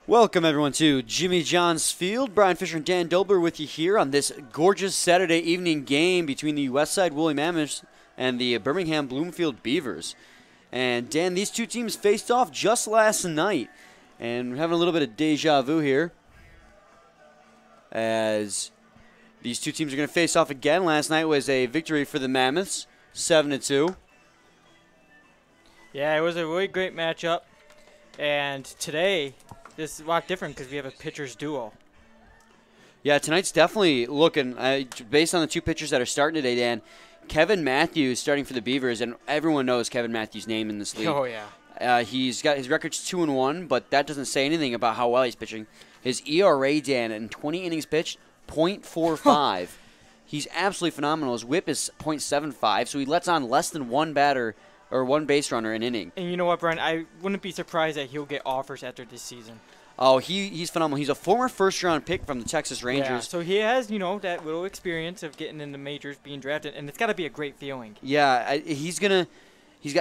Welcome everyone to Jimmy John's Field. Brian Fisher and Dan Dolber with you here on this gorgeous Saturday evening game between the Westside Woolly Mammoths and the Birmingham-Bloomfield Beavers. And Dan, these two teams faced off just last night, and we're having a little bit of deja vu here, as these two teams are going to face off again. Last night was a victory for the Mammoths, 7-2. Yeah, it was a really great matchup, and today this is a lot different because we have a pitcher's duo. Yeah, tonight's definitely looking, based on the two pitchers that are starting today, Dan, Kevin Matthews starting for the Beavers, and everyone knows Kevin Matthews' name in this league. Oh, yeah. He's got his record's 2-1, but that doesn't say anything about how well he's pitching. His ERA, Dan, in 20 innings pitched, .45. He's absolutely phenomenal. His whip is .75, so he lets on less than one batter or one base runner an inning. And you know what, Brian? I wouldn't be surprised that he'll get offers after this season. Oh, he's phenomenal. He's a former first-round pick from the Texas Rangers. Yeah, so he has, that little experience of getting in the majors, being drafted, and it's got to be a great feeling. Yeah, he's got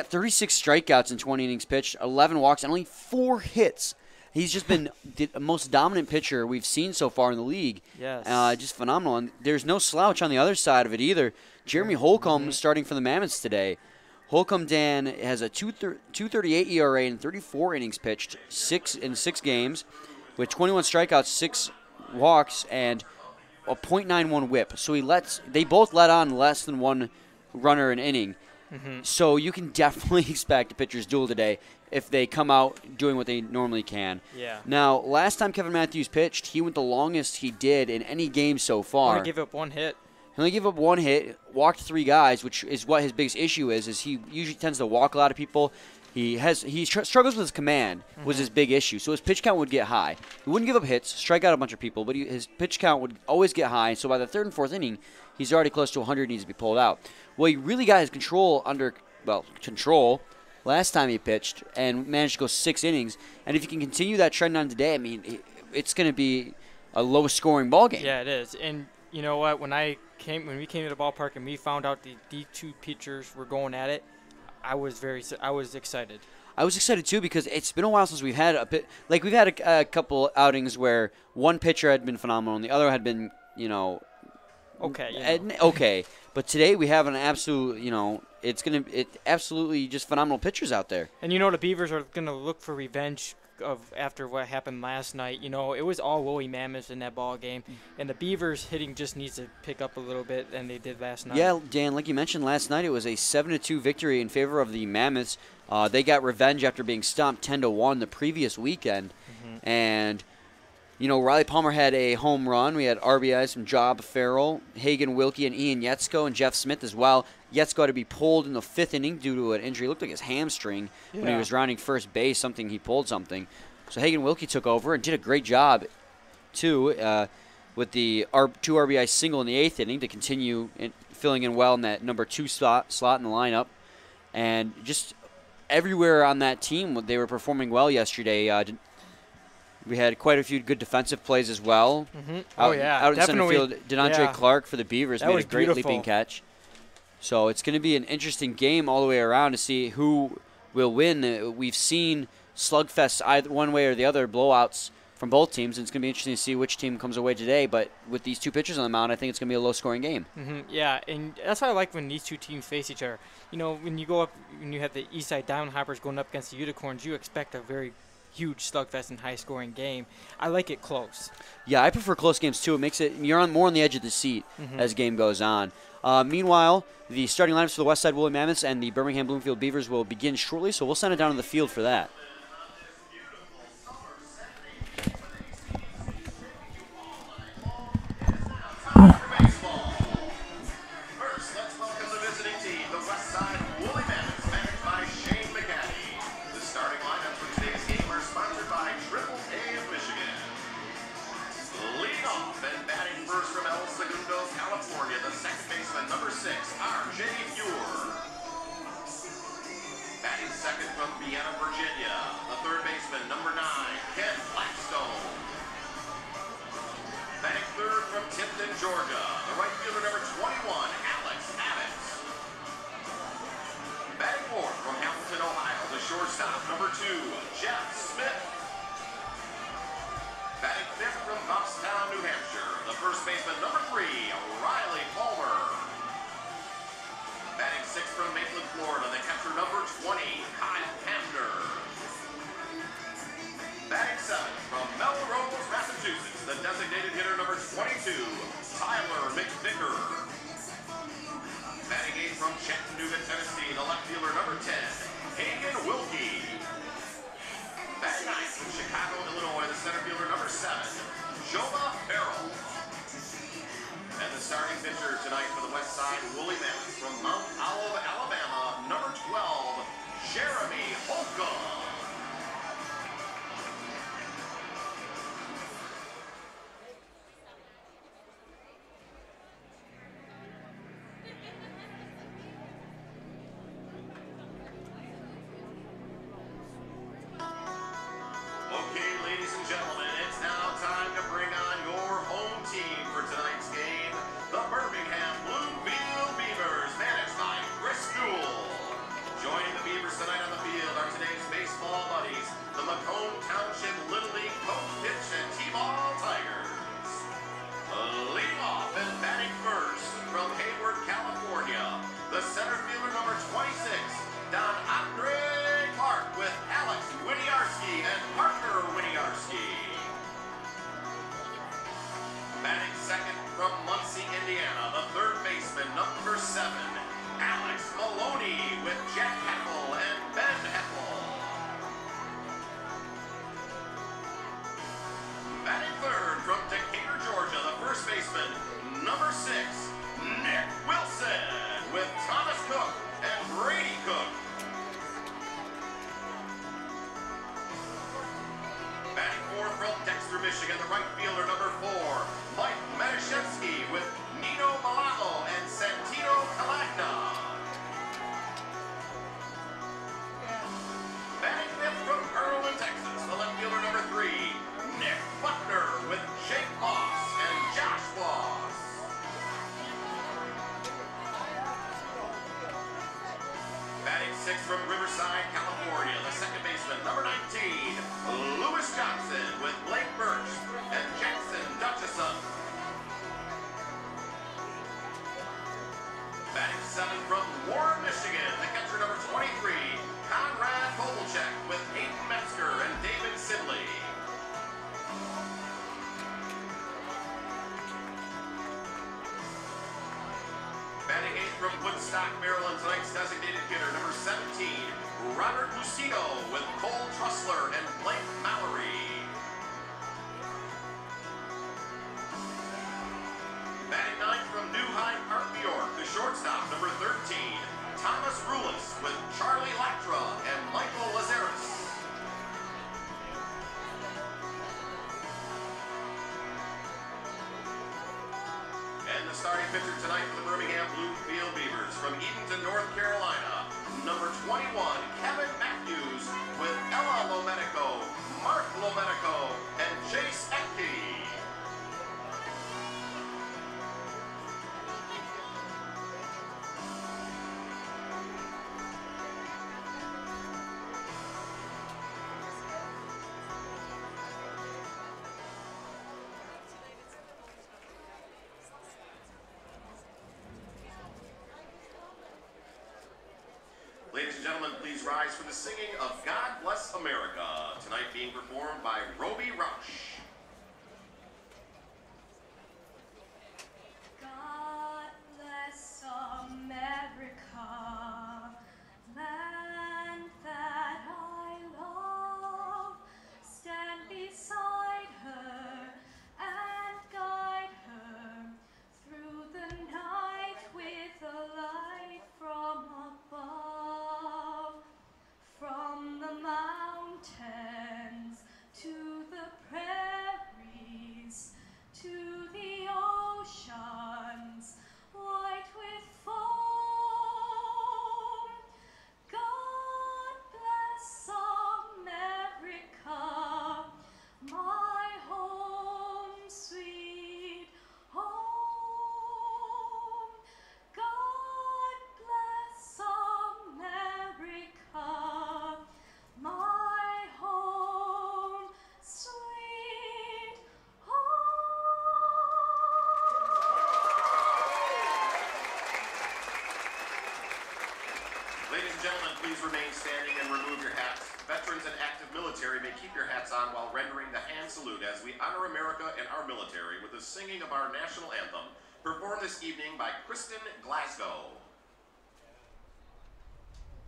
36 strikeouts in 20 innings pitched, 11 walks, and only 4 hits. He's just been the most dominant pitcher we've seen so far in the league. Yes. Just phenomenal. And there's no slouch on the other side of it either. Jeremy Holcomb starting for the Mammoths today. Holcomb, Dan, has a 2.38 ERA in 34 innings pitched, 6 games, with 21 strikeouts, 6 walks, and a .91 whip. So they both let on less than one runner an inning. Mm-hmm. So you can definitely expect a pitcher's duel today if they come out doing what they normally can. Yeah. Now, last time Kevin Matthews pitched, he went the longest he did in any game so far. Only give up one hit. He only gave up one hit, walked 3 guys, which is what his biggest issue is he usually tends to walk a lot of people. He struggles with his command, was his big issue. So his pitch count would get high. He wouldn't give up hits, strike out a bunch of people, but his pitch count would always get high. So by the 3rd and 4th inning, he's already close to 100 and needs to be pulled out. Well, he really got his control last time he pitched and managed to go 6 innings. And if you can continue that trend on today, I mean, it's going to be a low-scoring ball game. Yeah, it is. And you know what? When we came to the ballpark and we found out the two pitchers were going at it, I was excited. I was excited too because it's been a while since we've had a couple outings where one pitcher had been phenomenal and the other had been, okay. But today we have an absolute, it's absolutely just phenomenal pitchers out there. And the Beavers are going to look for revenge after what happened last night. It was all Woolly Mammoths in that ball game, and the Beavers hitting just needs to pick up a little bit than they did last night. Yeah, Dan, like you mentioned last night, it was a 7-2 victory in favor of the Mammoths. They got revenge after being stomped 10-1 the previous weekend, and Riley Palmer had a home run. We had RBIs from Job Farrell, Hagen Wilkie, and Ian Yetzko, and Jeff Smith as well. Yetzko had to be pulled in the 5th inning due to an injury. It looked like his hamstring when he was rounding first base. He pulled something. So Hagen Wilkie took over and did a great job, too, with the 2 RBI single in the 8th inning to continue filling in well in that number 2 slot in the lineup. And just everywhere on that team, they were performing well yesterday. We had quite a few good defensive plays as well. Out in center field, DeAndre Clark for the Beavers made a great leaping catch. So it's going to be an interesting game all the way around to see who will win. We've seen slugfests either one way or the other, blowouts from both teams, and it's going to be interesting to see which team comes away today. But with these two pitchers on the mound, I think it's going to be a low-scoring game. Yeah, and that's why I like when these two teams face each other. When you go up, when you have the Eastside Downhoppers going up against the Unicorns, you expect a very huge slugfest and high-scoring game. I like it close. Yeah, I prefer close games too. It makes it you're more on the edge of the seat as game goes on. Meanwhile, the starting lineups for the Westside Woolly Mammoths and the Birmingham-Bloomfield Beavers will begin shortly, so we'll send it down to the field for that. Georgia, the right fielder number 21, Alex Adams. Batting fourth from Hamilton, Ohio, the shortstop number 2, Jeff Smith. Batting fifth from Goffstown, New Hampshire, the first baseman number 3, Riley Palmer. Batting sixth from Maitland, Florida, the catcher number 20, Kyle Hamner. Batting seventh from Melrose, Massachusetts, the designated hitter number 22, Tyler McVicker. Batting eighth from Chattanooga, Tennessee, the left fielder number 10, Hagen Wilkie. Batting ninth from Chicago, Illinois, the center fielder number 7, Joma Farrell. And the starting pitcher tonight for the Westside Woolly Mammoths from Mount Olive, Alabama, number 12, Jeremy Holcomb. Okay, ladies and gentlemen, it's now time to bring on your home team for tonight's game, the Birmingham-Bloomfield Beavers, managed by Chris Newell. Joining the Beavers tonight on the field are today's baseball buddies, the Macomb Township Little League Coach Pitch and T-Ball Tigers. Leading off and batting first from Hayward, California, the center fielder number 26, Don Andre Clark, with Alex Winiarski and Parker Winiarski. Batting second from Muncie, Indiana, the third baseman, number 7, Alex Maloney, with Jack Heppel and Ben Heppel. Batting third from Decatur, Georgia, the first baseman, number 6, Nick Wilson, with Thomas Cook and Brady Cook. Batting fourth from Dexter, Michigan, the right fielder, number 4, Mike Medashevsky, with Nino Malago and Santino Kalagna. Batting fifth from Irwin, Texas, the left fielder, number 3, Nick Buckner, with Jake Moss and Josh Moss. Batting sixth from Riverside, California, the second baseman, number 19, Lewis Johnson, with Blake Birch and Jackson Dutchison. Batting seventh from Warren, Michigan, the catcher number 23, Conrad Kovalchek, with Hayden Metzger and David Sidley. Batting eighth from Woodstock, Maryland, tonight's designated hitter, number 17, Robert Lucino, with Cole Trussler and Blake Mallory. Batting ninth from New Hyde Park, New York, the shortstop, number 13, Thomas Rulis, with Charlie Latra and Michael Lazaris. And the starting pitcher tonight for the Birmingham-Bloomfield Beavers from Edenton, North Carolina, number 21, Kevin Matthews, with Ella Lometico, Mark Lometico, and Chase Ecke. Ladies and gentlemen, please rise for the singing of God Bless America, tonight being performed by Roby Rausch. God bless America, land that I love. Stand beside her and guide her through the night with a light from above. From the mountains to the prairies. keep your hats on while rendering the hand salute as we honor America and our military with the singing of our national anthem, performed this evening by Kristen Glasgow.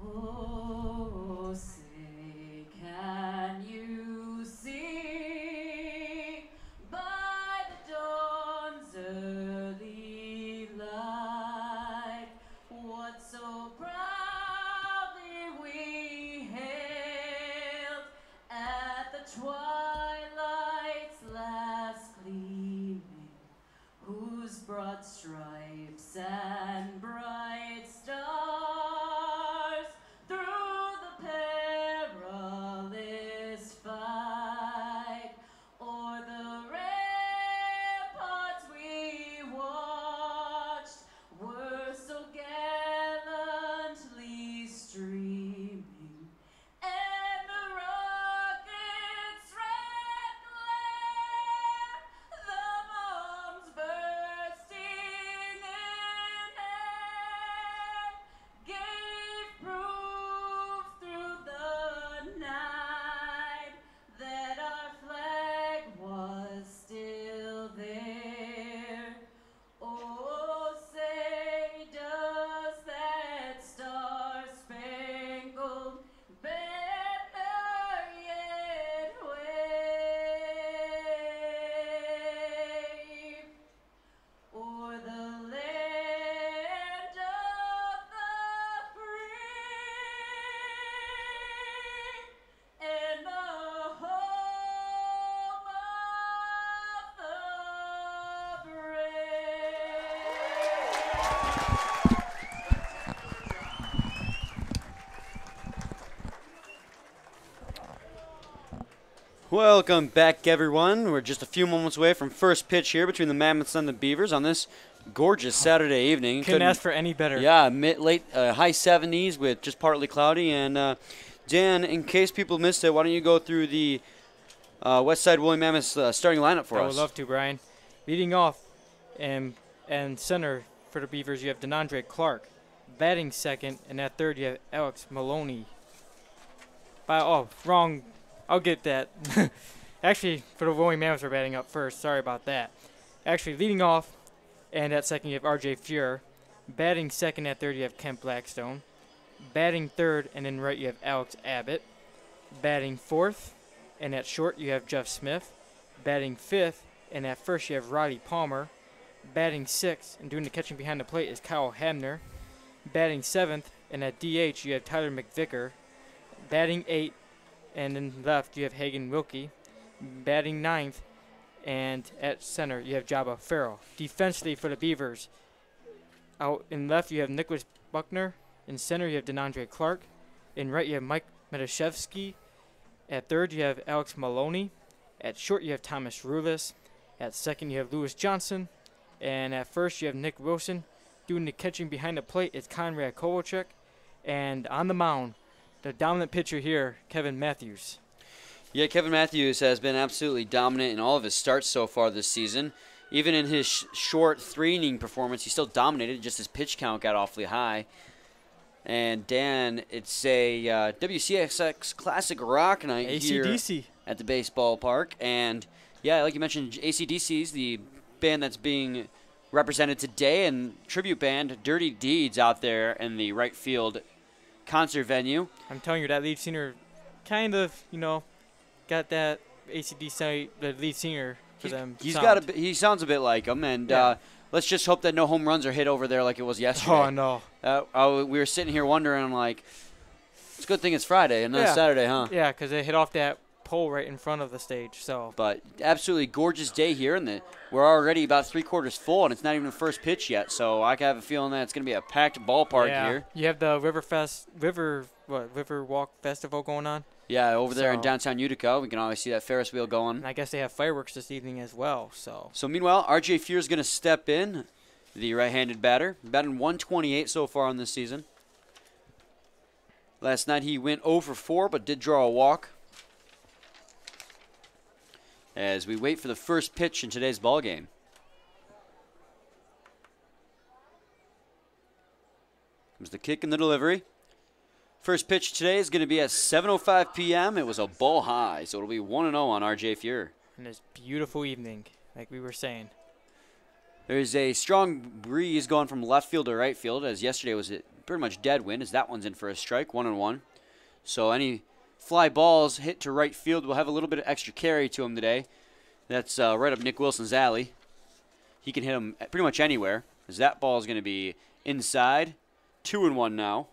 Oh, say, can you see by the dawn's early light what so proudly we hailed at the twilight's last gleaming, whose broad stripes and bright stars through the perilous fight o'er the ramparts we watched were so gallantly streaming, and the rocket's red glare, the bombs bursting in air, gave proof through the night that our flag was still there. Oh, say, does that star-spangled banner yet wave o'er the land of the free and the home of the Welcome back, everyone. We're just a few moments away from first pitch here between the Mammoths and the Beavers on this gorgeous Saturday evening. Couldn't ask for any better. Yeah, late high 70s with just partly cloudy. And Dan, in case people missed it, why don't you go through the Westside Woolly Mammoths starting lineup for I us? would love to, Brian. Leading off and center for the Beavers, you have DeAndre Clark. Batting second, and at third, you have Alex Maloney. Wrong. I'll get that. Actually, for the Woolly Mammoths, we're batting up first. Sorry about that. Actually, leading off, and at second, you have R.J. Fuhr. Batting second, at third, you have Kent Blackstone. Batting third, and then right, you have Alex Abbott. Batting fourth, and at short, you have Jeff Smith. Batting fifth, and at first, you have Roddy Palmer. Batting sixth, and doing the catching behind the plate is Kyle Hamner. Batting seventh, and at DH, you have Tyler McVicker. Batting eighth, and then left, you have Hagen Wilkie. Batting ninth, and at center, you have Jabba Farrell. Defensively for the Beavers, out in left, you have Nicholas Buckner. In center, you have DeAndre Clark. In right, you have Mike Metashevsky. At third, you have Alex Maloney. At short, you have Thomas Rulis. At second, you have Lewis Johnson. And at first, you have Nick Wilson. Doing the catching behind the plate is Konrad Kovalchuk. And on the mound, the dominant pitcher here, Kevin Matthews. Yeah, Kevin Matthews has been absolutely dominant in all of his starts so far this season. Even in his short 3-inning performance, he still dominated. Just his pitch count got awfully high. And Dan, it's a WCXX Classic Rock Night AC/DC here at the baseball park. And yeah, like you mentioned, AC/DC's the band that's being represented today, and tribute band Dirty Deeds out there in the right field concert venue. I'm telling you, that lead singer kind of, got that AC/DC, the lead singer for them. He sounds a bit like him, and let's just hope that no home runs are hit over there like it was yesterday. Oh, no. We were sitting here wondering, like, it's a good thing it's Friday and not Saturday, huh? Yeah, because they hit off that pole right in front of the stage. So, but absolutely gorgeous day here, and we're already about 3/4 full, and it's not even the first pitch yet. So I have a feeling that it's going to be a packed ballpark here. You have the Riverwalk Festival going on. Yeah, over there in downtown Utica, we can always see that Ferris wheel going. And I guess they have fireworks this evening as well. So meanwhile, R.J. Fuhr is going to step in, the right-handed batter, batting 128 so far on this season. Last night he went 0 for 4, but did draw a walk. As we wait for the first pitch in today's ball game. Comes the kick and the delivery. First pitch today is going to be at 7:05 p.m. It was a ball high, so it'll be 1-0 on RJ Fuhr. And this beautiful evening, like we were saying. There's a strong breeze going from left field to right field, as yesterday was pretty much dead wind, as that one's in for a strike, 1-1. So any fly balls hit to right field will have a little bit of extra carry to them today. That's right up Nick Wilson's alley. He can hit them pretty much anywhere, as that ball is going to be inside. 2-1 now.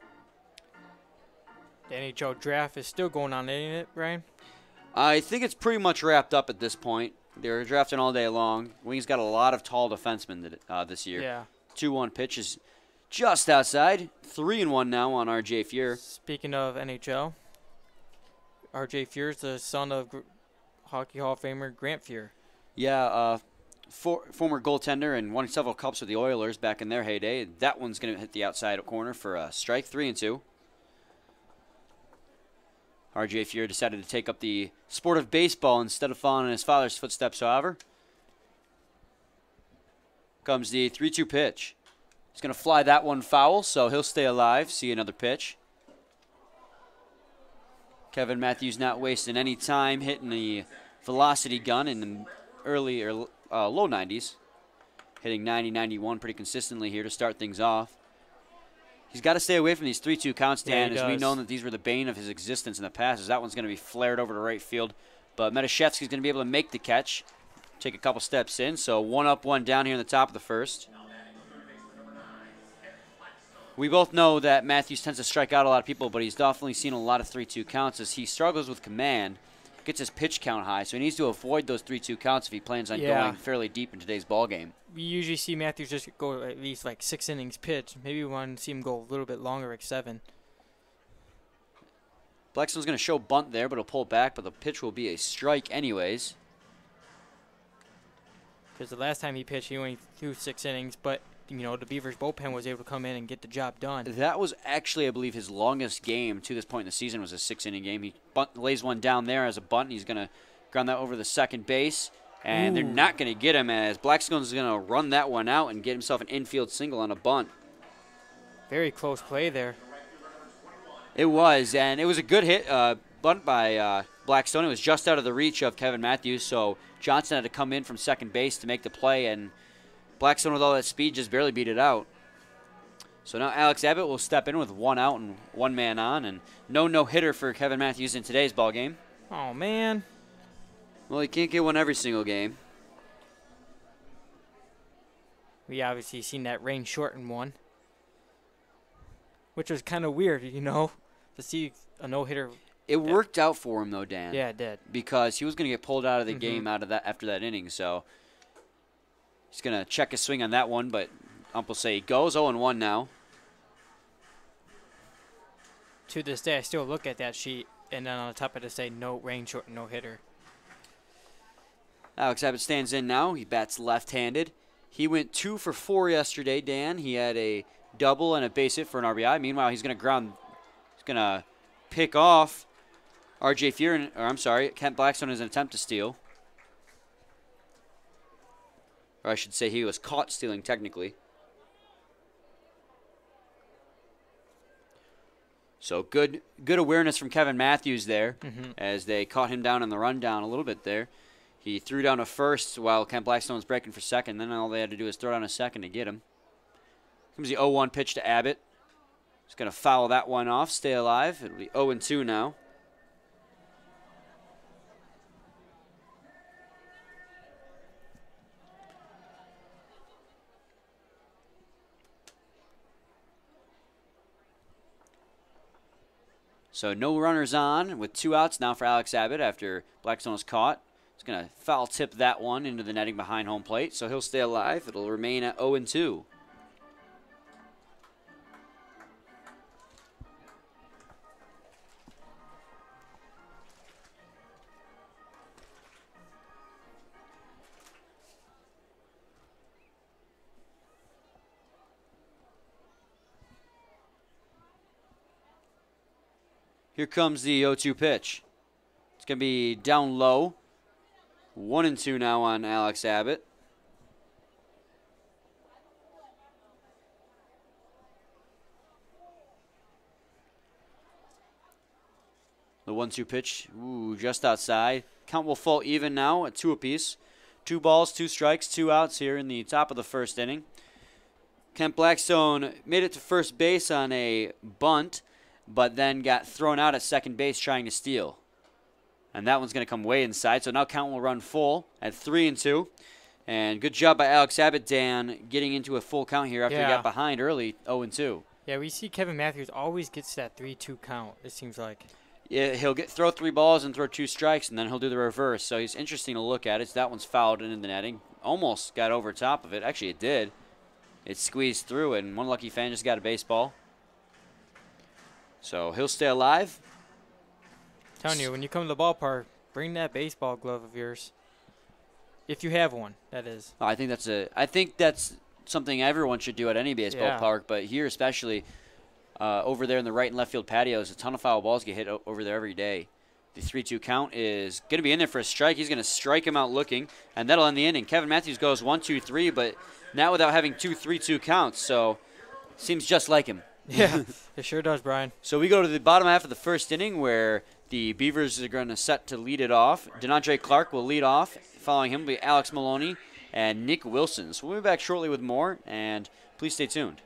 The NHL draft is still going on, ain't it, Brian? I think it's pretty much wrapped up at this point. They're drafting all day long. Wings got a lot of tall defensemen this year. Yeah. 2-1 pitch is just outside. 3-1 now on RJ Fuhr. Speaking of NHL, RJ Fuhr is the son of Hockey Hall of Famer Grant Fuhr. Yeah, former goaltender and won several cups with the Oilers back in their heyday. That one's going to hit the outside corner for a strike, 3-2. RJ Fuhr decided to take up the sport of baseball instead of following in his father's footsteps, however. Comes the 3-2 pitch. He's going to fly that one foul, so he'll stay alive. See another pitch. Kevin Matthews not wasting any time hitting the velocity gun in the early or low 90s. Hitting 90, 91 pretty consistently here to start things off. He's got to stay away from these 3-2 counts, Dan, as we know that these were the bane of his existence in the past, as that one's going to be flared over to right field. But Metashevsky's going to be able to make the catch, take a couple steps in. So 1 up, 1 down here in the top of the first. We both know that Matthews tends to strike out a lot of people, but he's definitely seen a lot of 3-2 counts as he struggles with command, gets his pitch count high, so he needs to avoid those 3-2 counts if he plans on going fairly deep in today's ball game. We usually see Matthews just go at least like 6 innings pitch. Maybe we want to see him go a little bit longer, like 7. Blackstone's going to show bunt there, but he'll pull back, but the pitch will be a strike anyways. Because the last time he pitched, he only threw 6 innings, but you know the Beavers bullpen was able to come in and get the job done. That was actually, I believe, his longest game to this point in the season was a 6-inning game. He lays one down there as a bunt, and he's going to ground that over the second base. And they're not going to get him, as Blackstone's going to run that one out and get himself an infield single on a bunt. Very close play there. It was, and it was a good hit bunt by Blackstone. It was just out of the reach of Kevin Matthews, so Johnson had to come in from second base to make the play, and Blackstone with all that speed just barely beat it out. So now Alex Abbott will step in with 1 out and 1 man on, and no-hitter for Kevin Matthews in today's ball game. Oh, man. Well, he can't get one every single game. We obviously seen that rain shortened one, which was kind of weird, you know, to see a no-hitter. It worked out for him, though, Dan. Yeah, it did. Because he was going to get pulled out of the game after that inning, so he's going to check his swing on that one, but ump will say he goes 0-1 now. To this day, I still look at that sheet, and then on the top of it say no rain shortened no-hitter. Alex Abbott stands in now. He bats left-handed. He went 2 for 4 yesterday, Dan. He had a double and a base hit for an RBI. Meanwhile, he's going to pick off RJ Fuhr, or I'm sorry, Kent Blackstone in an attempt to steal. Or I should say he was caught stealing technically. So good awareness from Kevin Matthews there as they caught him down on the rundown a little bit there. He threw down a first while Kent Blackstone was breaking for second. Then all they had to do was throw down a second to get him. Comes the 0-1 pitch to Abbott. He's going to foul that one off, stay alive. It'll be 0-2 now. So no runners on with 2 outs now for Alex Abbott after Blackstone was caught. He's going to foul tip that one into the netting behind home plate, so he'll stay alive. It'll remain at 0-2. Here comes the 0-2 pitch. It's going to be down low. 1-2 now on Alex Abbott. The 1-2 pitch, just outside. Count will fall even now at 2 apiece. 2 balls, 2 strikes, 2 outs here in the top of the first inning. Kent Blackstone made it to first base on a bunt, but then got thrown out at second base trying to steal. And that one's going to come way inside, so now count will run full at 3-2. And good job by Alex Abbott, Dan, getting into a full count here after he got behind early, 0-2. Yeah, we see Kevin Matthews always gets that 3-2 count, it seems like. Yeah, he'll throw 3 balls and throw 2 strikes, and then he'll do the reverse. So he's interesting to look at. That one's fouled into the netting. Almost got over top of it. Actually, it did. It squeezed through it, and one lucky fan just got a baseball. So he'll stay alive. Telling you, when you come to the ballpark, bring that baseball glove of yours. If you have one, that is. I think that's something everyone should do at any baseball park, but here especially. Over there in the right and left field patios, a ton of foul balls get hit over there every day. The 3-2 count is going to be in there for a strike. He's going to strike him out looking, and that'll end the inning. Kevin Matthews goes 1-2-3, but now without having 2 3-2 counts, so seems just like him. Yeah, it sure does, Brian. So we go to the bottom half of the first inning where the Beavers are going to set to lead it off. DeAndre Clark will lead off. Following him will be Alex Maloney and Nick Wilson. So we'll be back shortly with more, and please stay tuned.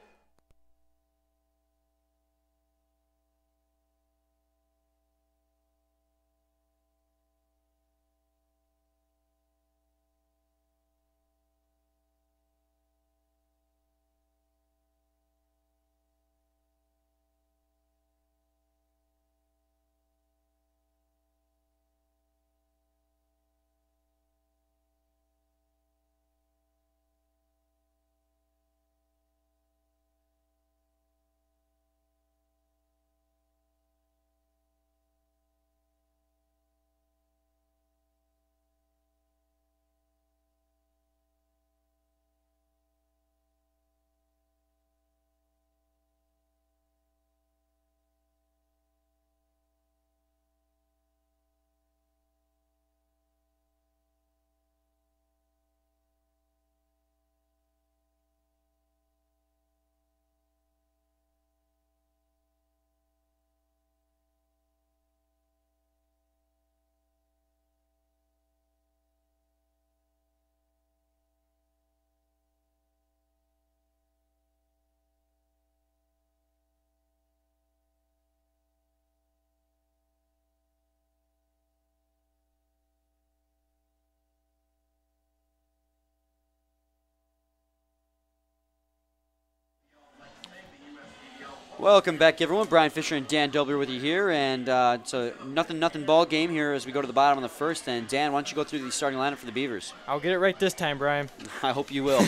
Welcome back, everyone. Brian Fisher and Dan Dobler with you here, and it's a nothing ball game here as we go to the bottom of the first. And Dan, why don't you go through the starting lineup for the Beavers? I'll get it right this time, Brian. I hope you will.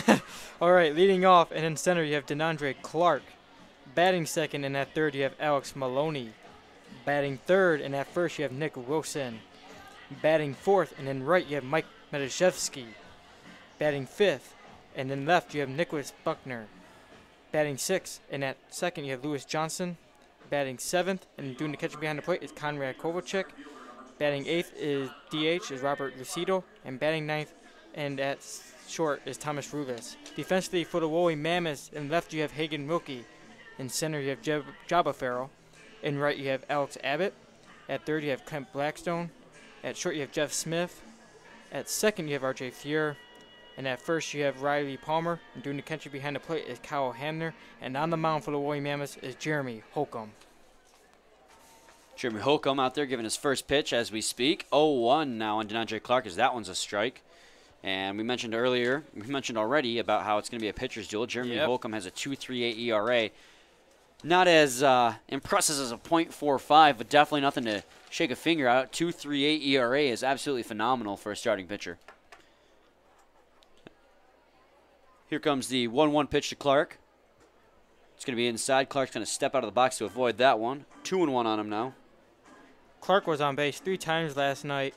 All right, leading off and in center you have DeAndre Clark. Batting second and at third you have Alex Maloney. Batting third and at first you have Nick Wilson. Batting fourth and in right you have Mike Medashevsky. Batting fifth and in left you have Nicholas Buckner. Batting sixth and at second you have Lewis Johnson. Batting seventh and doing the catcher behind the plate is Konrad Kovalchik. Batting eighth is DH is Robert Lucido. And batting ninth and at short is Thomas Rubis. Defensively for the Woolly Mammoths, in left you have Hagen Wilkie. In center you have Jabba Farrell. In right you have Alex Abbott. At third you have Kent Blackstone. At short you have Jeff Smith. At second you have RJ Fuhr. And at first you have Riley Palmer. And doing the catcher behind the plate is Kyle Hamner. And on the mound for the Woolly Mammoths is Jeremy Holcomb. Jeremy Holcomb out there giving his first pitch as we speak. 0-1 now on DeAndre Clark as that one's a strike. And we mentioned already about how it's going to be a pitcher's duel. Jeremy Holcomb has a 2.38 ERA. Not as impressive as a .45, but definitely nothing to shake a finger at. 2.38 ERA is absolutely phenomenal for a starting pitcher. Here comes the 1-1 pitch to Clark. It's going to be inside. Clark's going to step out of the box to avoid that one. 2-1 on him now. Clark was on base 3 times last night.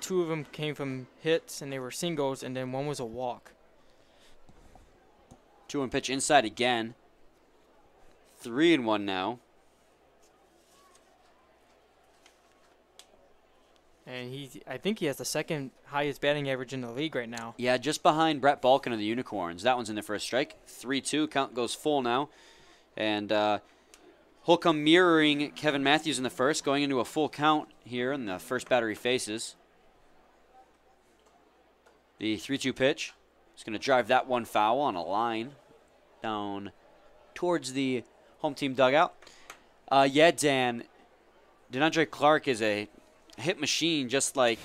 2 of them came from hits, and they were singles, and then 1 was a walk. 2-1 pitch inside again. 3-1 now. And I think he has the second highest batting average in the league right now. Yeah, just behind Brett Balkin of the Unicorns. That one's in there for a strike. 3-2. Count goes full now. And Holcomb mirroring Kevin Matthews in the first, going into a full count here in the first batter he faces. The 3-2 pitch. He's going to drive that one foul on a line down towards the home team dugout. Yeah, Dan, DeAndre Clark is a hit machine just like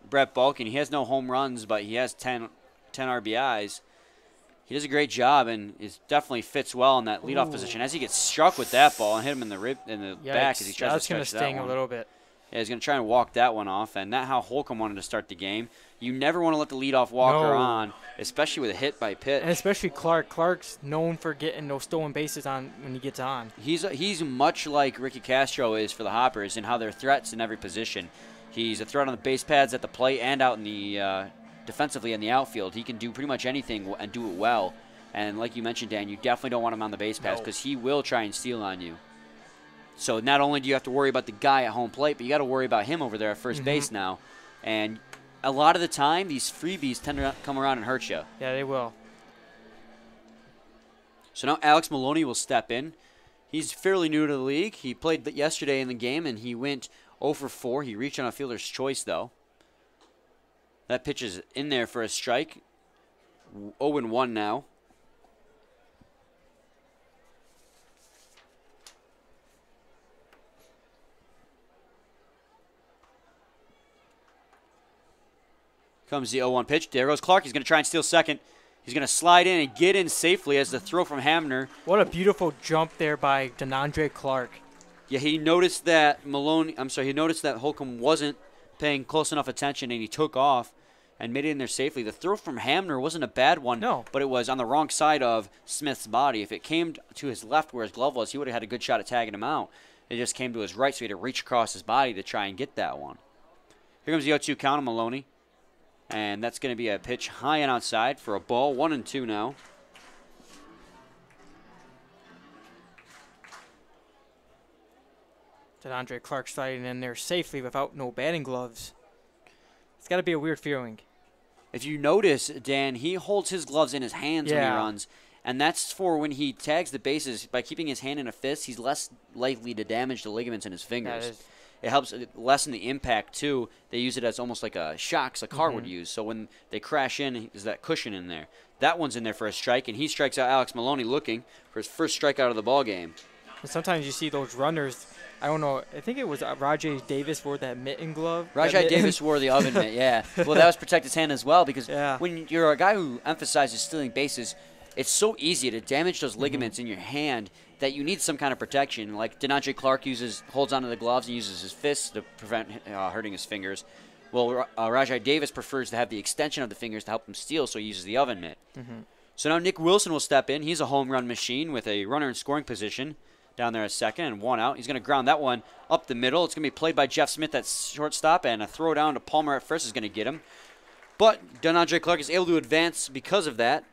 Brett Balkin. He has no home runs, but he has 10 RBIs. He does a great job and definitely fits well in that leadoff position. As he gets struck with that ball and hit him in the back as he tries to stretch that one. That's going to sting a little bit. Yeah, he's going to try and walk that one off, and that's how Holcomb wanted to start the game. You never want to let the leadoff walker on, especially with a hit by pitch. And especially Clark. Clark's known for getting those stolen bases on when he gets on. He's much like Ricky Castro is for the Hoppers in how they're threats in every position. He's a threat on the base pads at the plate and out in the defensively in the outfield. He can do pretty much anything and do it well. And like you mentioned, Dan, you definitely don't want him on the base pads because he will try and steal on you. So not only do you have to worry about the guy at home plate, but you got to worry about him over there at first base now. And a lot of the time, these freebies tend to come around and hurt you. Yeah, they will. So now Alex Maloney will step in. He's fairly new to the league. He played yesterday in the game, and he went 0 for 4. He reached on a fielder's choice, though. That pitch is in there for a strike. 0-1 now. Comes the 0-1 pitch. There goes Clark. He's going to try and steal second. He's going to slide in and get in safely as the throw from Hamner. What a beautiful jump there by DeAndre Clark. Yeah, he noticed that he noticed that Holcomb wasn't paying close enough attention, and he took off and made it in there safely. The throw from Hamner wasn't a bad one, but it was on the wrong side of Smith's body. If it came to his left where his glove was, he would have had a good shot at tagging him out. It just came to his right, so he had to reach across his body to try and get that one. Here comes the 0-2 count on Maloney. And that's going to be a pitch high and outside for a ball. 1-2 now. DeAndre Clark sliding in there safely without no batting gloves. It's got to be a weird feeling. If you notice, Dan, he holds his gloves in his hands when he runs. And that's for when he tags the bases. By keeping his hand in a fist, he's less likely to damage the ligaments in his fingers. It helps lessen the impact, too. They use it as almost like a shocks a car would use. So when they crash in, there's that cushion in there. That one's in there for a strike, and he strikes out Alex Maloney looking for his first strikeout of the ball game. And sometimes you see those runners. I don't know. I think it was Rajai Davis wore that mitten glove. Rajai Davis wore the oven mitt, yeah. Well, that was protect his hand as well because when you're a guy who emphasizes stealing bases, it's so easy to damage those ligaments in your hand that you need some kind of protection. Like DeAndre Clark holds onto the gloves and uses his fists to prevent hurting his fingers. Well, Rajai Davis prefers to have the extension of the fingers to help him steal, so he uses the oven mitt. So now Nick Wilson will step in. He's a home run machine with a runner in scoring position down there at second and one out. He's going to ground that one up the middle. It's going to be played by Jeff Smith at shortstop, and a throw down to Palmer at first is going to get him. But DeAndre Clark is able to advance because of that.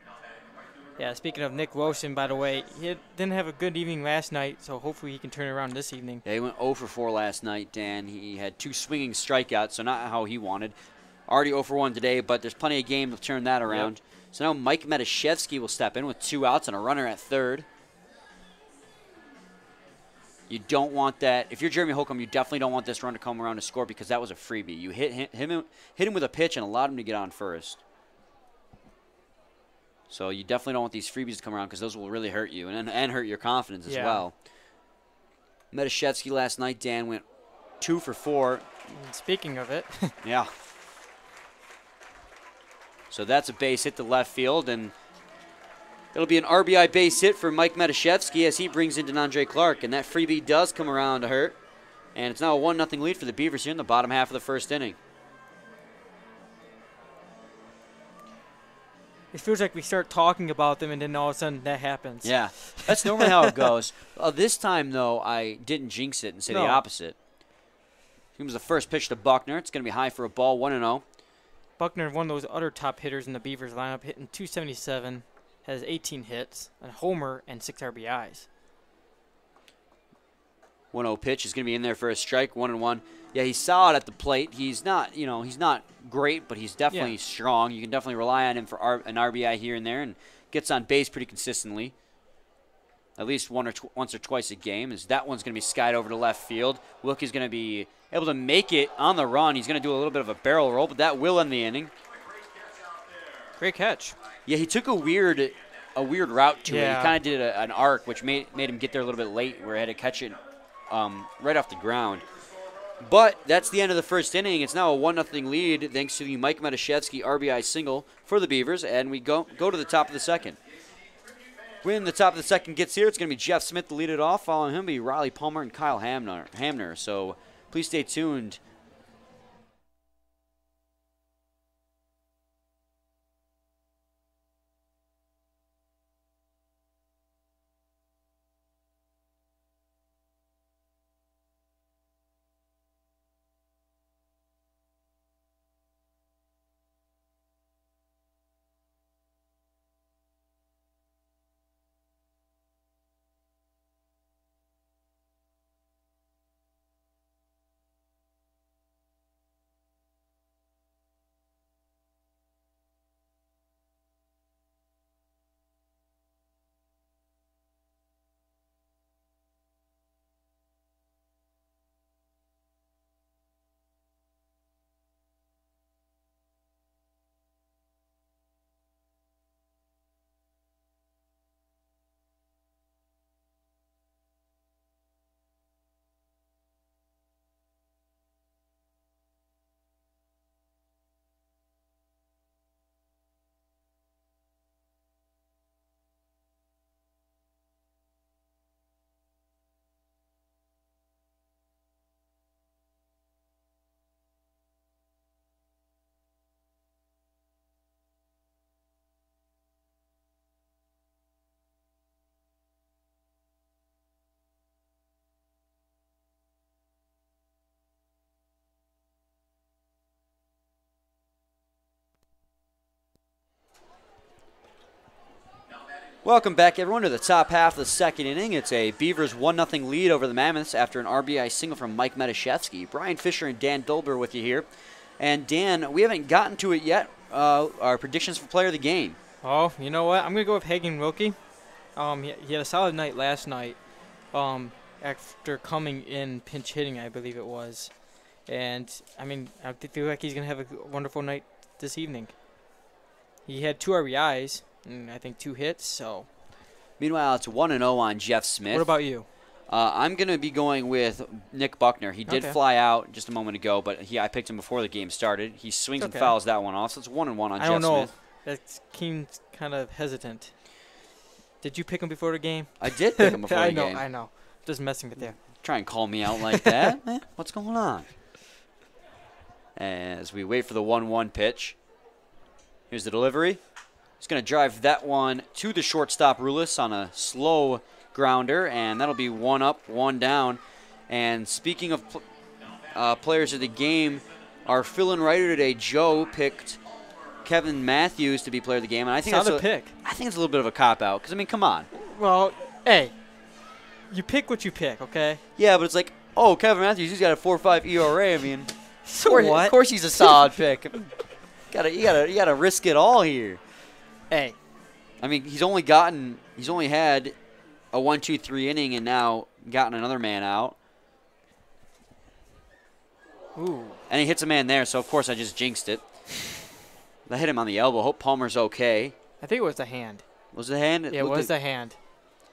Yeah, speaking of Nick Wilson, by the way, he didn't have a good evening last night, so hopefully he can turn it around this evening. Yeah, he went 0 for 4 last night, Dan. He had 2 swinging strikeouts, so not how he wanted. Already 0 for 1 today, but there's plenty of game to turn that around. So now Mike Metashevsky will step in with 2 outs and a runner at third. You don't want that. If you're Jeremy Holcomb, you definitely don't want this run to come around to score because that was a freebie. You hit him with a pitch and allowed him to get on first. So you definitely don't want these freebies to come around because those will really hurt you and hurt your confidence as well. Metashevsky last night, Dan, went 2 for 4. And speaking of it. Yeah. So that's a base hit to left field, and it'll be an RBI base hit for Mike Metashevsky as he brings in DeAndre Clark, and that freebie does come around to hurt. And it's now a 1-0 lead for the Beavers here in the bottom half of the first inning. It feels like we start talking about them, and then all of a sudden that happens. Yeah, that's normally how it goes. This time, though, I didn't jinx it and say the opposite. Here was the first pitch to Buckner. It's going to be high for a ball, 1-0. Buckner, one of those other top hitters in the Beavers lineup, hitting .277, has 18 hits, a homer, and 6 RBIs. 1-0 pitch is going to be in there for a strike, 1-1. Yeah, he's solid at the plate. He's not, he's not great, but he's definitely strong. You can definitely rely on him for an RBI here and there, and gets on base pretty consistently. at least once or twice a game, is that one's going to be skied over to left field. Wilkie's going to be able to make it on the run. He's going to do a little bit of a barrel roll, but that will end the inning. Great catch. Yeah, he took a weird route to it. Yeah. He kind of did an arc, which made him get there a little bit late, where he had to catch it right off the ground. But that's the end of the first inning. It's now a 1-0 lead thanks to the Mike Metashevsky RBI single for the Beavers, and we go to the top of the second. When the top of the second gets here, it's going to be Jeff Smith to lead it off. Following him will be Riley Palmer and Kyle Hamner. So please stay tuned. Welcome back, everyone, to the top half of the second inning. It's a Beavers 1-0 lead over the Mammoths after an RBI single from Mike Metashevsky. Brian Fisher and Dan Dolber with you here. And Dan, we haven't gotten to it yet. Our predictions for player of the game. Oh, you know what? I'm going to go with Hagen Wilkie. He had a solid night last night after coming in pinch hitting, I believe it was. And, I mean, I feel like he's going to have a wonderful night this evening. He had 2 RBIs. And I think 2 hits, so. Meanwhile, it's 1-0 on Jeff Smith. What about you? I'm going to be going with Nick Buckner. He did fly out just a moment ago, but I picked him before the game started. He swings and fouls that one off, so it's 1-1 on Jeff Smith. I don't know. That's Keen's kind of hesitant. Did you pick him before the game? I did pick him before the game. I know. Just messing with you. Try and call me out like that? Man, what's going on? As we wait for the 1-1 pitch. Here's the delivery. He's going to drive that one to the shortstop, Rulis, on a slow grounder, and that'll be 1 up, 1 down. And speaking of players of the game, our fill-in writer today, Joe, picked Kevin Matthews to be player of the game, and I think that's a pick. I think it's a little bit of a cop-out because, I mean, come on. Well, hey, you pick what you pick, okay? Yeah, but it's like, oh, Kevin Matthews, he's got a 4.5 ERA. I mean, so what? Of course he's a solid pick. You gotta risk it all here. Hey, I mean, he's only had a 1-2-3 inning and now gotten another man out. Ooh. And he hits a man there, so of course I just jinxed it. I hit him on the elbow. Hope Palmer's okay. I think it was the hand. Was it the hand? Yeah, it was the hand.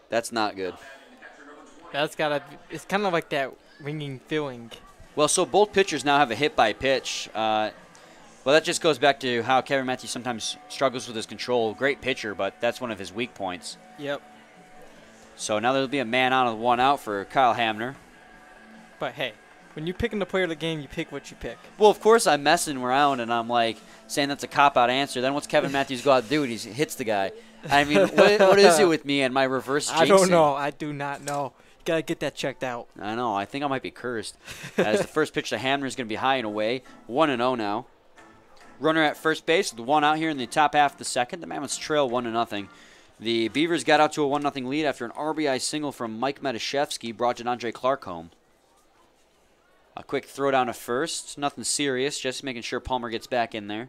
That's not good. It's kind of like that ringing feeling. Well, so both pitchers now have a hit by pitch. Well, that just goes back to how Kevin Matthews sometimes struggles with his control. Great pitcher, but that's one of his weak points. Yep. So now there'll be a man on with 1 out for Kyle Hamner. But, hey, when you're picking the player of the game, you pick what you pick. Well, of course I'm messing around, and I'm like saying that's a cop-out answer. Then what's Kevin Matthews go out and do? He hits the guy. I mean, what is it with me and my reverse jinxing? I don't know. I do not know. You got to get that checked out. I know. I think I might be cursed. As the first pitch to Hamner is going to be high and away. 1-0 now. Runner at first base with 1 out here in the top half of the second. The Mammoths trail 1-0. The Beavers got out to a 1-0 lead after an RBI single from Mike Metashevsky brought Andre Clark home. A quick throw down to first. Nothing serious, just making sure Palmer gets back in there.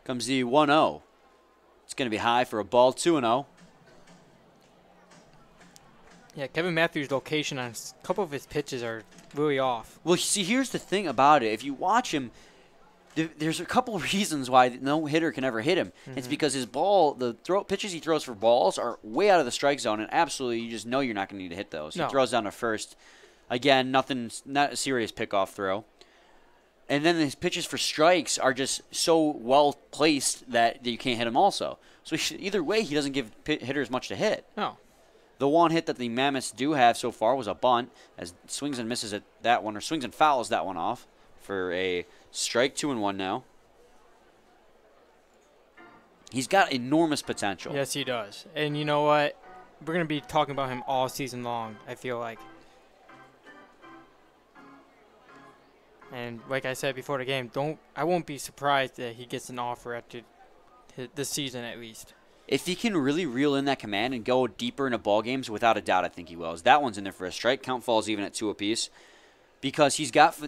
Comes the 1-0. It's going to be high for a ball, 2-0. Yeah, Kevin Matthews' location on a couple of his pitches are really off. Well, see, here's the thing about it. If you watch him, there's a couple of reasons why no hitter can ever hit him. It's because his ball, pitches he throws for balls are way out of the strike zone, and absolutely you just know you're not going to need to hit those. No. He throws down to first. Again, not a serious pickoff throw. And then his pitches for strikes are just so well placed that you can't hit him also. So either way, he doesn't give hitters much to hit. No. The one hit that the Mammoths do have so far was a bunt, as swings and misses at that one, or swings and fouls that one off for a strike, 2-1 now. He's got enormous potential. Yes, he does. And you know what? We're going to be talking about him all season long, I feel like. And like I said before the game, I won't be surprised that he gets an offer after this season at least. If he can really reel in that command and go deeper into ball games, without a doubt, I think he will. As that one's in there for a strike. Count falls even at 2 apiece, because he's got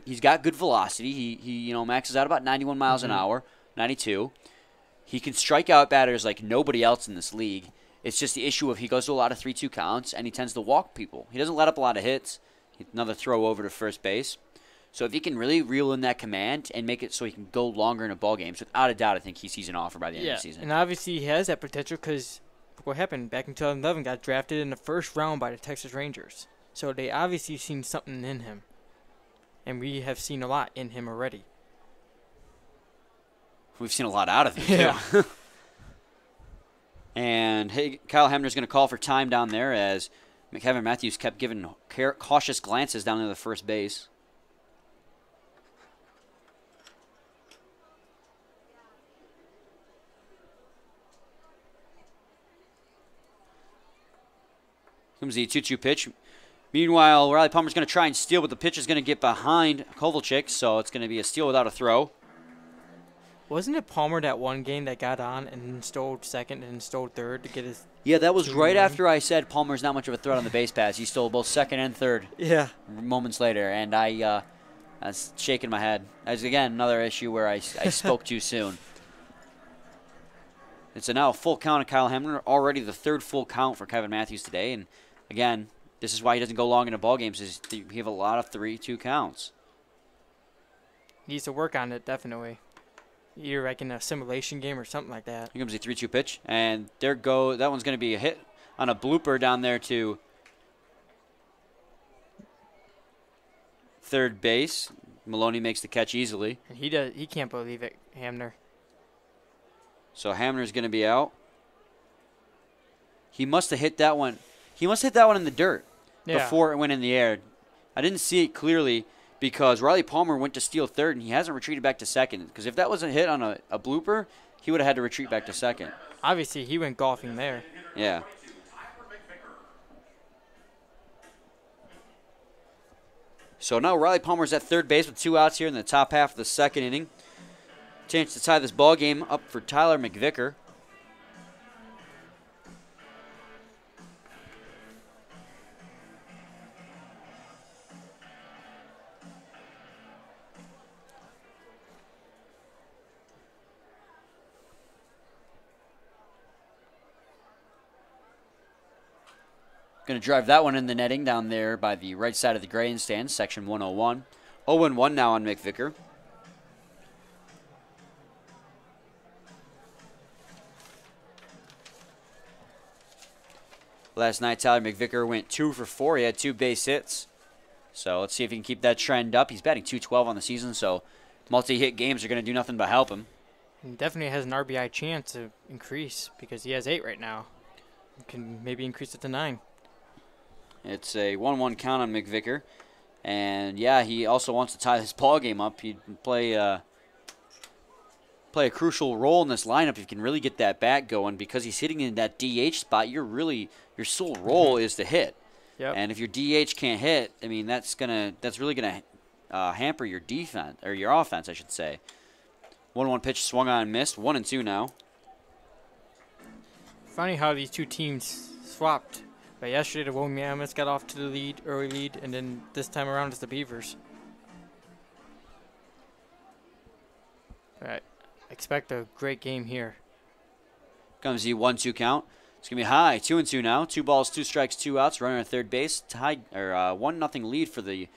good velocity. He maxes out about 91 miles an hour, 92. He can strike out batters like nobody else in this league. It's just the issue of he goes to a lot of 3-2 counts and he tends to walk people. He doesn't let up a lot of hits. Another throw over to first base. So if he can really reel in that command and make it so he can go longer into ball games, without a doubt, I think he sees an offer by the end of the season. And obviously he has that potential because what happened back in 2011, got drafted in the first round by the Texas Rangers. So they obviously seen something in him, and we have seen a lot in him already. We've seen a lot out of him, too. And Kyle Hamner's going to call for time down there as Kevin Matthews kept giving cautious glances down to the first base. Comes the 2-2 pitch. Meanwhile, Riley Palmer's going to try and steal, but the pitch is going to get behind Kovalchik, so it's going to be a steal without a throw. Wasn't it Palmer that one game that got on and stole second and stole third to get his... Yeah, that was right after I said Palmer's not much of a threat on the base paths. He stole both second and third moments later, and I was shaking my head. As again, another issue where I spoke too soon. It's now a full count of Kyle Hamner, already the third full count for Kevin Matthews today, and again, this is why he doesn't go long into ball games. Is he have a lot of 3-2 counts. Needs to work on it, definitely. Either like in a simulation game or something like that. Here comes the 3-2 pitch, and there go. That one's going to be a hit on a blooper down there to third base. Maloney makes the catch easily. And he can't believe it, Hamner. So Hamner's going to be out. He must have hit that one. He must have hit that one in the dirt before it went in the air. I didn't see it clearly because Riley Palmer went to steal third, and he hasn't retreated back to second. Because if that wasn't hit on a blooper, he would have had to retreat back to second. Obviously, he went golfing there. Yeah. So now Riley Palmer's at third base with 2 outs here in the top half of the second inning. Chance to tie this ball game up for Tyler McVicker. Going to drive that one in the netting down there by the right side of the grandstand, section 101. 0-1 now on McVicker. Last night, Tyler McVicker went 2 for 4. He had 2 base hits. So let's see if he can keep that trend up. He's batting .212 on the season, so multi-hit games are going to do nothing but help him. He definitely has an RBI chance to increase because he has 8 right now. He can maybe increase it to 9. It's a 1-1 count on McVicker. And, yeah, he also wants to tie this ball game up. He'd play a crucial role in this lineup if you can really get that bat going, because he's hitting in that DH spot. Your sole role is to hit. Yep. And if your DH can't hit, I mean, that's really gonna hamper your defense, or your offense, I should say. 1-1 pitch swung on and missed. 1-2 now. Funny how these two teams swapped. But yesterday the Mammoths got off to the early lead, and then this time around it's the Beavers. All right. Expect a great game here. Comes the 1-2 count. It's going to be high. 2-2 now. 2 balls, 2 strikes, 2 outs. Runner at third base. Tied, or 1-0 lead for the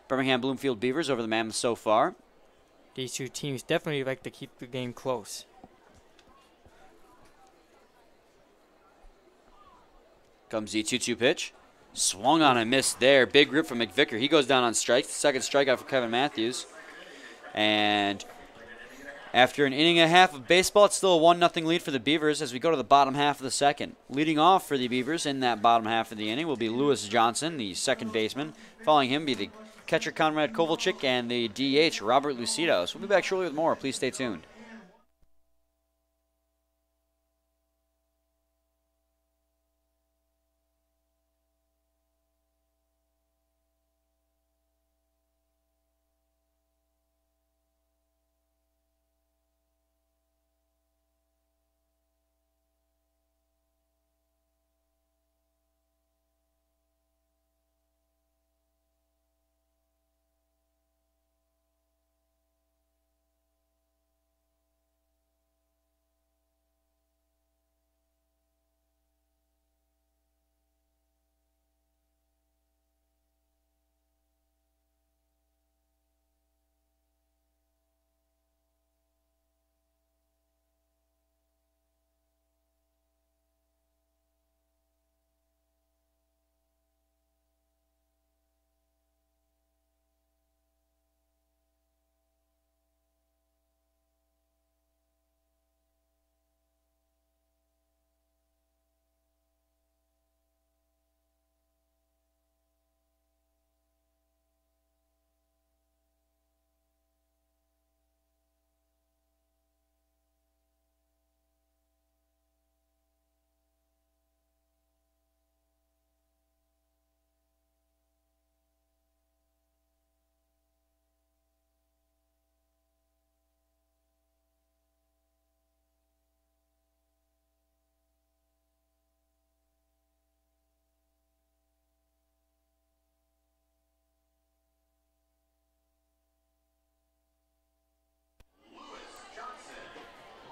Birmingham-Bloomfield Beavers over the Mammoths so far. These two teams definitely like to keep the game close. Comes the 2-2 pitch. Swung on and missed there. Big rip from McVicker. He goes down on strike. Second strikeout for Kevin Matthews. And after an inning and a half of baseball, it's still a 1-0 lead for the Beavers as we go to the bottom half of the second. Leading off for the Beavers in that bottom half of the inning will be Lewis Johnson, the second baseman. Following him be the catcher Conrad Kovalchik and the DH Robert Lucido. So we'll be back shortly with more. Please stay tuned.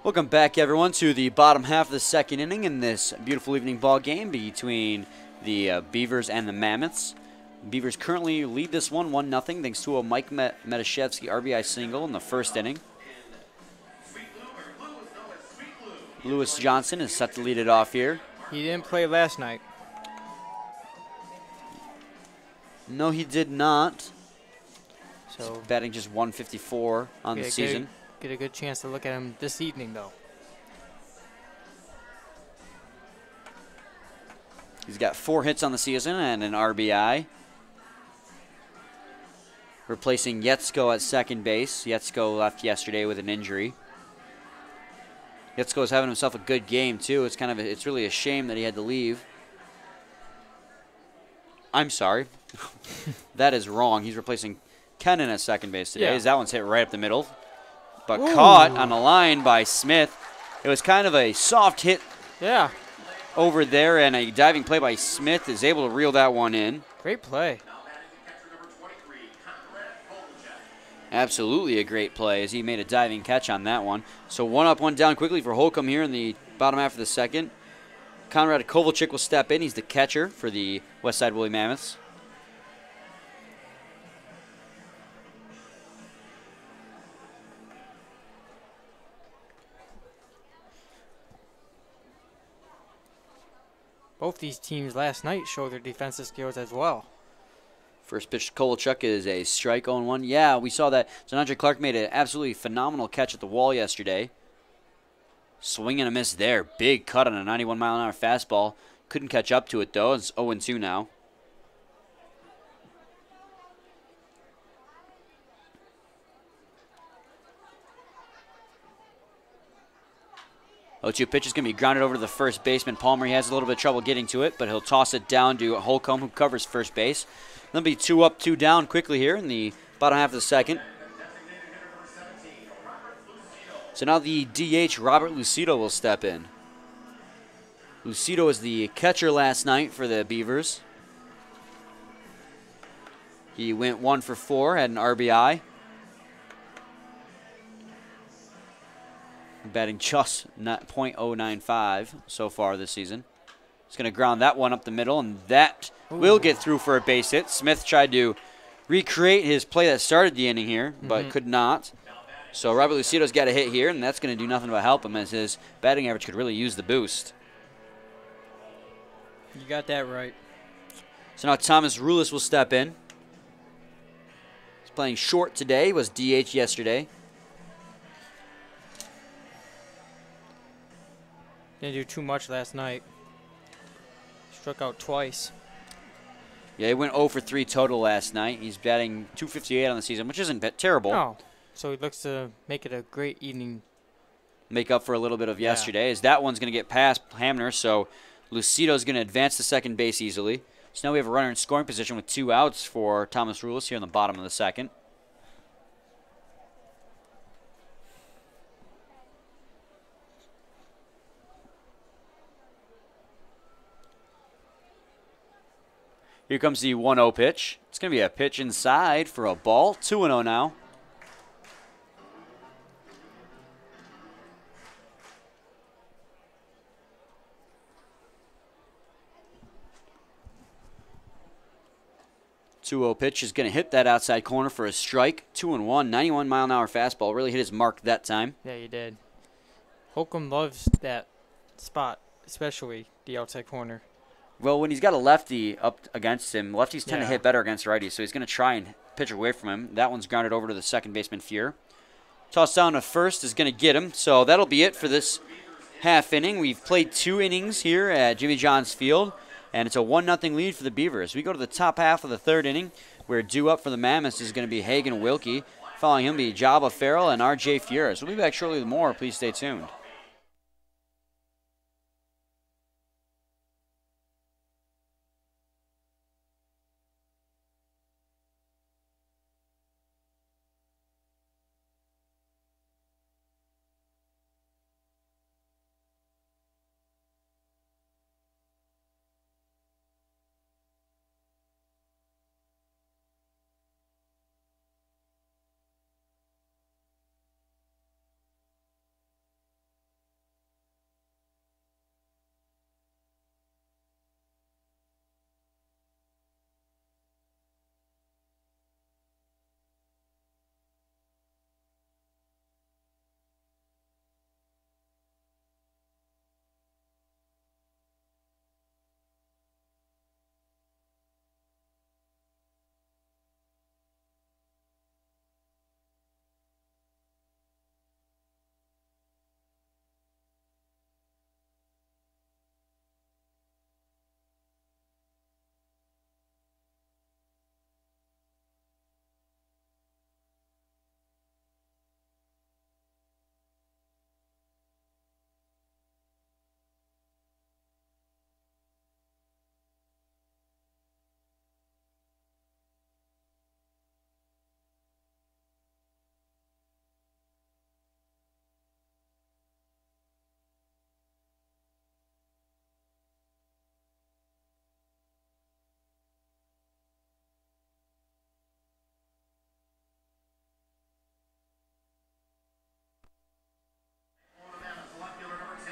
Welcome back, everyone, to the bottom half of the second inning in this beautiful evening ball game between the Beavers and the Mammoths. Beavers currently lead this one 1-0 thanks to a Mike Metashevsky RBI single in the first inning. Lewis Johnson is set to lead it off here. He didn't play last night. No, he did not. So He's batting just 154 on the season. Get a good chance to look at him this evening, though. He's got 4 hits on the season and an RBI. Replacing Yetsko at second base. Yetsko left yesterday with an injury. Yetsko's having himself a good game too. It's really a shame that he had to leave. I'm sorry. That is wrong. He's replacing Kennan at second base today. Yeah. That one's hit right up the middle. But caught on the line by Smith. It was kind of a soft hit over there, and a diving play by Smith is able to reel that one in. Great play. Absolutely a great play as he made a diving catch on that one. So 1 up, 1 down quickly for Holcomb here in the bottom half of the second. Conrad Kovalchik will step in. He's the catcher for the Westside Woolly Mammoths. Both these teams last night showed their defensive skills as well. First pitch to Kovalchuk is a strike 0-1. Yeah, we saw that. So Andre Clark made an absolutely phenomenal catch at the wall yesterday. Swing and a miss there. Big cut on a 91-mile-an-hour fastball. Couldn't catch up to it, though. It's 0-2 now. O2 pitch is going to be grounded over to the first baseman, Palmer. He has a little bit of trouble getting to it, but he'll toss it down to Holcomb, who covers first base. There'll be 2 up, 2 down quickly here in the bottom half of the second. So now the DH, Robert Lucido, will step in. Lucido was the catcher last night for the Beavers. He went 1 for 4, had an RBI. batting just .095 so far this season. He's going to ground that one up the middle, and that will get through for a base hit. Smith tried to recreate his play that started the inning here, but could not. So Robert Lucido's got a hit here, and that's going to do nothing but help him as his batting average could really use the boost. You got that right. So now Thomas Rulis will step in. He's playing short today, was DH yesterday. Didn't do too much last night. Struck out twice. Yeah, he went 0 for 3 total last night. He's batting .258 on the season, which isn't terrible. No. So he looks to make it a great evening. Make up for a little bit of yesterday, as that one's going to get past Hamner, so Lucido's going to advance to second base easily. So now we have a runner in scoring position with 2 outs for Thomas Rulis here in the bottom of the second. Here comes the 1-0 pitch. It's going to be a pitch inside for a ball. 2-0 now. Pitch is going to hit that outside corner for a strike. 2-1, 91-mile-an-hour fastball. Really hit his mark that time. Yeah, he did. Holcomb loves that spot, especially the outside corner. Well, when he's got a lefty up against him, lefties tend to hit better against righties, so he's going to try and pitch away from him. That one's grounded over to the second baseman, Fuhr. Toss down to first is going to get him, so that'll be it for this half inning. We've played 2 innings here at Jimmy John's Field, and it's a 1-0 lead for the Beavers. We go to the top half of the third inning, where due up for the Mammoths is going to be Hagen Wilkie. Following him will be Jabba Farrell and R.J. Fuhr. So we'll be back shortly with more. Please stay tuned.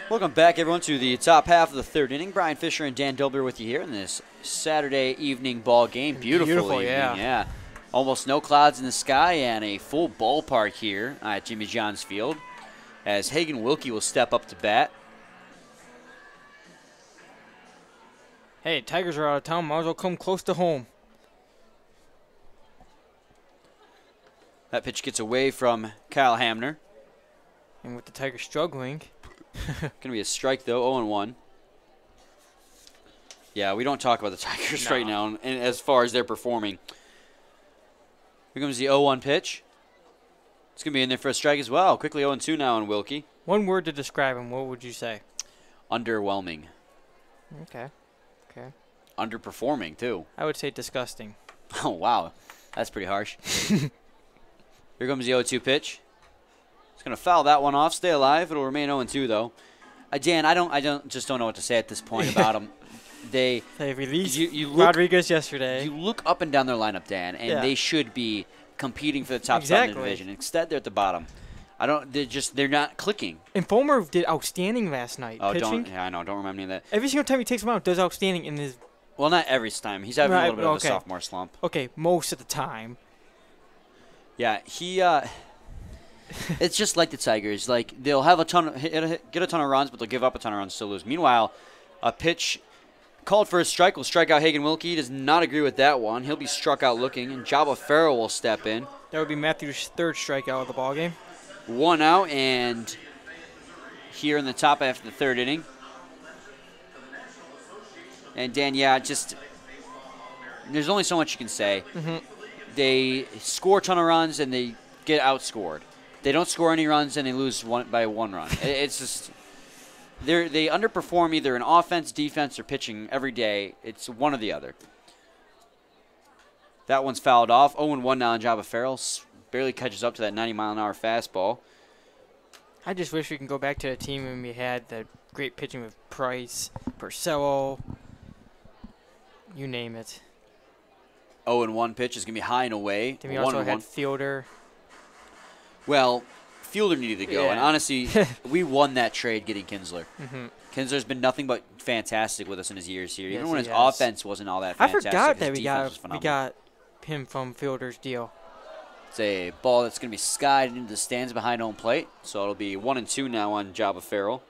Welcome back, everyone, to the top half of the third inning. Brian Fisher and Dan Dilber with you here in this Saturday evening ball game. Beautiful evening, yeah. Almost no clouds in the sky and a full ballpark here at Jimmy John's Field as Hagen Wilkie will step up to bat. Hey, Tigers are out of town. Might as well come close to home. That pitch gets away from Kyle Hamner. And with the Tigers struggling. Going to be a strike, though, 0-1. Yeah, we don't talk about the Tigers right now and as far as they're performing. Here comes the 0-1 pitch. It's going to be in there for a strike as well. Quickly 0-2 now on Wilkie. One word to describe him, what would you say? Underwhelming. Okay. Underperforming, too. I would say disgusting. Oh, wow. That's pretty harsh. Here comes the 0-2 pitch. It's going to foul that one off. Stay alive. It'll remain 0-2, though. Dan, I don't know what to say at this point about them. They released you look, Rodriguez yesterday. You look up and down their lineup, Dan, and they should be competing for the top spot in the division. Instead, they're at the bottom. I don't. They're not clicking. And Fulmer did outstanding last night. Oh, pitching. I know. Don't remind me of that. Every single time he takes him out, does outstanding in his. Well, not every time. He's having a little bit of a okay. sophomore slump. Okay, most of the time. Yeah, he. It's just like the Tigers. Like they'll have get a ton of runs, but they'll give up a ton of runs, still lose. Meanwhile, a pitch called for a strike will strike out Hagen Wilkie. He does not agree with that one. He'll be struck out looking, and Jabba Farrell will step in. That would be Matthews' third strikeout of the ballgame. 1 out, and here in the top half of the third inning. And Dan, there's only so much you can say. Mm-hmm. They score a ton of runs and they get outscored. They don't score any runs and they lose by 1 run. It's just they underperform either in offense, defense, or pitching every day. It's one or the other. That one's fouled off. 0-1 now on Jabba Farrell. Barely catches up to that 90-mile-an-hour fastball. I just wish we can go back to a team when we had the great pitching with Price, Purcello, you name it. 0-1 pitch is going to be high and away. Then we also had Fielder. Well, Fielder needed to go. Yeah. And honestly, we won that trade getting Kinsler. Mm-hmm. Kinsler's been nothing but fantastic with us in his years here. Even Yes, when he his has. offense wasn't all that I fantastic. forgot his that we defense was got phenomenal. him from Fielder's deal. It's a ball that's going to be skied into the stands behind home plate. So it'll be 1-2 now on Jabba Farrell.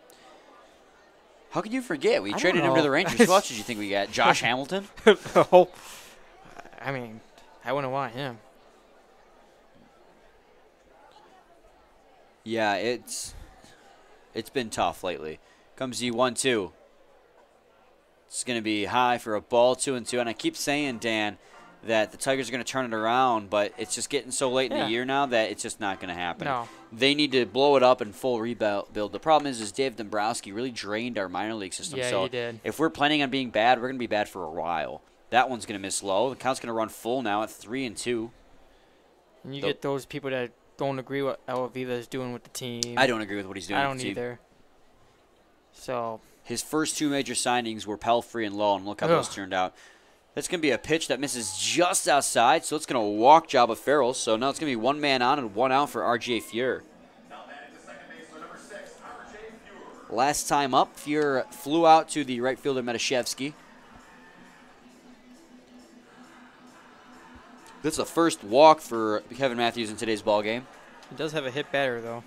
How could you forget? We I traded don't him to know. the Rangers. Who else did you think we got? Josh Hamilton? Oh, I mean, I wouldn't want him. Yeah, it's been tough lately. Comes the 1-2. It's going to be high for a ball, 2-2. And I keep saying, Dan, that the Tigers are going to turn it around, but it's just getting so late in the year now that it's just not going to happen. No. They need to blow it up and full rebuild. The problem is Dave Dombrowski really drained our minor league system. Yeah, so he did. if we're planning on being bad, we're going to be bad for a while. That one's going to miss low. The count's going to run full now at 3-2. And you get those people that don't agree what El Avila is doing with the team. I don't agree with what he's doing I with don't the team. either. So His first 2 major signings were Pelfrey and Lowe, and look how those turned out. That's going to be a pitch that misses just outside, so it's going to walk Jabba Farrell. So now it's going to be 1 man on and 1 out for RJ Fuhr. Last time up, Fuhr flew out to the right fielder Metashevsky. This is the first walk for Kevin Matthews in today's ballgame. he does have a hit batter though.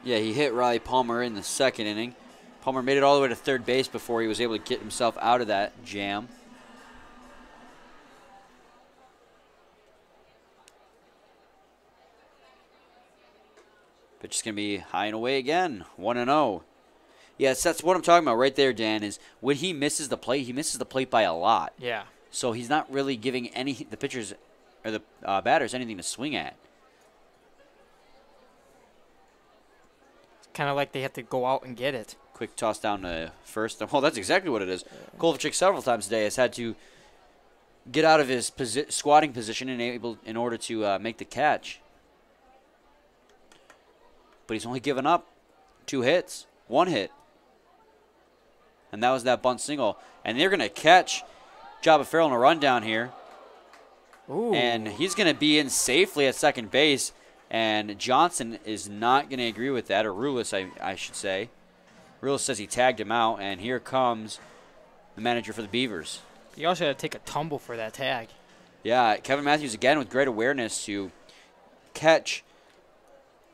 Yeah, he hit Riley Palmer in the 2nd inning. Palmer made it all the way to third base before he was able to get himself out of that jam. Pitch is going to be high and away again, 1-0. Yes, that's what I'm talking about right there, Dan, is when he misses the plate, he misses the plate by a lot. Yeah. So he's not really giving the pitchers or the batters anything to swing at. It's kind of like they have to go out and get it. Quick toss down to first. Oh, that's exactly what it is. Kovacic several times today has had to get out of his squatting position in order to make the catch. But he's only given up 2 hits, 1 hit. And that was that bunt single. And they're going to catch Jabba Farrell in a rundown here. Ooh. And he's going to be in safely at second base. And Johnson is not going to agree with that, or Rulis, I should say. Rulis says he tagged him out, and here comes the manager for the Beavers. You also had to take a tumble for that tag. Yeah, Kevin Matthews again with great awareness to catch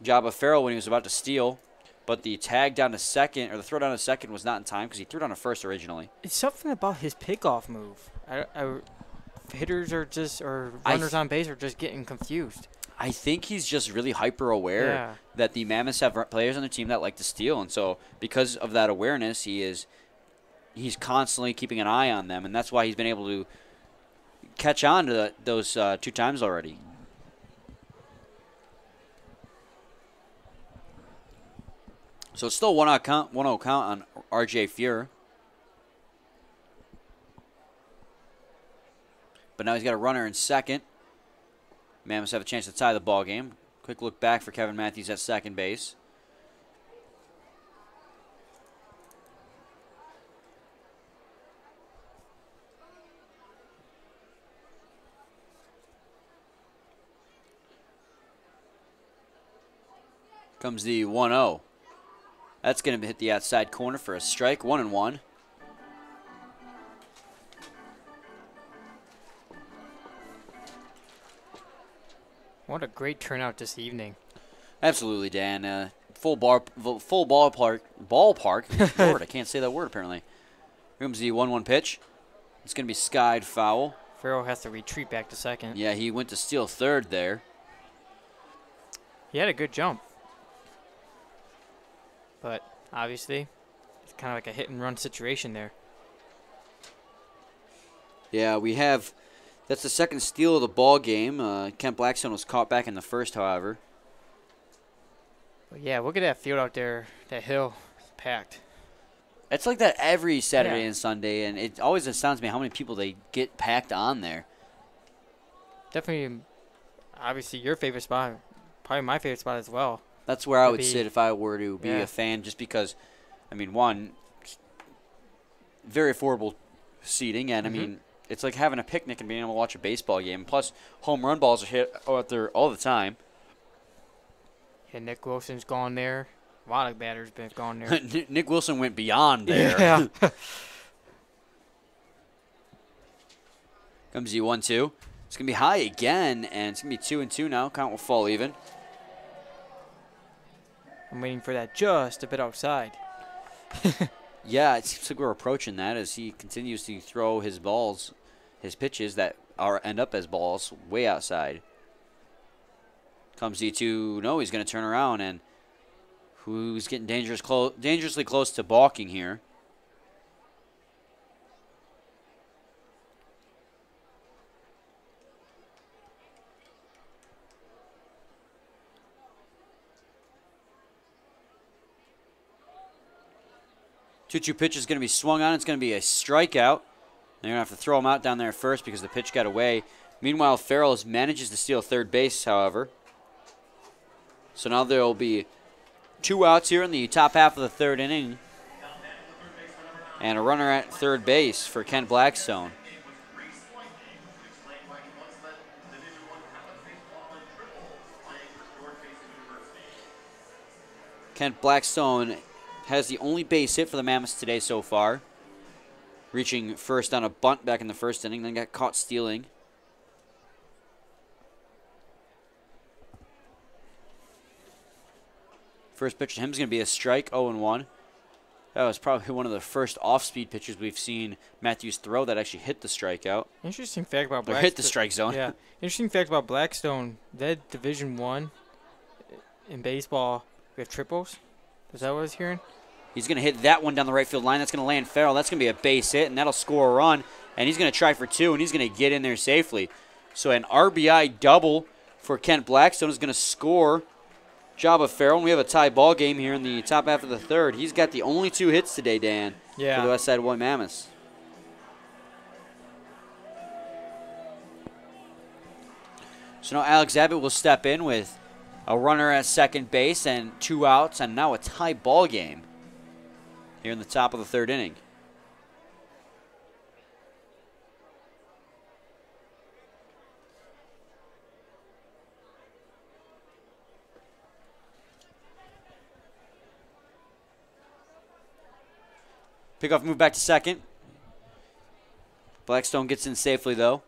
Jabba Farrell when he was about to steal. But the tag down to second, or the throw down to second, was not in time because he threw down to first originally. It's something about his pickoff move. Hitters are just, or runners on base are just getting confused. I think he's just really hyper aware that the Mammoths have players on their team that like to steal, and so because of that awareness, he's constantly keeping an eye on them, and that's why he's been able to catch on to those 2 times already. So it's still 1-0 count on RJ Fuhr. But now he's got a runner in second. Mammoths have a chance to tie the ball game. Quick look back for Kevin Matthews at second base. Comes the 1-0. That's going to hit the outside corner for a strike. 1-1. What a great turnout this evening. Absolutely, Dan. Full ballpark. Lord, I can't say that word apparently. Here comes the 1-1 pitch. It's going to be skied foul. Farrell has to retreat back to second. Yeah, he went to steal third there. He had a good jump. But obviously, it's kind of like a hit and run situation there. Yeah, we have. That's the second steal of the ball game. Kent Blackstone was caught back in the first, however. But yeah, look at that field out there. That hill is packed. It's like that every Saturday Yeah. and Sunday, and it always astounds me how many people they get packed on there. Definitely, obviously, your favorite spot. Probably my favorite spot as well. That's where I Would would be- sit if I were to be Yeah. a fan, just because, I mean, one, very affordable seating, and I mean, it's like having a picnic and being able to watch a baseball game. Plus, home run balls are hit out there all the time. Yeah, Nick Wilson's gone there. A lot of batters been gone there. Nick Wilson went beyond there. Yeah. Comes the 1-2. It's going to be high again, and it's going to be 2-2 now. Count will fall even. I'm waiting for that just a bit outside. Yeah, it seems like we're approaching that as he continues to throw his balls, his pitches that end up as balls way outside. Comes the 2. No, he's going to turn around, and who's getting dangerously close to balking here. Two-two pitch is going to be swung on. It's going to be a strikeout. They're going to have to throw him out down there first because the pitch got away. Meanwhile, Farrell manages to steal third base, however. So now there will be 2 outs here in the top half of the third inning. And a runner at third base for Kent Blackstone. Kent Blackstone has the only base hit for the Mammoths today so far. Reaching first on a bunt back in the first inning, then got caught stealing. First pitch to him is going to be a strike, 0-1. That was probably one of the first off-speed pitches we've seen Matthews throw that actually hit the strikeout. Interesting fact about Or Blackstone. hit the strike zone. Yeah. Interesting fact about Blackstone. That Division I in baseball, we have triples. Is that what I was hearing? He's going to hit that one down the right field line. That's going to land Farrell. That's going to be a base hit, and that'll score a run. And he's going to try for 2, and he's going to get in there safely. So an RBI double for Kent Blackstone is going to score. Job of Farrell. And we have a tie ball game here in the top half of the third. He's got the only 2 hits today, Dan, Yeah. for the Westside 1 Mammoths. So now Alex Abbott will step in with a runner at second base and 2 outs, and now a tie ball game here in the top of the third inning. Pickoff move back to second. Blackstone gets in safely, though.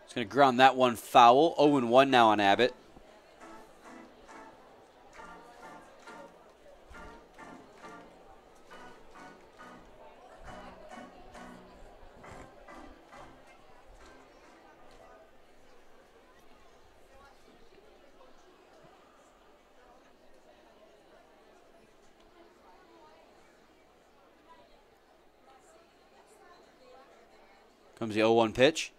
He's going to ground that one foul. 0-1 now on Abbott. Comes the 0-1 pitch.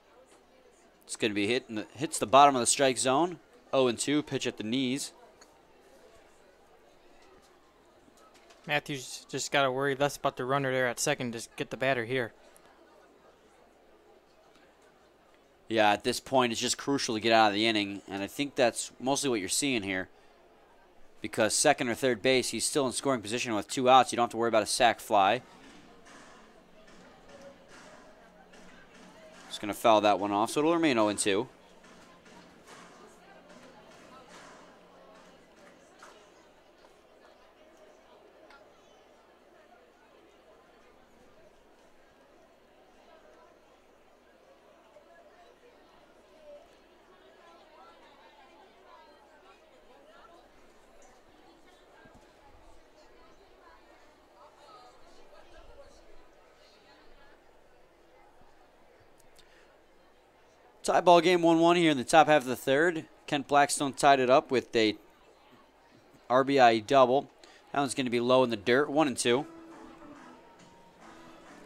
It's going to be hits the bottom of the strike zone. 0-2, pitch at the knees. Matthews just got to worry less about the runner there at second. Just get the batter here. Yeah, at this point, it's just crucial to get out of the inning, and I think that's mostly what you're seeing here. Because second or third base, he's still in scoring position with 2 outs. You don't have to worry about a sac fly. Just going to foul that one off, so it'll remain 0-2. Tie ball game 1-1 here in the top half of the third. Kent Blackstone tied it up with a RBI double. That one's going to be low in the dirt, 1-2.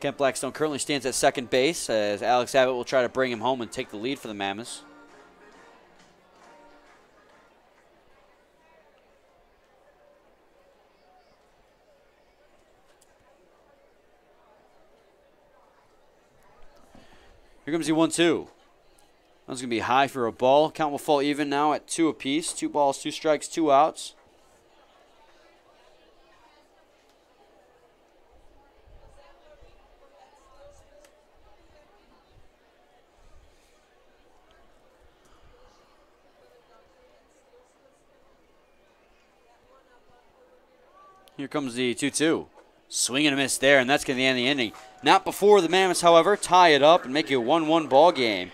Kent Blackstone currently stands at second base as Alex Abbott will try to bring him home and take the lead for the Mammoths. Here comes the 1-2. That's going to be high for a ball. Count will fall even now at 2 apiece. 2 balls, 2 strikes, 2 outs. Here comes the 2-2. Swing and a miss there, and that's going to end the inning. Not before the Mammoths, however, tie it up and make it a 1-1 ball game.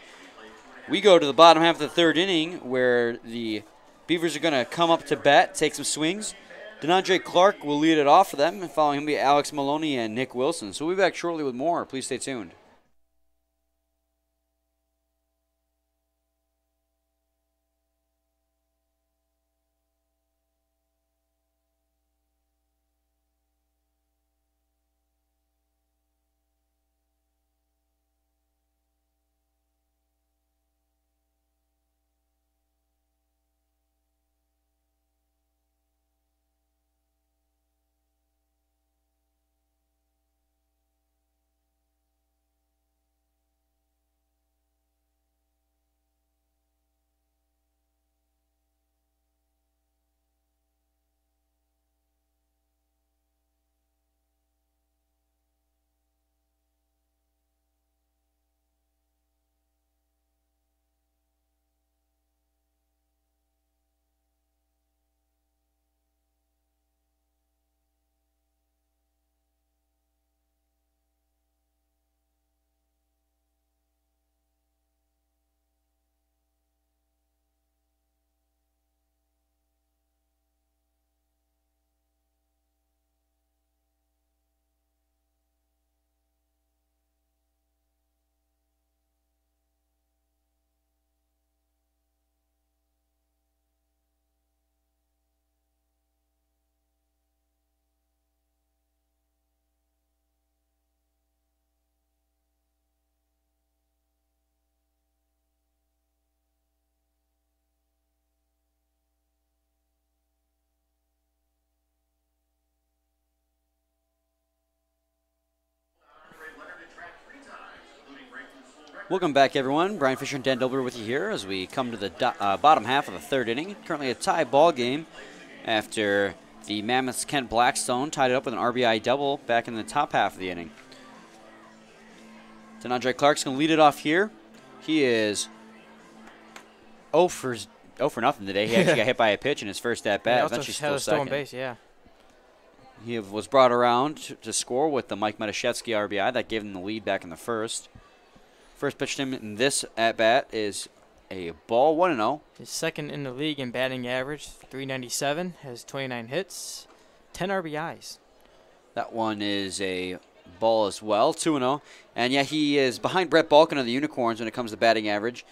We go to the bottom half of the third inning where the Beavers are going to come up to bat, take some swings. DeAndre Clark will lead it off for them, and following him will be Alex Maloney and Nick Wilson. So we'll be back shortly with more. Please stay tuned. Welcome back, everyone. Brian Fisher and Dan Dilber with you here as we come to the bottom half of the third inning. Currently a tie ball game after the Mammoths' Kent Blackstone tied it up with an RBI double back in the top half of the inning. DeAndre Clark's going to lead it off here. He is 0 for nothing today. He actually got hit by a pitch in his first at-bat. Yeah, Eventually had still a stolen second. base, yeah. He was brought around to score with the Mike Metashevsky RBI. That gave him the lead back in the first. First pitch to him in this at-bat is a ball, 1-0. He's second in the league in batting average, .397, has 29 hits, 10 RBIs. That one is a ball as well, 2-0. And yeah, he is behind Brett Balkin of the Unicorns when it comes to batting average.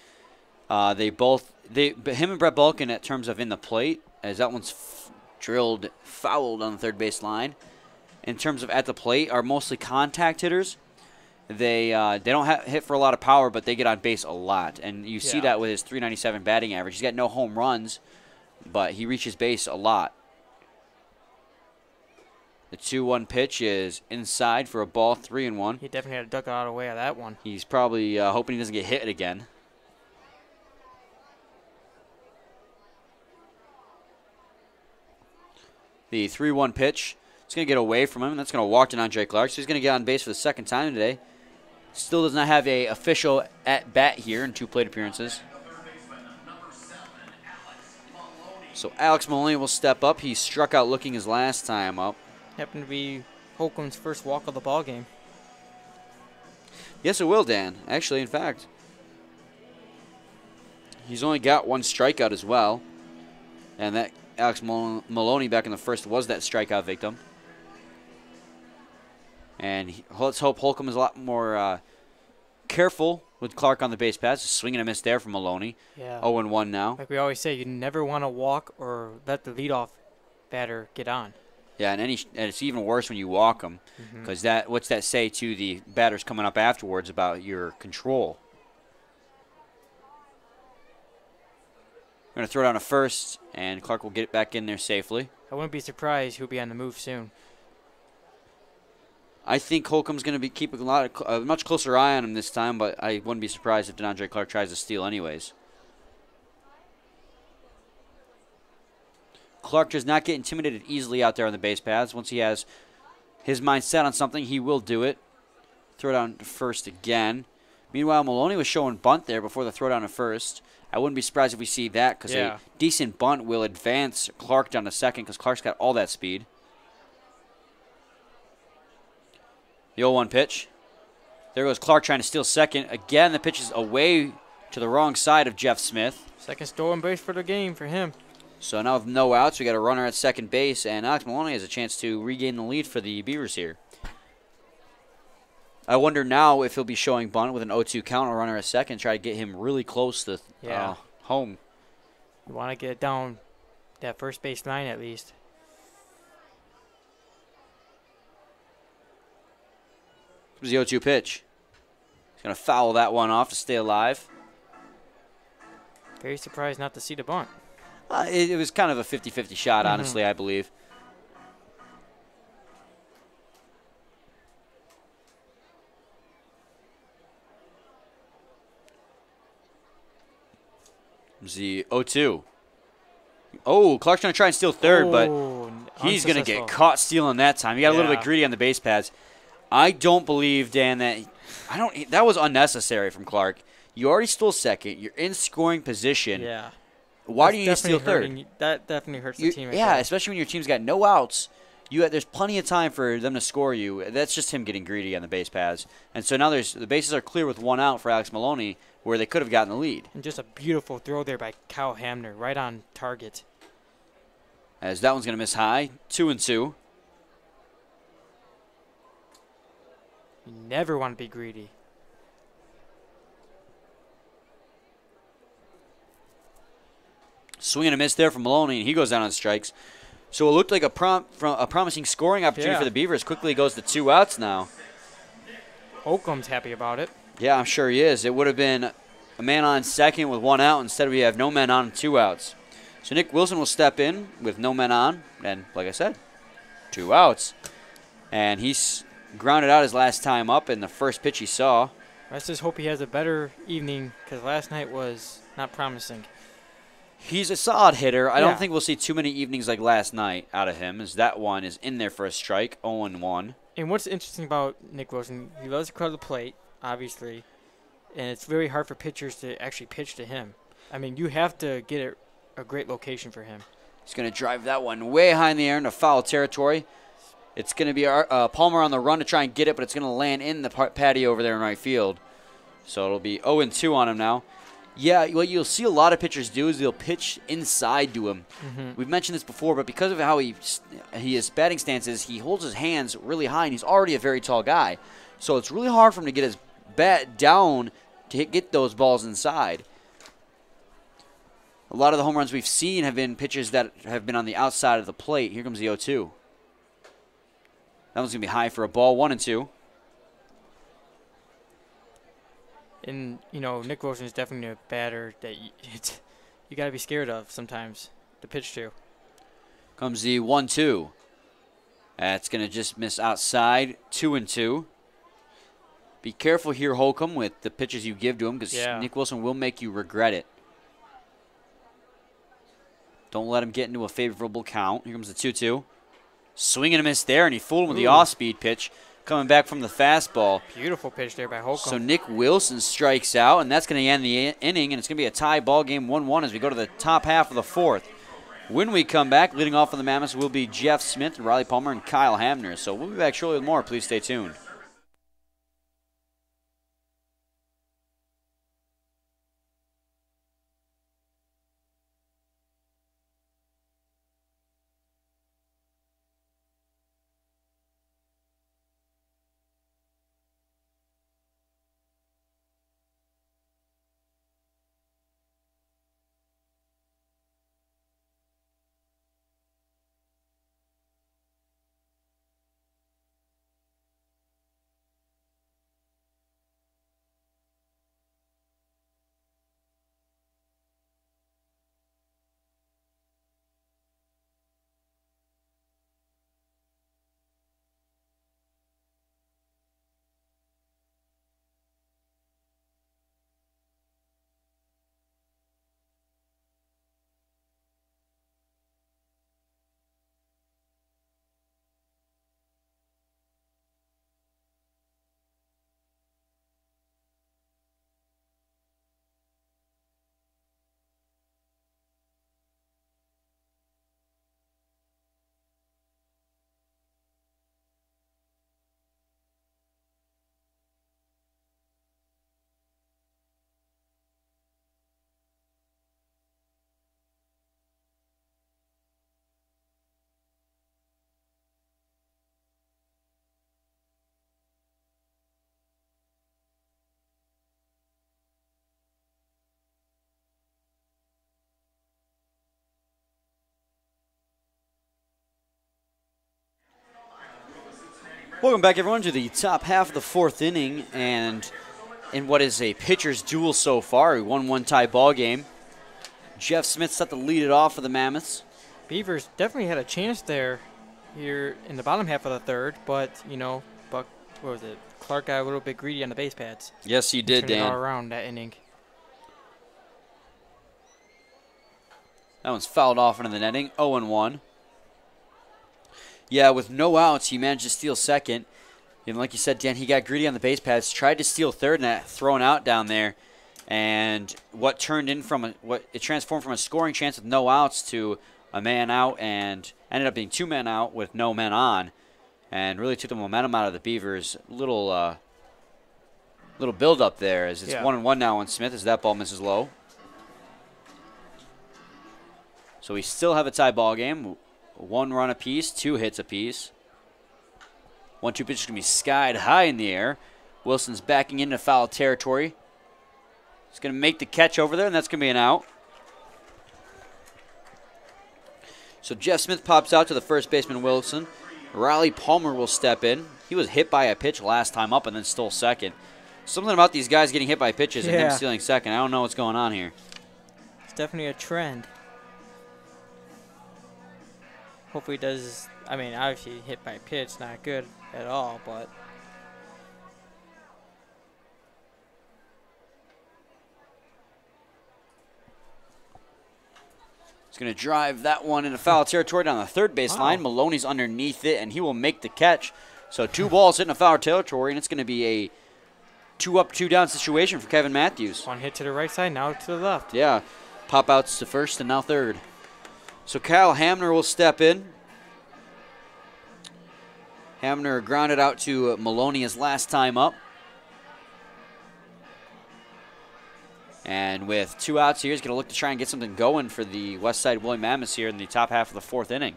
Him and Brett Balkin at terms of in the plate, as that one's fouled on the third base line. In terms of at the plate, are mostly contact hitters. They don't hit for a lot of power, but they get on base a lot. And you see that with his .397 batting average. He's got no home runs, but he reaches base a lot. The 2-1 pitch is inside for a ball, 3-1. He definitely had to duck out of the way of that one. He's probably hoping he doesn't get hit again. The 3-1 pitch. It's going to get away from him. That's going to walk to Andre Clark. So he's going to get on base for the second time today. Still does not have a official at-bat here in 2 plate appearances. So Alex Maloney will step up. He struck out looking his last time up. Happened to be Holcomb's first walk of the ball game. Yes, it will, Dan. Actually, in fact, he's only got 1 strikeout as well. And that Alex Maloney back in the first was that strikeout victim. And let's hope Holcomb is a lot more careful with Clark on the base paths. Swinging a miss there from Maloney. Yeah. 0-1 now. Like we always say, you never want to walk or let the leadoff batter get on. Yeah, and it's even worse when you walk them, because what's that say to the batters coming up afterwards about your control? We're going to throw down a first, and Clark will get it back in there safely. I wouldn't be surprised he'll be on the move soon. I think Holcomb's going to be keeping a much closer eye on him this time, but I wouldn't be surprised if DeAndre Clark tries to steal anyways. Clark does not get intimidated easily out there on the base paths. Once he has his mind set on something, he will do it. Throw down to first again. Meanwhile, Maloney was showing bunt there before the throw down to first. I wouldn't be surprised if we see that, because a decent bunt will advance Clark down to second, because Clark's got all that speed. The 0-1 pitch. There goes Clark trying to steal second. Again, the pitch is away to the wrong side of Jeff Smith. Second stolen base for the game for him. So now with no outs, we got a runner at second base, and Alex Maloney has a chance to regain the lead for the Beavers here. I wonder now if he'll be showing bunt with an 0-2 count, a runner at second, try to get him really close to home. You want to get it down that first base line at least. Here's the 0-2 pitch. He's going to foul that one off to stay alive. Very surprised not to see the bunt. It was kind of a 50-50 shot, honestly, I believe. Here's the 0-2. Oh, Clark's going to try and steal third, but he's going to get caught stealing that time. He got a little bit greedy on the base paths. I don't believe, Dan, that was unnecessary from Clark. You already stole second. You're in scoring position. Yeah. Why do you need to steal third? That definitely hurts the team. Yeah, especially when your team's got no outs. There's plenty of time for them to score you. That's just him getting greedy on the base paths. And so now the bases are clear with 1 out for Alex Maloney, where they could have gotten the lead. And just a beautiful throw there by Kyle Hamner, right on target. As that one's going to miss high, 2-2. You never want to be greedy. Swing and a miss there from Maloney, and he goes down on strikes. So it looked like a promising scoring opportunity for the Beavers. Quickly goes to 2 outs now. Holcomb's happy about it. Yeah, I'm sure he is. It would have been a man on second with 1 out. Instead, we have no men on and 2 outs. So Nick Wilson will step in with no men on, and like I said, 2 outs. And he's grounded out his last time up in the first pitch he saw. Let's just hope he has a better evening, because last night was not promising. He's a solid hitter. I don't think we'll see too many evenings like last night out of him, as that one is in there for a strike, 0-1. And what's interesting about Nick Wilson, he loves to crowd the plate, obviously, and it's very hard for pitchers to actually pitch to him. I mean, you have to get a great location for him. He's going to drive that one way high in the air into foul territory. It's going to be Palmer on the run to try and get it, but it's going to land in the patio over there in right field. So it'll be 0-2 on him now. Yeah, what you'll see a lot of pitchers do is they'll pitch inside to him. We've mentioned this before, but because of how his batting stance is, he holds his hands really high, and he's already a very tall guy. So it's really hard for him to get his bat down to get those balls inside. A lot of the home runs we've seen have been pitches that have been on the outside of the plate. Here comes the 0-2. That one's going to be high for a ball, 1-2. And, Nick Wilson is definitely a batter that you got to be scared of sometimes to pitch to. Comes the 1-2. That's going to just miss outside, 2-2. Be careful here, Holcomb, with the pitches you give to him because Nick Wilson will make you regret it. Don't let him get into a favorable count. Here comes the 2-2. Swing and a miss there, and he fooled him with the off-speed pitch coming back from the fastball. Beautiful pitch there by Holcomb. So Nick Wilson strikes out, and that's going to end the inning, and it's going to be a tie ball game 1-1 as we go to the top half of the fourth. When we come back, leading off for the Mammoths will be Jeff Smith, Riley Palmer, and Kyle Hamner. So we'll be back shortly with more. Please stay tuned. Welcome back, everyone, to the top half of the fourth inning, and in what is a pitcher's duel so far, a 1-1 tie ball game. Jeff Smith set to lead it off for the Mammoths. Beavers definitely had a chance there here in the bottom half of the third, but, what was it? Clark got a little bit greedy on the base pads. Yes, he did, Turned it all Dan. around that inning. That one's fouled off into the netting, 0-1. Yeah, with no outs, he managed to steal second. And like you said, Dan, he got greedy on the base pads, tried to steal third, and that thrown out down there. And what transformed from a scoring chance with no outs to a man out, and ended up being 2 men out with no men on, and really took the momentum out of the Beavers. Little build up there as it's 1-1 now on Smith as that ball misses low. So we still have a tie ball game. 1 run apiece, 2 hits apiece. 1-2 pitch is going to be skied high in the air. Wilson's backing into foul territory. He's going to make the catch over there, and that's going to be an out. So Jeff Smith pops out to the first baseman, Wilson. Riley Palmer will step in. He was hit by a pitch last time up and then stole second. Something about these guys getting hit by pitches and him stealing second. I don't know what's going on here. It's definitely a trend. Hopefully he does, obviously hit by a pitch, not good at all, but. He's going to drive that one into foul territory down the third base line. Maloney's underneath it, and he will make the catch. So 2 balls hitting a foul territory, and it's going to be a 2 up, 2 down situation for Kevin Matthews. 1 hit to the right side, now to the left. Yeah, pop outs to first and now third. So Kyle Hamner will step in. Hamner grounded out to Maloney his last time up. And with 2 outs here, he's going to look to try and get something going for the Westside William Mammoths here in the top half of the fourth inning.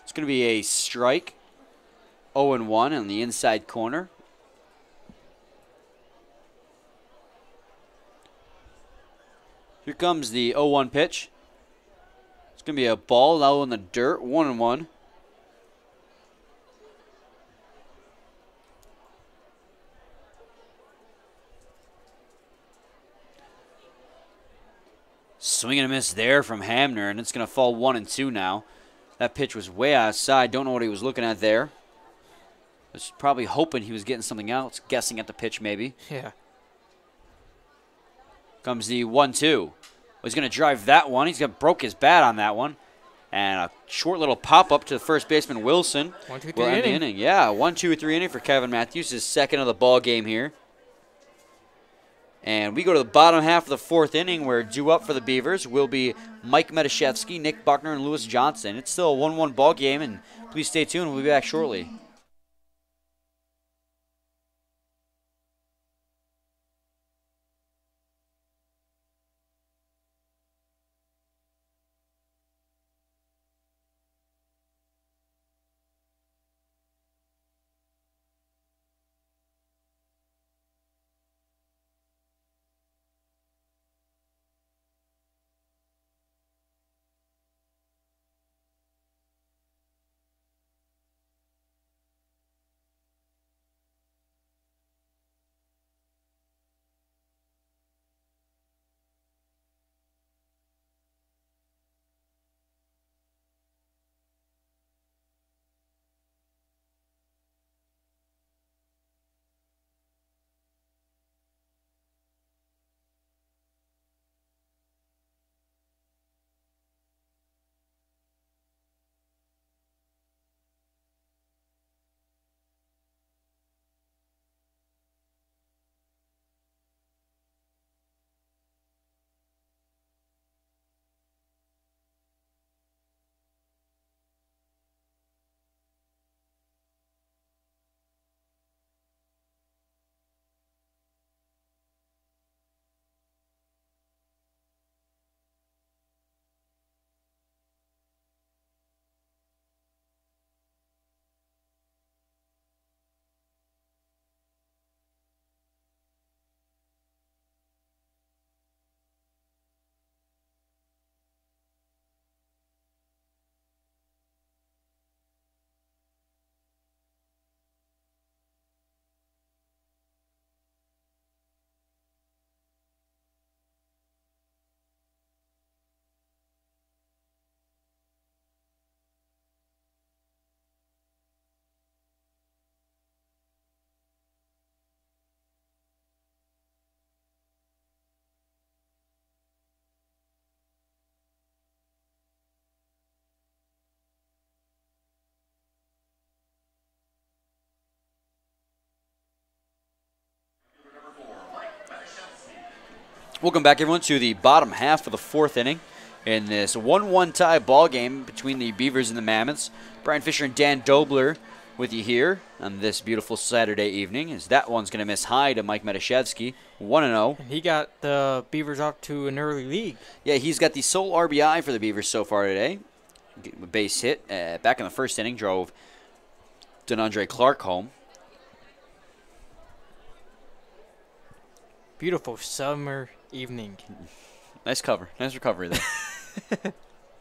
It's going to be a strike. 0-1 on the inside corner. Here comes the 0-1 pitch. It's going to be a ball low in the dirt, 1-1. Swing and a miss there from Hamner, and it's going to fall 1-2 now. That pitch was way outside. Don't know what he was looking at there. Was probably hoping he was getting something else, guessing at the pitch maybe. Yeah. Comes the 1-2. He's going to drive that one. He's going to broke his bat on that one. And a short little pop-up to the first baseman, Wilson. 1, 2, 3 will end the inning. Yeah, 1, 2, 3 inning for Kevin Matthews, his second of the ball game here. And we go to the bottom half of the fourth inning, where due up for the Beavers will be Mike Metashevsky, Nick Buckner, and Lewis Johnson. It's still a 1-1 ball game, and please stay tuned. We'll be back shortly. Welcome back, everyone, to the bottom half of the fourth inning in this 1-1 tie ball game between the Beavers and the Mammoths. Brian Fisher and Dan Dobler with you here on this beautiful Saturday evening, as that one's going to miss high to Mike Metashevsky, 1-0. And he got the Beavers off to an early lead. Yeah, he's got the sole RBI for the Beavers so far today. A base hit back in the first inning, drove DeAndre Clark home. Beautiful summer evening. Nice cover. Nice recovery there.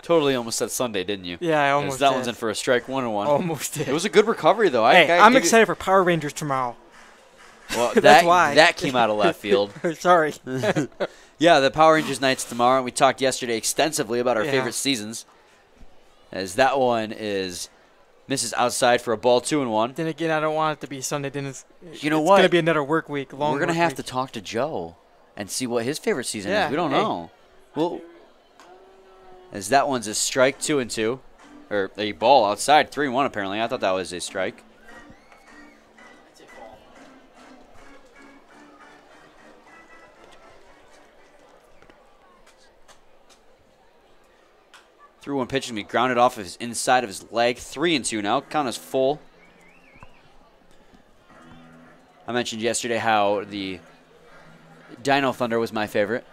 Totally almost said Sunday, didn't you? Yeah, I almost that did. one's in for a strike, 1-1. Almost did. It was a good recovery, though. Hey, I'm excited for Power Rangers tomorrow. Well, That's why. That came out of left field. Sorry. Yeah, the Power Rangers night's tomorrow. We talked yesterday extensively about our Yeah. favorite seasons, as that one misses outside for a ball, 2-1. Then again, I don't want it to be Sunday. Then You know it's what? going to be another work week. Long We're going to work have week. to talk to Joe and see what his favorite season Yeah, is. We don't hey. know. Well, as that one's a strike, 2-2. Or a ball outside, 3-1 apparently. I thought that was a strike. Threw one pitch and we grounded off of his inside of his leg. 3-2 now. Count is full. I mentioned yesterday how the Dino Thunder was my favorite.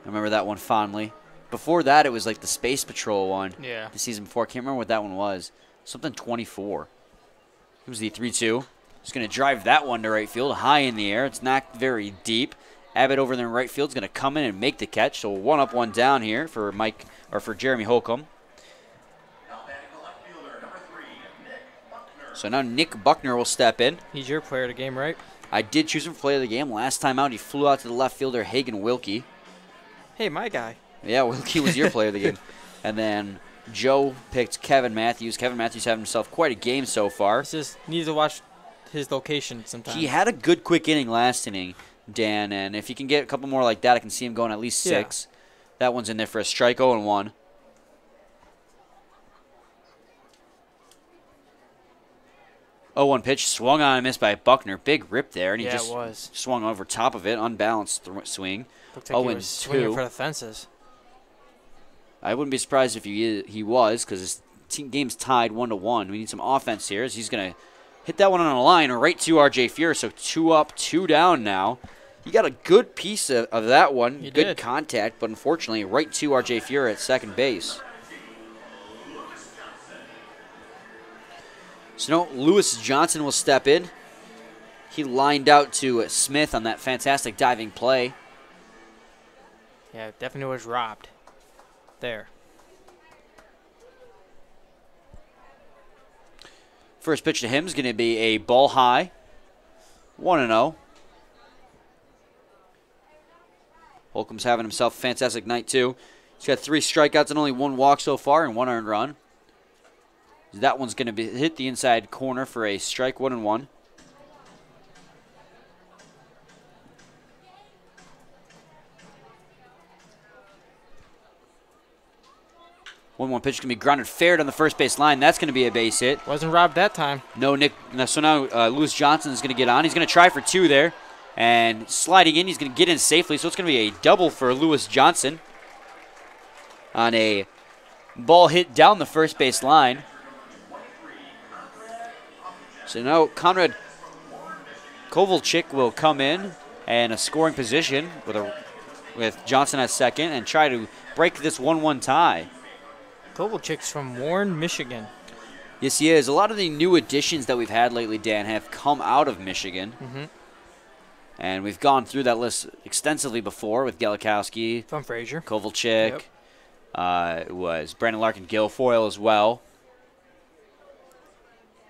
I remember that one fondly. Before that, it was like the Space Patrol one. Yeah. The season before. I can't remember what that one was. Something 24. It was the 3-2. Just going to drive that one to right field, high in the air. It's not very deep. Abbott over there in right field is going to come in and make the catch. So 1 up, 1 down here for Jeremy Holcomb. So now Nick Buckner will step in. He's your player of the game, right? I did choose him for player of the game. Last time out, he flew out to the left fielder, Hagen Wilkie. Hey, my guy. Yeah, Wilkie was your player of the game. And then Joe picked Kevin Matthews. Kevin Matthews having himself quite a game so far. Just needs to watch his location sometimes. He had a good quick inning last inning, Dan, and if he can get a couple more like that, I can see him going at least 6. Yeah. That one's in there for a strike, 0-1. 0-1 pitch, swung on and missed by Buckner. Big rip there, and he just it was. swung over top of it, unbalanced swing. Looked like he was swinging 0-2. for the fences. I wouldn't be surprised if he was, because his game's tied 1-1. We need some offense here, as he's going to hit that one on a line right to R.J. Fuhrer, so 2 up, 2 down now. He got a good piece of that one, He good did. contact, but unfortunately right to R.J. Fuhrer at second base. So no, Lewis Johnson will step in. He lined out to Smith on that fantastic diving play. Yeah, definitely was robbed. There. First pitch to him is going to be a ball high. 1-0. Holcomb's having himself a fantastic night, too. He's got 3 strikeouts and only 1 walk so far and 1 earned run. That one's going to hit the inside corner for a strike, 1-1. One pitch is going to be grounded fair on the first base line. That's going to be a base hit. Wasn't robbed that time. No, Nick. So now Lewis Johnson is going to get on. He's going to try for 2 there. And sliding in, he's going to get in safely. So it's going to be a double for Lewis Johnson on a ball hit down the first base line. So now Conrad Kovalchik will come in and a scoring position with Johnson at second and try to break this 1-1 tie. Kovalchik's from Warren, Michigan. Yes, he is. A lot of the new additions that we've had lately, Dan, have come out of Michigan. Mm-hmm. And we've gone through that list extensively before with Galikowski, From Frazier. Kovalchik. It was Brandon Larkin Guilfoyle as well.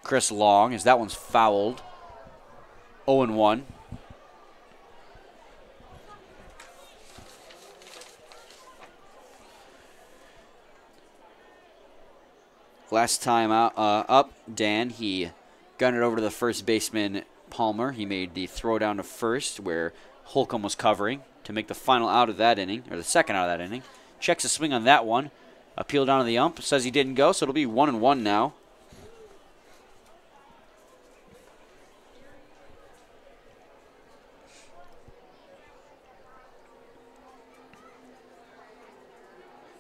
Chris Long, as that one's fouled. 0-1. Last time up, Dan, he gunned it over to the first baseman, Palmer. He made the throw down to first where Holcomb was covering to make the final out of that inning, or the second out of that inning. Checks a swing on that one. Appeal down to the ump. Says he didn't go, so it'll be 1-1 now.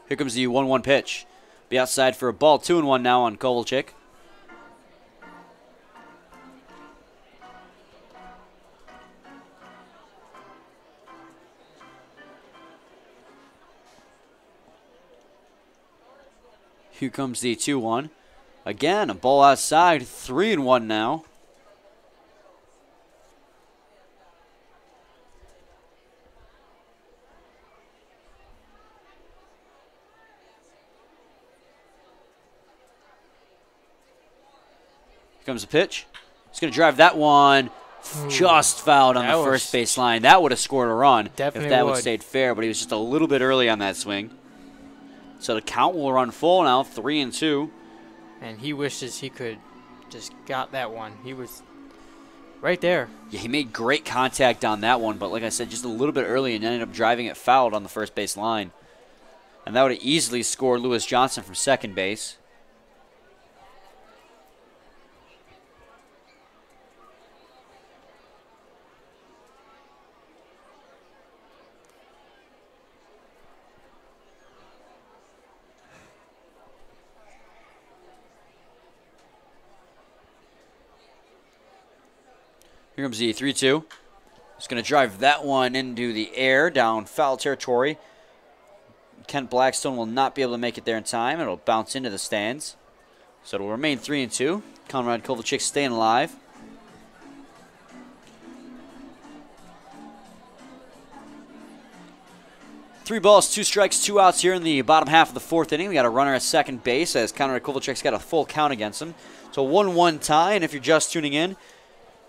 Here comes the 1-1 pitch. Be outside for a ball. 2-1 now on Kovalchik. Here comes the 2-1. Again, a ball outside. 3-1 now. Here comes the pitch. He's going to drive that one just fouled on the first base line. That would have scored a run if that would have stayed fair, but he was just a little bit early on that swing. So the count will run full now, 3-2. And he wishes he could just got that one. He was right there. Yeah, he made great contact on that one, but like I said, just a little bit early and ended up driving it fouled on the first base line. And that would have easily scored Lewis Johnson from second base. Here comes the 3-2. He's going to drive that one into the air down foul territory. Kent Blackstone will not be able to make it there in time. It'll bounce into the stands. So it'll remain 3-2. Conrad Kovalchik staying alive. Three balls, 2 strikes, 2 outs here in the bottom half of the 4th inning. We got a runner at second base as Conrad Kovalchik's got a full count against him. So 1-1 tie, and if you're just tuning in,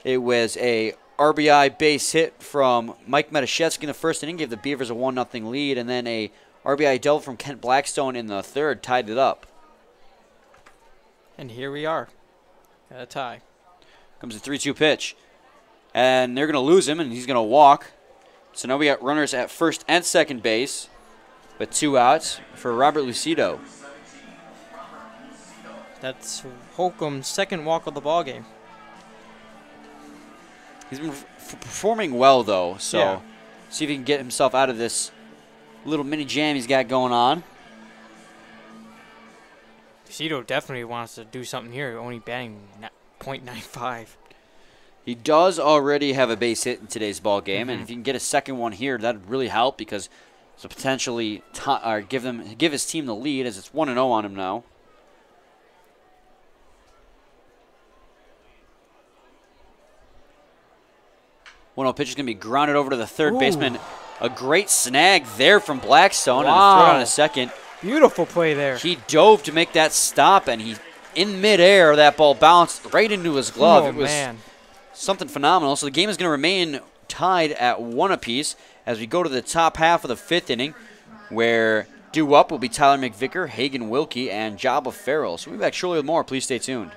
it was a RBI base hit from Mike Metashevsky in the first inning gave the Beavers a 1-0 lead, and then a RBI double from Kent Blackstone in the third tied it up. And here we are at a tie. Comes the 3-2 pitch. And they're going to lose him, and he's going to walk. So now we got runners at first and second base, but 2 outs for Robert Lucido. That's Holcomb's second walk of the ball game. He's been performing well, though, so Yeah. see if he can get himself out of this little mini jam he's got going on. Lucido definitely wants to do something here, only batting .95. He does already have a base hit in today's ball game, and if he can get a second one here, that'd really help because it's potentially give his team the lead as it's 1-0 on him now. 1-0 pitch is going to be grounded over to the third baseman. A great snag there from Blackstone, and a throw on a second. Beautiful play there. He dove to make that stop, and in midair, that ball bounced right into his glove. Oh, it was man. something phenomenal. So the game is going to remain tied at 1 apiece as we go to the top half of the 5th inning, where due up will be Tyler McVicker, Hagen Wilkie, and Jabba Farrell. So we'll be back shortly with more. Please stay tuned.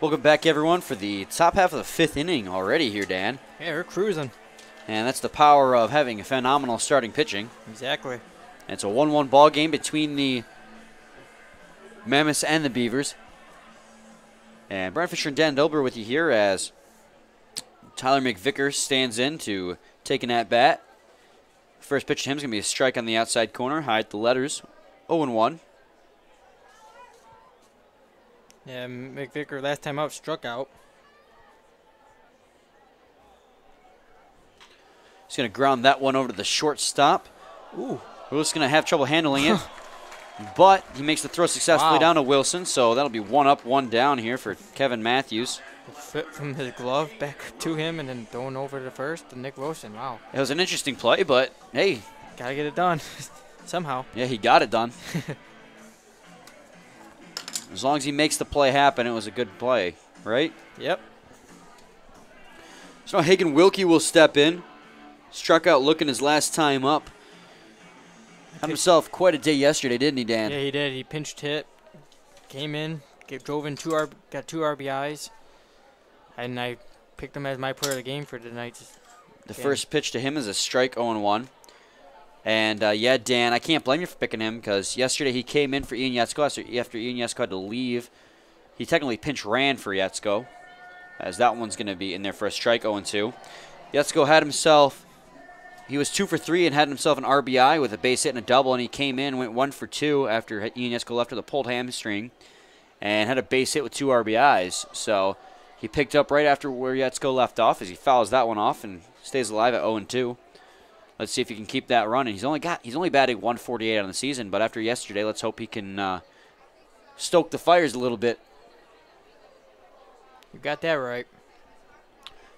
Welcome back, everyone, for the top half of the 5th inning already here, Dan. Yeah, we're cruising. And that's the power of having a phenomenal starting pitching. Exactly. And it's a 1-1 ball game between the Mammoths and the Beavers. And Brian Fisher and Dan Dilber with you here as Tyler McVicker stands in to take an at-bat. First pitch to him is going to be a strike on the outside corner, high at the letters, 0-1. Yeah, McVicker last time up struck out. He's going to ground that one over to the shortstop. Ooh. Wilson's going to have trouble handling it. But he makes the throw successfully down to Wilson, so that'll be 1 up, 1 down here for Kevin Matthews. A foot from his glove back to him and then throwing over to first to Nick Wilson. Wow. It was an interesting play, but hey. Gotta get it done somehow. Yeah, he got it done. As long as he makes the play happen, it was a good play, right? Yep. So now Hagen Wilkie will step in. Struck out looking his last time up. Had himself quite a day yesterday, didn't he, Dan? Yeah, he did. He pinched hit, came in, drove in got 2 RBIs, and I picked him as my player of the game for tonight. The first pitch to him is a strike, 0-1. And, yeah, Dan, I can't blame you for picking him because yesterday he came in for Ian Yetsko after Ian Yetsko had to leave. He technically pinch ran for Yetsko, as that one's going to be in there for a strike 0-2. Yetsko had himself, he was 2 for 3 and had himself an RBI with a base hit and a double, and he came in, went 1 for 2 after Ian Yetsko left with a pulled hamstring and had a base hit with 2 RBIs. So he picked up right after where Yetsko left off as he fouls that one off and stays alive at 0-2. Let's see if he can keep that running. He's only batting 148 on the season, but after yesterday, let's hope he can stoke the fires a little bit. You got that right.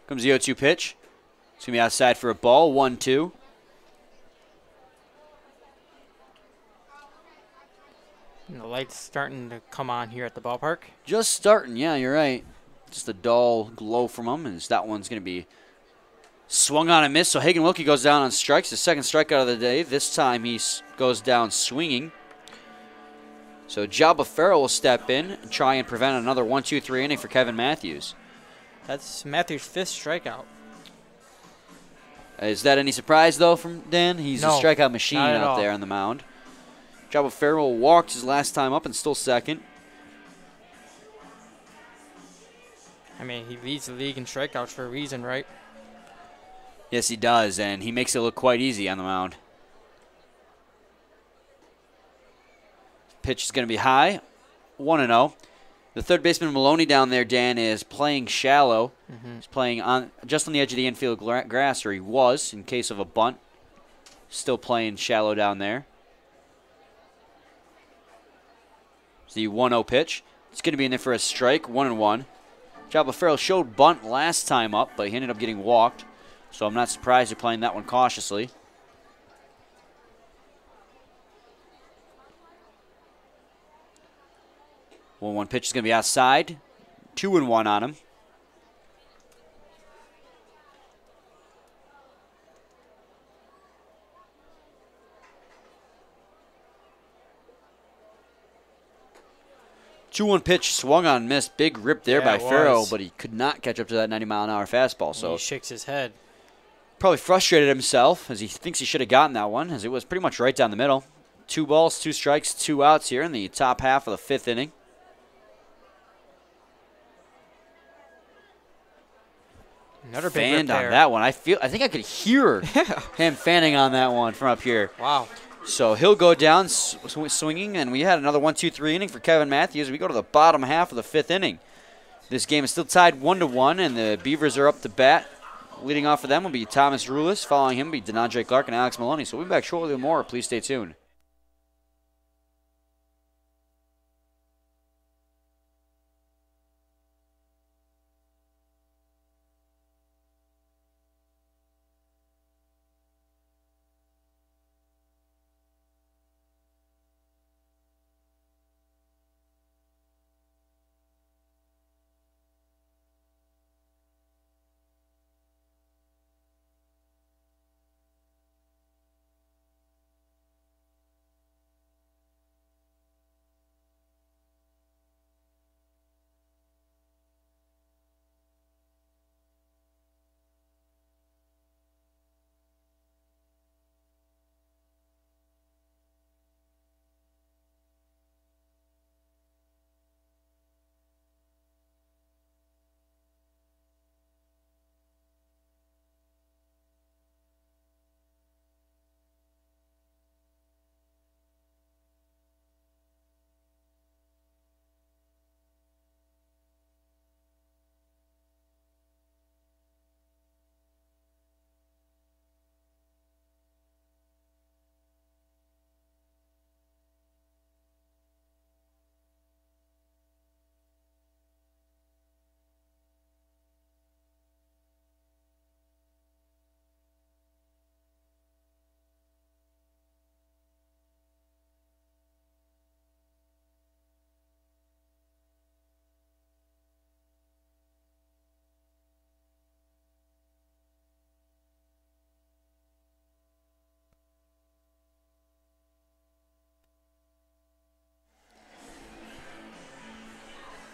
Comes the 0-2 pitch. It's going to be outside for a ball, 1-2. And the light's starting to come on here at the ballpark. Just starting, yeah, you're right. Just a dull glow from him, and that one's going to be swung on and missed. So Hagen Wilkie goes down on strikes. His second strikeout of the day. This time he goes down swinging. So Jabba Farrell will step in and try and prevent another 1-2-3 inning for Kevin Matthews. That's Matthews' 5th strikeout. Is that any surprise, though, from Dan? He's No, a strikeout machine not at out all. there on the mound. Jabba Farrell walked his last time up and still second. I mean, he leads the league in strikeouts for a reason, right? Yes, he does, and he makes it look quite easy on the mound. Pitch is going to be high, 1-0. The third baseman Maloney down there, Dan, is playing shallow. He's playing just on the edge of the infield grass, or he was in case of a bunt. Still playing shallow down there. It's the 1-0 pitch. It's going to be in there for a strike, 1-1. Jabba Farrell showed bunt last time up, but he ended up getting walked. So I'm not surprised you're playing that one cautiously. 1-1 pitch is going to be outside. 2-1 on him. Two-one pitch swung on, missed. Big rip there by it Farrell, was. but he could not catch up to that 90-mile-an-hour fastball. So He shakes his head. probably frustrated himself as he thinks he should have gotten that one, as it was pretty much right down the middle. 2 balls, 2 strikes, 2 outs here in the top half of the 5th inning. Another big rip Fanned on there. that one. I think I could hear him fanning on that one from up here. Wow. So he'll go down swinging, and we had another 1-2-3 inning for Kevin Matthews. We go to the bottom half of the 5th inning. This game is still tied 1-1, and the Beavers are up to bat. Leading off for them will be Thomas Rulis. Following him will be DeNandre Clark and Alex Maloney. So we'll be back shortly with more. Please stay tuned.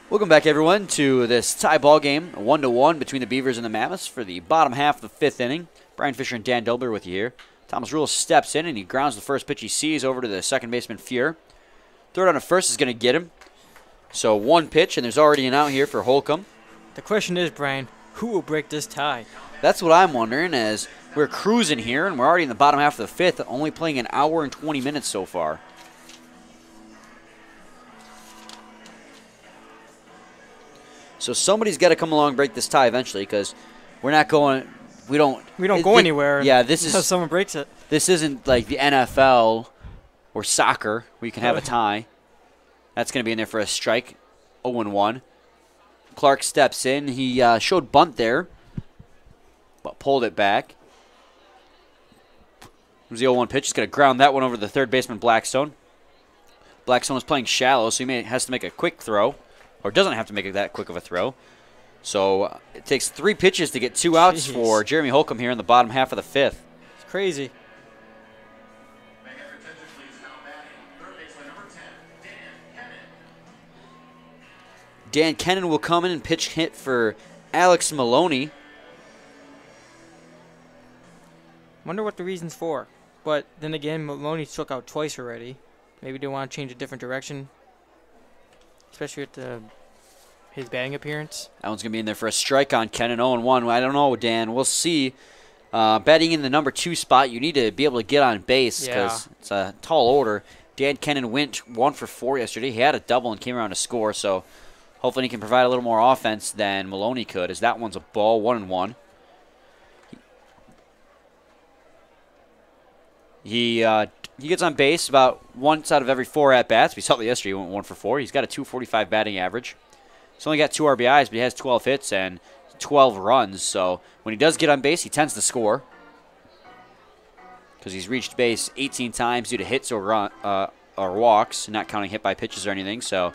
Welcome back, everyone, to this tie ball game, 1-1 between the Beavers and the Mammoths for the bottom half of the 5th inning. Brian Fisher and Dan Dolber with you here. Thomas Rule steps in, and he grounds the first pitch he sees over to the second baseman, Fuhr. Third on a first is going to get him. So 1 pitch, and there's already an out here for Holcomb. The question is, Brian, who will break this tie? That's what I'm wondering, as we're cruising here, and we're already in the bottom half of the 5th, only playing an hour and 20 minutes so far. So somebody's got to come along and break this tie eventually, because we're not going. We don't go anywhere. Yeah, this until is someone breaks it. This isn't like the NFL or soccer where you can have a tie. That's going to be in there for a strike. 0-1. Clark steps in. He showed bunt there, but pulled it back. Here's the 0-1 pitch. He's going to ground that one over the third baseman, Blackstone. Blackstone is playing shallow, so he has to make a quick throw, or doesn't have to make that quick of a throw. So it takes 3 pitches to get 2 outs for Jeremy Holcomb here in the bottom half of the 5th. It's crazy. May I have your attention, please? Now batting, third baseman number 10, Dan Kennan. Dan Kennan will come in and pitch hit for Alex Maloney. Wonder what the reason's for. But then again, Maloney struck out twice already. Maybe they want to change a different direction, especially with his batting appearance. That one's going to be in there for a strike on Kennan. 0-1. I don't know, Dan. We'll see. Batting in the number 2 spot, you need to be able to get on base because it's a tall order. Dan Kennan went 1 for 4 yesterday. He had a double and came around to score, so hopefully he can provide a little more offense than Maloney could, as that one's a ball. 1-1. He gets on base about once out of every 4 at-bats. We saw that yesterday. He went 1 for 4. He's got a .245 batting average. He's only got 2 RBIs, but he has 12 hits and 12 runs. So when he does get on base, he tends to score because he's reached base 18 times due to hits or walks, not counting hit by pitches or anything. So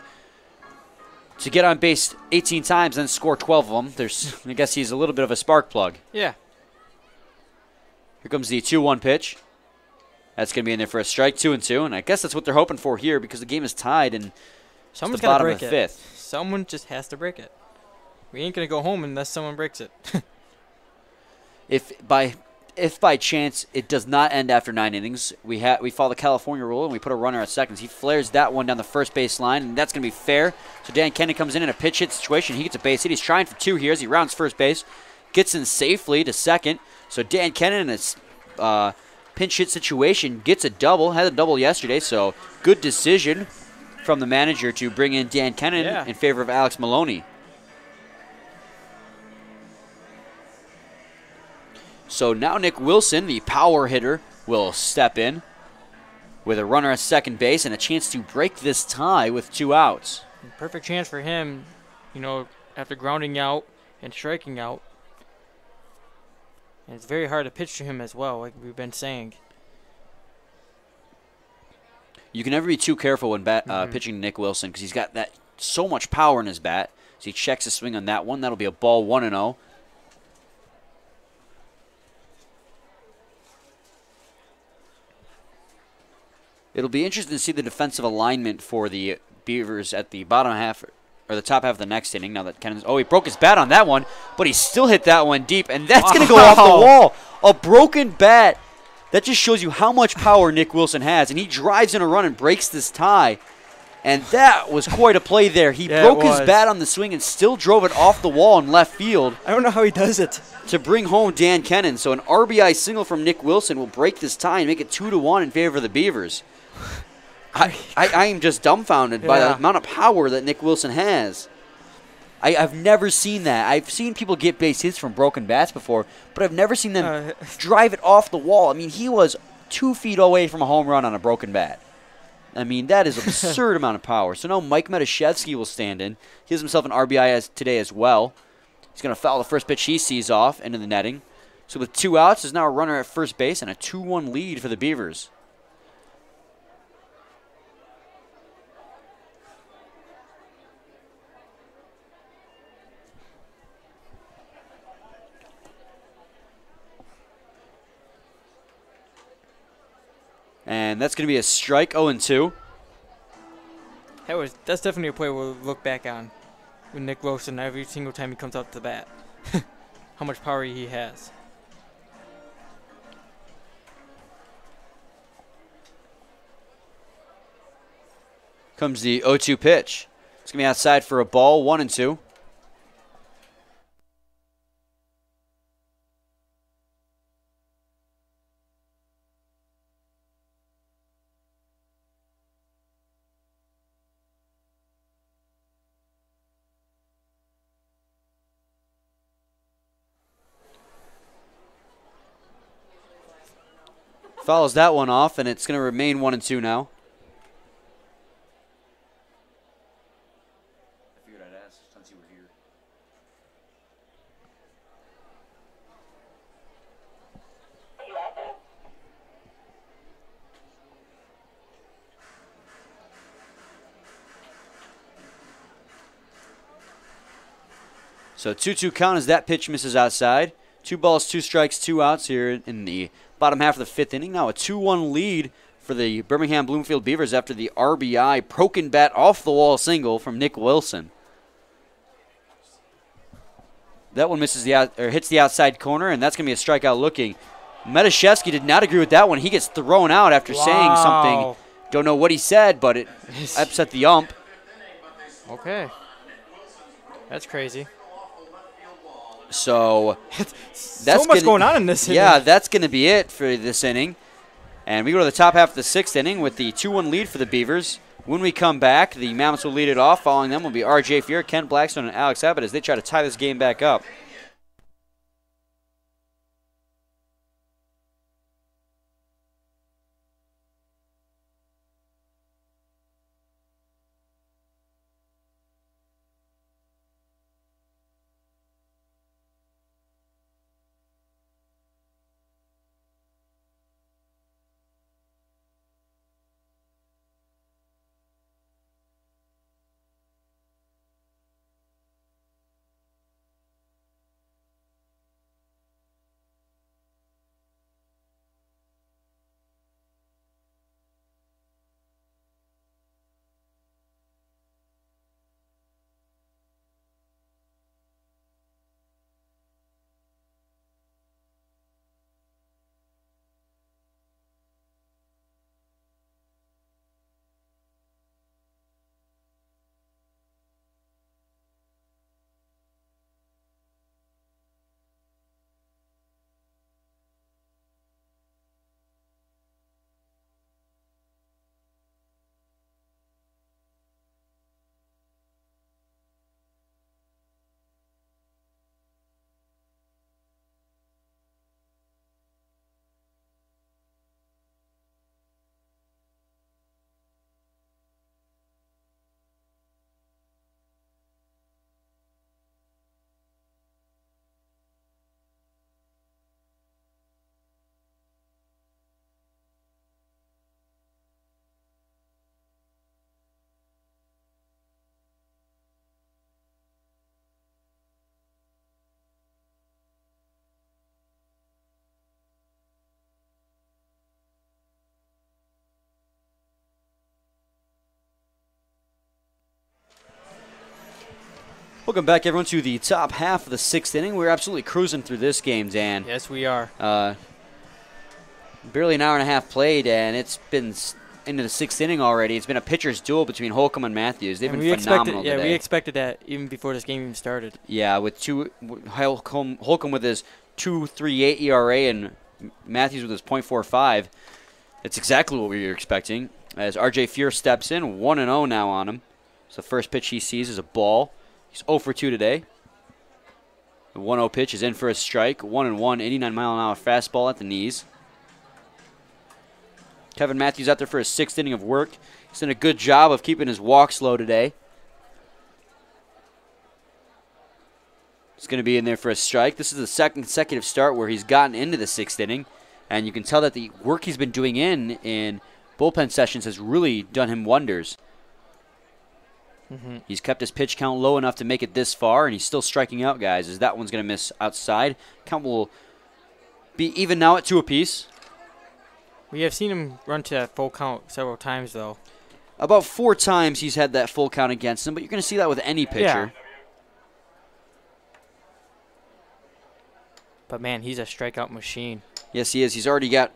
to get on base 18 times and score 12 of them, I guess he's a little bit of a spark plug. Yeah. Here comes the 2-1 pitch. That's going to be in there for a strike. 2-2, and I guess that's what they're hoping for here because the game is tied and someone's the bottom got to of break the it. 5th. Someone just has to break it. We ain't going to go home unless someone breaks it. If by chance it does not end after 9 innings, we follow the California rule and we put a runner at seconds. He flares that one down the first base line, and that's going to be fair. So Dan Kennan comes in a pitch hit situation. He gets a base hit. He's trying for 2 here as he rounds first base, gets in safely to second. So Dan Kennan in a pinch hit situation gets a double. Had a double yesterday, so good decision from the manager to bring in Dan Kennan in favor of Alex Maloney. So now Nick Wilson, the power hitter, will step in with a runner at second base and a chance to break this tie with 2 outs. Perfect chance for him, after grounding out and striking out. And it's very hard to pitch to him as well, like we've been saying. You can never be too careful when pitching to Nick Wilson because he's got so much power in his bat. So he checks his swing on that one. That'll be a ball. 1-0. It'll be interesting to see the defensive alignment for the Beavers at the bottom half or the top half of the next inning. Now that Kennan's, he broke his bat on that one, but he still hit that one deep, and that's going to go off the wall. A broken bat. That just shows you how much power Nick Wilson has, and he drives in a run and breaks this tie. And that was quite a play there. He broke his bat on the swing and still drove it off the wall in left field. I don't know how he does it. To bring home Dan Kennan. So an RBI single from Nick Wilson will break this tie and make it 2-1 in favor of the Beavers. I am just dumbfounded by the amount of power that Nick Wilson has. I've never seen that. I've seen people get base hits from broken bats before, but I've never seen them drive it off the wall. I mean, he was 2 feet away from a home run on a broken bat. I mean, that is an absurd amount of power. So now Mike Metashevsky will stand in. He has himself an RBI today as well. He's going to foul the first pitch he sees off into the netting. So with 2 outs, there's now a runner at first base and a 2-1 lead for the Beavers. And that's going to be a strike, 0-2. That's definitely a play we'll look back on with Nick Wilson every single time he comes out to the bat. How much power he has. Comes the 0-2 pitch. It's going to be outside for a ball, 1-2. Follows that one off, and it's going to remain 1-2 now. I figured I'd ask since you were here. So 2-2 count as that pitch misses outside. 2 balls, 2 strikes, 2 outs here in the bottom half of the 5th inning. Now a 2-1 lead for the Birmingham-Bloomfield Beavers after the RBI broken bat off the wall single from Nick Wilson. That one misses hits the outside corner, and that's going to be a strikeout looking. Metashevsky did not agree with that one. He gets thrown out after saying something. Don't know what he said, but it upset the ump. Okay. That's crazy. So that's so much going on in this inning. Yeah, that's going to be it for this inning. And we go to the top half of the 6th inning with the 2-1 lead for the Beavers. When we come back, the Mammoths will lead it off. Following them will be R.J. Fear, Ken Blackstone, and Alex Abbott as they try to tie this game back up. Welcome back, everyone, to the top half of the 6th inning. We're absolutely cruising through this game, Dan. Yes, we are. Barely an hour and a half played, and it's been into the 6th inning already. It's been a pitcher's duel between Holcomb and Matthews. They've been phenomenal today. Yeah, we expected that even before this game even started. Yeah, with Holcomb with his 2.38 ERA and Matthews with his .45. It's exactly what we were expecting. As R.J. Fear steps in, 1-0 now on him. So the first pitch he sees is a ball. He's 0 for 2 today. The 1-0 pitch is in for a strike. 1-1, 89-mile-an-hour fastball at the knees. Kevin Matthews out there for his 6th inning of work. He's done a good job of keeping his walks low today. He's going to be in there for a strike. This is the second consecutive start where he's gotten into the 6th inning. And you can tell that the work he's been doing in bullpen sessions has really done him wonders. He's kept his pitch count low enough to make it this far, and he's still striking out guys, as that one's going to miss outside. Count will be even now at 2 apiece. We have seen him run to that full count several times, though. About 4 times he's had that full count against him, but you're going to see that with any pitcher. Yeah. But, man, he's a strikeout machine. Yes, he is. He's already got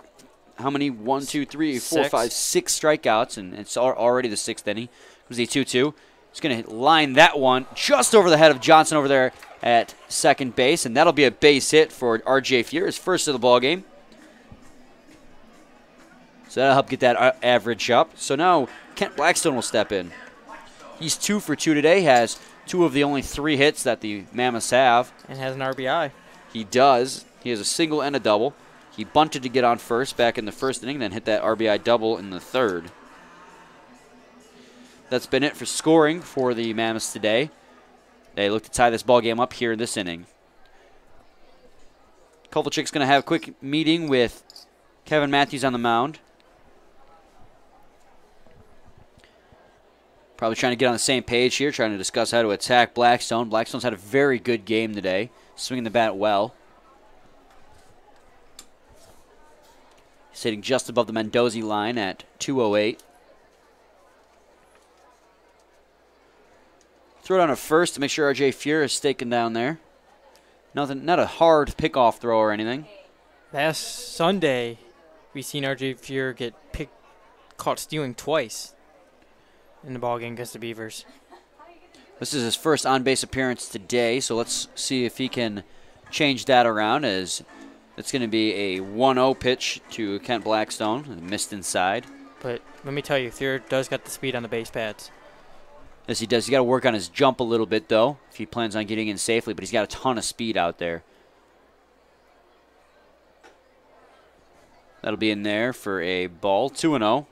how many? 1, 2, 3, 4, 5, 6 strikeouts, and it's already the 6th inning. Was the 2-2. He's going to line that one just over the head of Johnson over there at second base, and that'll be a base hit for R.J. Fuhr, his first of the ball game. So that'll help get that average up. So now Kent Blackstone will step in. He's 2 for 2 today, has 2 of the only 3 hits that the Mammoths have. And has an RBI. He does. He has a single and a double. He bunted to get on first back in the first inning, then hit that RBI double in the third. That's been it for scoring for the Mammoths today. They look to tie this ball game up here in this inning. Kovalchuk's going to have a quick meeting with Kevin Matthews on the mound. Probably trying to get on the same page here, trying to discuss how to attack Blackstone. Blackstone's had a very good game today, swinging the bat well. He's hitting just above the Mendoza line at 208. Throw it on a first to make sure R.J. Fuhr is staking down there. Not a hard pickoff throw or anything. Last Sunday, we seen R.J. Fuhr get caught stealing twice in the ballgame against the Beavers. This is his first on-base appearance today, so let's see if he can change that around, as it's going to be a 1-0 pitch to Kent Blackstone, missed inside. But let me tell you, Fuhr does got the speed on the base pads. Yes, he does. He's got to work on his jump a little bit, though, if he plans on getting in safely, but he's got a ton of speed out there. That'll be in there for a ball, 2-0.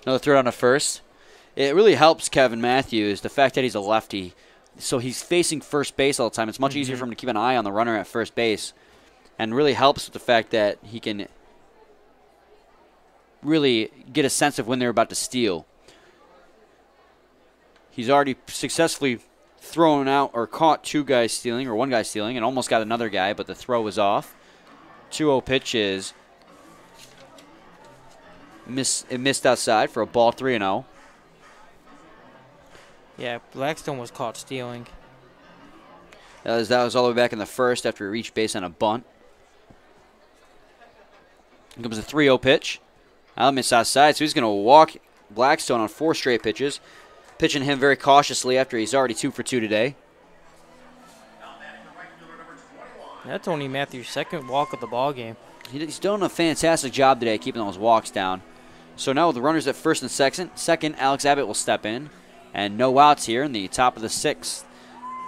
Another throw on a first. It really helps Kevin Matthews, the fact that he's a lefty. So he's facing first base all the time. It's much easier for him to keep an eye on the runner at first base. And really helps with the fact that he can really get a sense of when they're about to steal. He's already successfully thrown out or caught 2 guys stealing, or 1 guy stealing, and almost got another guy, but the throw was off. 2-0 pitch is missed outside for a ball, 3-0. Yeah, Blackstone was caught stealing. That was all the way back in the first after he reached base on a bunt. Here comes a 3-0 pitch. I'll miss outside, so he's going to walk Blackstone on 4 straight pitches. Pitching him very cautiously after he's already 2 for 2 today. That's only Matthews' second walk of the ball game. He's done a fantastic job today keeping those walks down. So now with the runners at first and second, Alex Abbott will step in. And no outs here in the top of the 6th.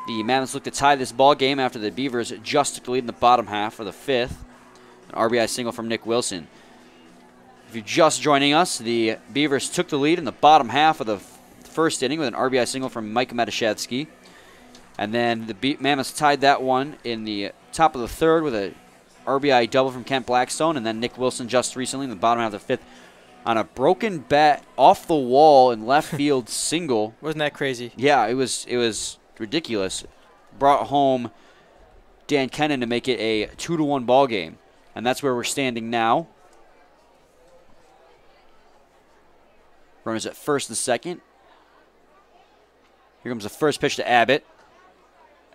The Mammoths look to tie this ball game after the Beavers just took the lead in the bottom half for the 5th. An RBI single from Nick Wilson. If you're just joining us, the Beavers took the lead in the bottom half of the first inning with an RBI single from Mike Matashevsky. And then the Mammoths tied that one in the top of the 3rd with a RBI double from Kent Blackstone. And then Nick Wilson just recently in the bottom half of the 5th on a broken bat off the wall in left field single. Wasn't that crazy? Yeah, it was ridiculous. Brought home Dan Kennan to make it a 2-1 ball game. And that's where we're standing now. Runners at first and second. Here comes the first pitch to Abbott.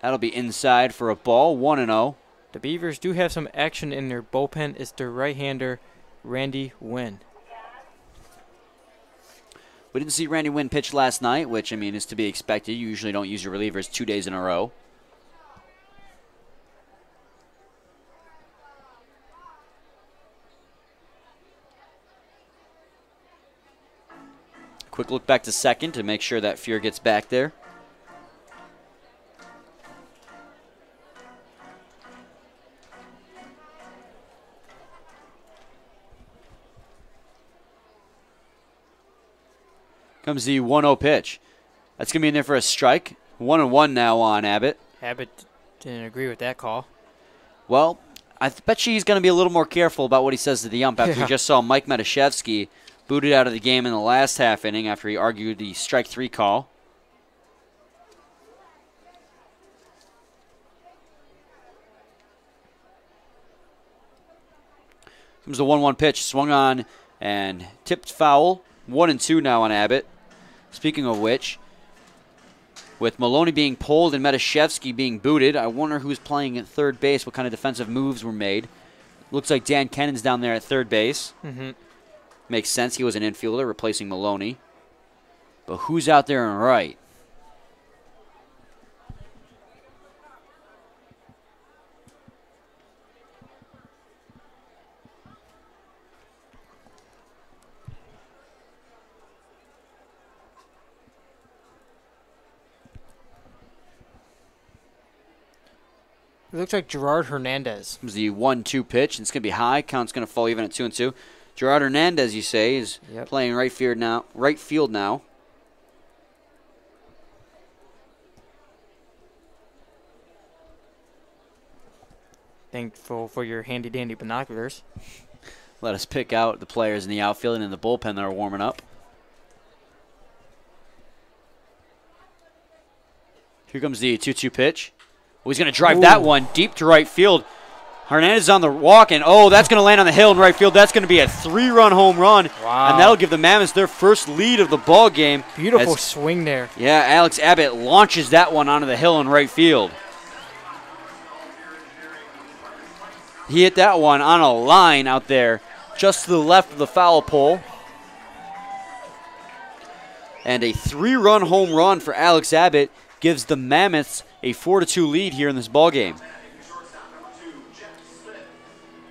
That'll be inside for a ball, 1-0. The Beavers do have some action in their bullpen. It's their right-hander, Randy Wynn. We didn't see Randy Wynn pitch last night, which, I mean, is to be expected. You usually don't use your relievers 2 days in a row. Quick look back to second to make sure that Fuhr gets back there. Comes the 1-0 pitch. That's going to be in there for a strike. 1-1 now on Abbott. Abbott didn't agree with that call. Well, I bet you he's going to be a little more careful about what he says to the ump after we just saw Mike Matashevsky booted out of the game in the last half inning after he argued the strike 3 call. Comes the 1-1 pitch, swung on and tipped foul. 1-2 now on Abbott. Speaking of which, With Maloney being pulled and Metashevsky being booted, I wonder who's playing at third base, what kind of defensive moves were made. Looks like Dan Kennan's down there at third base. Makes sense. He was an infielder replacing Maloney. But who's out there in right? It looks like Gerard Hernandez. It was the 1-2 pitch, and it's going to be high. Count's going to fall even at 2-2. Gerard Hernandez, you say, is playing right field now. Thankful for your handy-dandy binoculars. Let us pick out the players in the outfield and in the bullpen that are warming up. Here comes the 2-2 pitch. Oh, he's going to drive that one deep to right field. Hernandez is on the walk, and that's going to land on the hill in right field. That's going to be a 3-run home run. Wow. And that'll give the Mammoths their first lead of the ball game. Beautiful swing there. Yeah, Alex Abbott launches that one onto the hill in right field. He hit that one on a line out there just to the left of the foul pole. And a 3-run home run for Alex Abbott gives the Mammoths a 4-2 lead here in this ball game.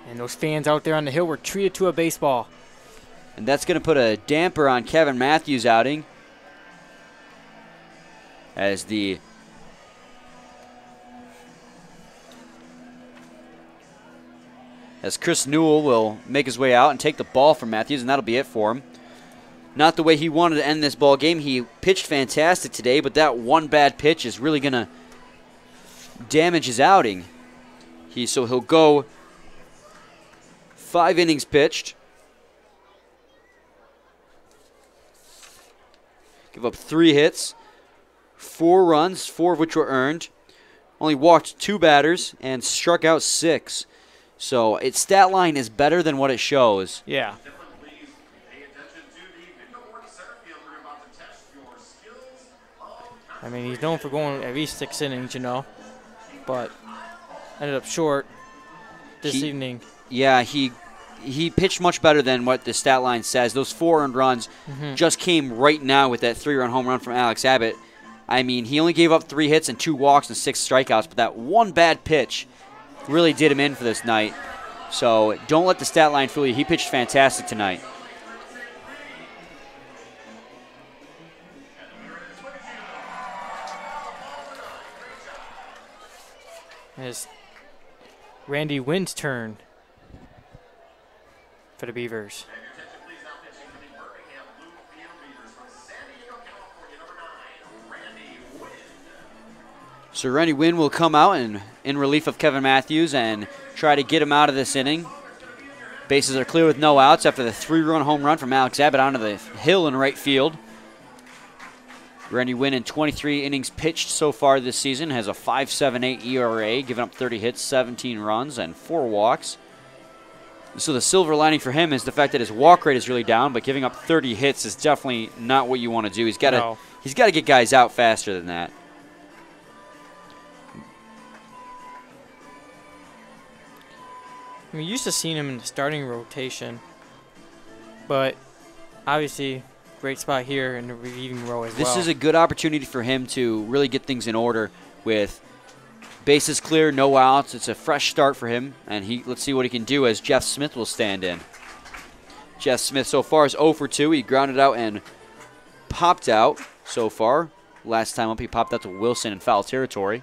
And those fans out there on the hill were treated to a baseball. And that's going to put a damper on Kevin Matthews' outing as Chris Newell will make his way out and take the ball from Matthews, and that'll be it for him. Not the way he wanted to end this ball game. He pitched fantastic today, but that one bad pitch is really going to damage his outing. So he'll go 5 innings pitched. Give up 3 hits, 4 runs, 4 of which were earned. Only walked 2 batters and struck out 6. So its stat line is better than what it shows. Yeah. I mean, he's known for going at least 6 innings, but ended up short this evening. Yeah, he pitched much better than what the stat line says. Those 4 earned runs just came right now with that 3-run home run from Alex Abbott. I mean, he only gave up 3 hits and 2 walks and 6 strikeouts, but that one bad pitch really did him in for this night. So don't let the stat line fool you. He pitched fantastic tonight. It's Randy Wynn's turn for the Beavers. So Randy Wynn will come out and in relief of Kevin Matthews and try to get him out of this inning. Bases are clear with no outs after the 3-run home run from Alex Abbott onto the hill in right field. Randy Wynn in 23 innings pitched so far this season has a 5.78 ERA, giving up 30 hits, 17 runs, and 4 walks. So the silver lining for him is the fact that his walk rate is really down, but giving up 30 hits is definitely not what you want to do. He's got to get guys out faster than that. We used to seeing him in the starting rotation, but obviously great spot here in the relieving row as well. This is a good opportunity for him to really get things in order with bases clear, no outs. It's a fresh start for him, and let's see what he can do as Jeff Smith will stand in. Jeff Smith so far is 0 for 2. He grounded out and popped out so far. Last time up, he popped out to Wilson in foul territory.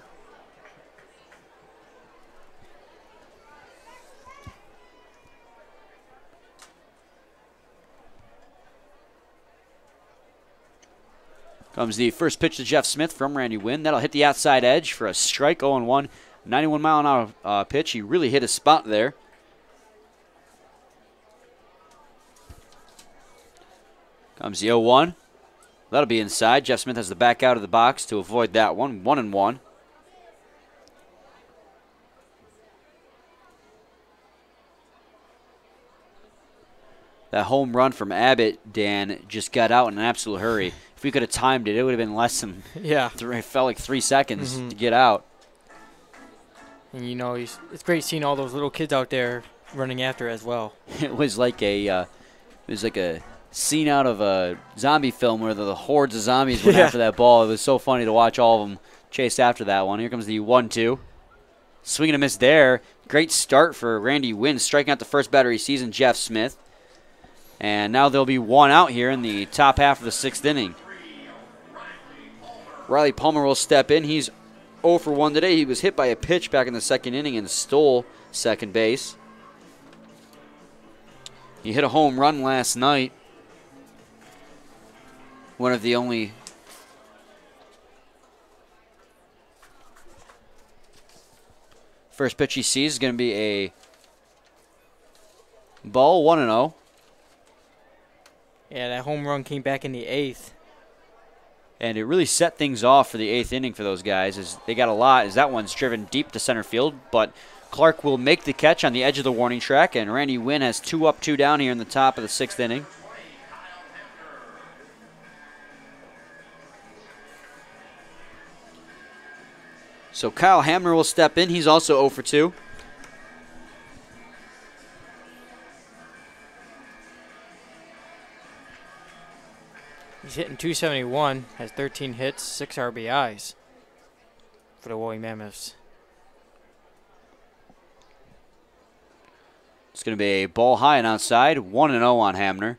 Comes the first pitch to Jeff Smith from Randy Wynn. That'll hit the outside edge for a strike, 0-1. 91-mile-an-hour pitch. He really hit his spot there. Comes the 0-1. That'll be inside. Jeff Smith has the back out of the box to avoid that one. 1-1. That home run from Abbott, Dan, just got out in an absolute hurry. if we could have timed it, it would have been less than Yeah. it felt like 3 seconds to get out. And you know, it's great seeing all those little kids out there running after as well. It was like a scene out of a zombie film where the hordes of zombies went after that ball. It was so funny to watch all of them chase after that one. Here comes the 1-2. Swing and a miss there. Great start for Randy Wynn, striking out the first batter of the season, Jeff Smith. And now there'll be one out here in the top half of the 6th inning. Riley Palmer will step in. He's 0 for 1 today. He was hit by a pitch back in the 2nd inning and stole second base. He hit a home run last night. One of the only first pitch he sees is going to be a ball, 1-0. Yeah, that home run came back in the 8th. And it really set things off for the 8th inning for those guys. As they got a lot, as that one's driven deep to center field. But Clark will make the catch on the edge of the warning track, and Randy Wynn has 2 up, 2 down here in the top of the 6th inning. So Kyle Hamner will step in. He's also 0 for 2. He's hitting .271, has 13 hits, 6 RBIs for the Woolly Mammoths. It's going to be a ball high and outside, 1-0 on Hamner.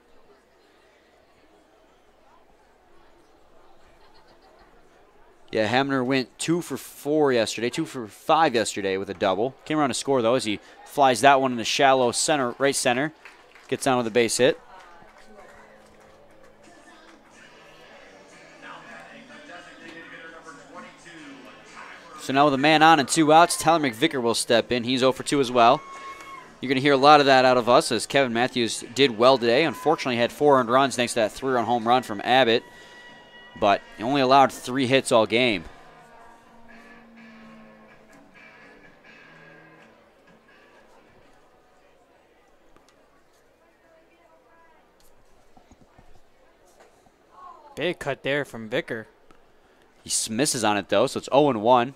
Yeah, Hamner went 2 for 4 yesterday, 2 for 5 yesterday with a double. Came around to score, though, as he flies that one in the shallow center, right center. Gets down with a base hit. So now with a man on and 2 outs, Tyler McVicker will step in. He's 0 for 2 as well. You're going to hear a lot of that out of us as Kevin Matthews did well today. Unfortunately, had 4 earned runs thanks to that 3-run home run from Abbott. But he only allowed 3 hits all game. Big cut there from Vicker. He misses on it, though, so it's 0-1.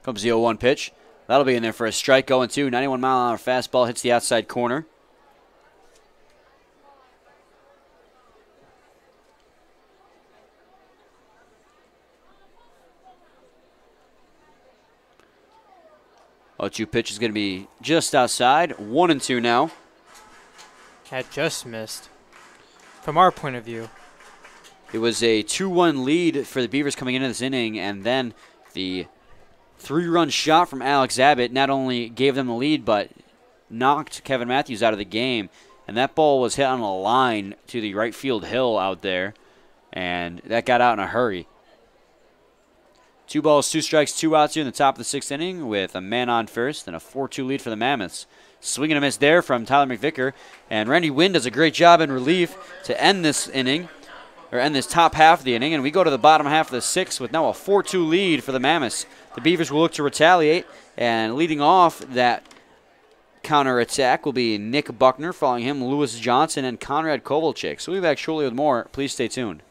Comes the 0-1 pitch. That'll be in there for a strike. 0-2. 91-mile-an-hour fastball hits the outside corner. Oh, 2 pitch is going to be just outside. 1-2 now. Had just missed. From our point of view. It was a 2-1 lead for the Beavers coming into this inning, and then the 3-run shot from Alex Abbott not only gave them the lead, but knocked Kevin Matthews out of the game. And that ball was hit on a line to the right field hill out there, and that got out in a hurry. 2 balls, 2 strikes, 2 outs here in the top of the 6th inning with a man on first and a 4-2 lead for the Mammoths. Swing and a miss there from Tyler McVicker, and Randy Wynn does a great job in relief to end this inning, or end this top half of the inning, and we go to the bottom half of the 6th with now a 4-2 lead for the Mammoths. The Beavers will look to retaliate, and leading off that counter-attack will be Nick Buckner, following him Lewis Johnson and Conrad Kovalchik. So we'll be back shortly with more. Please stay tuned.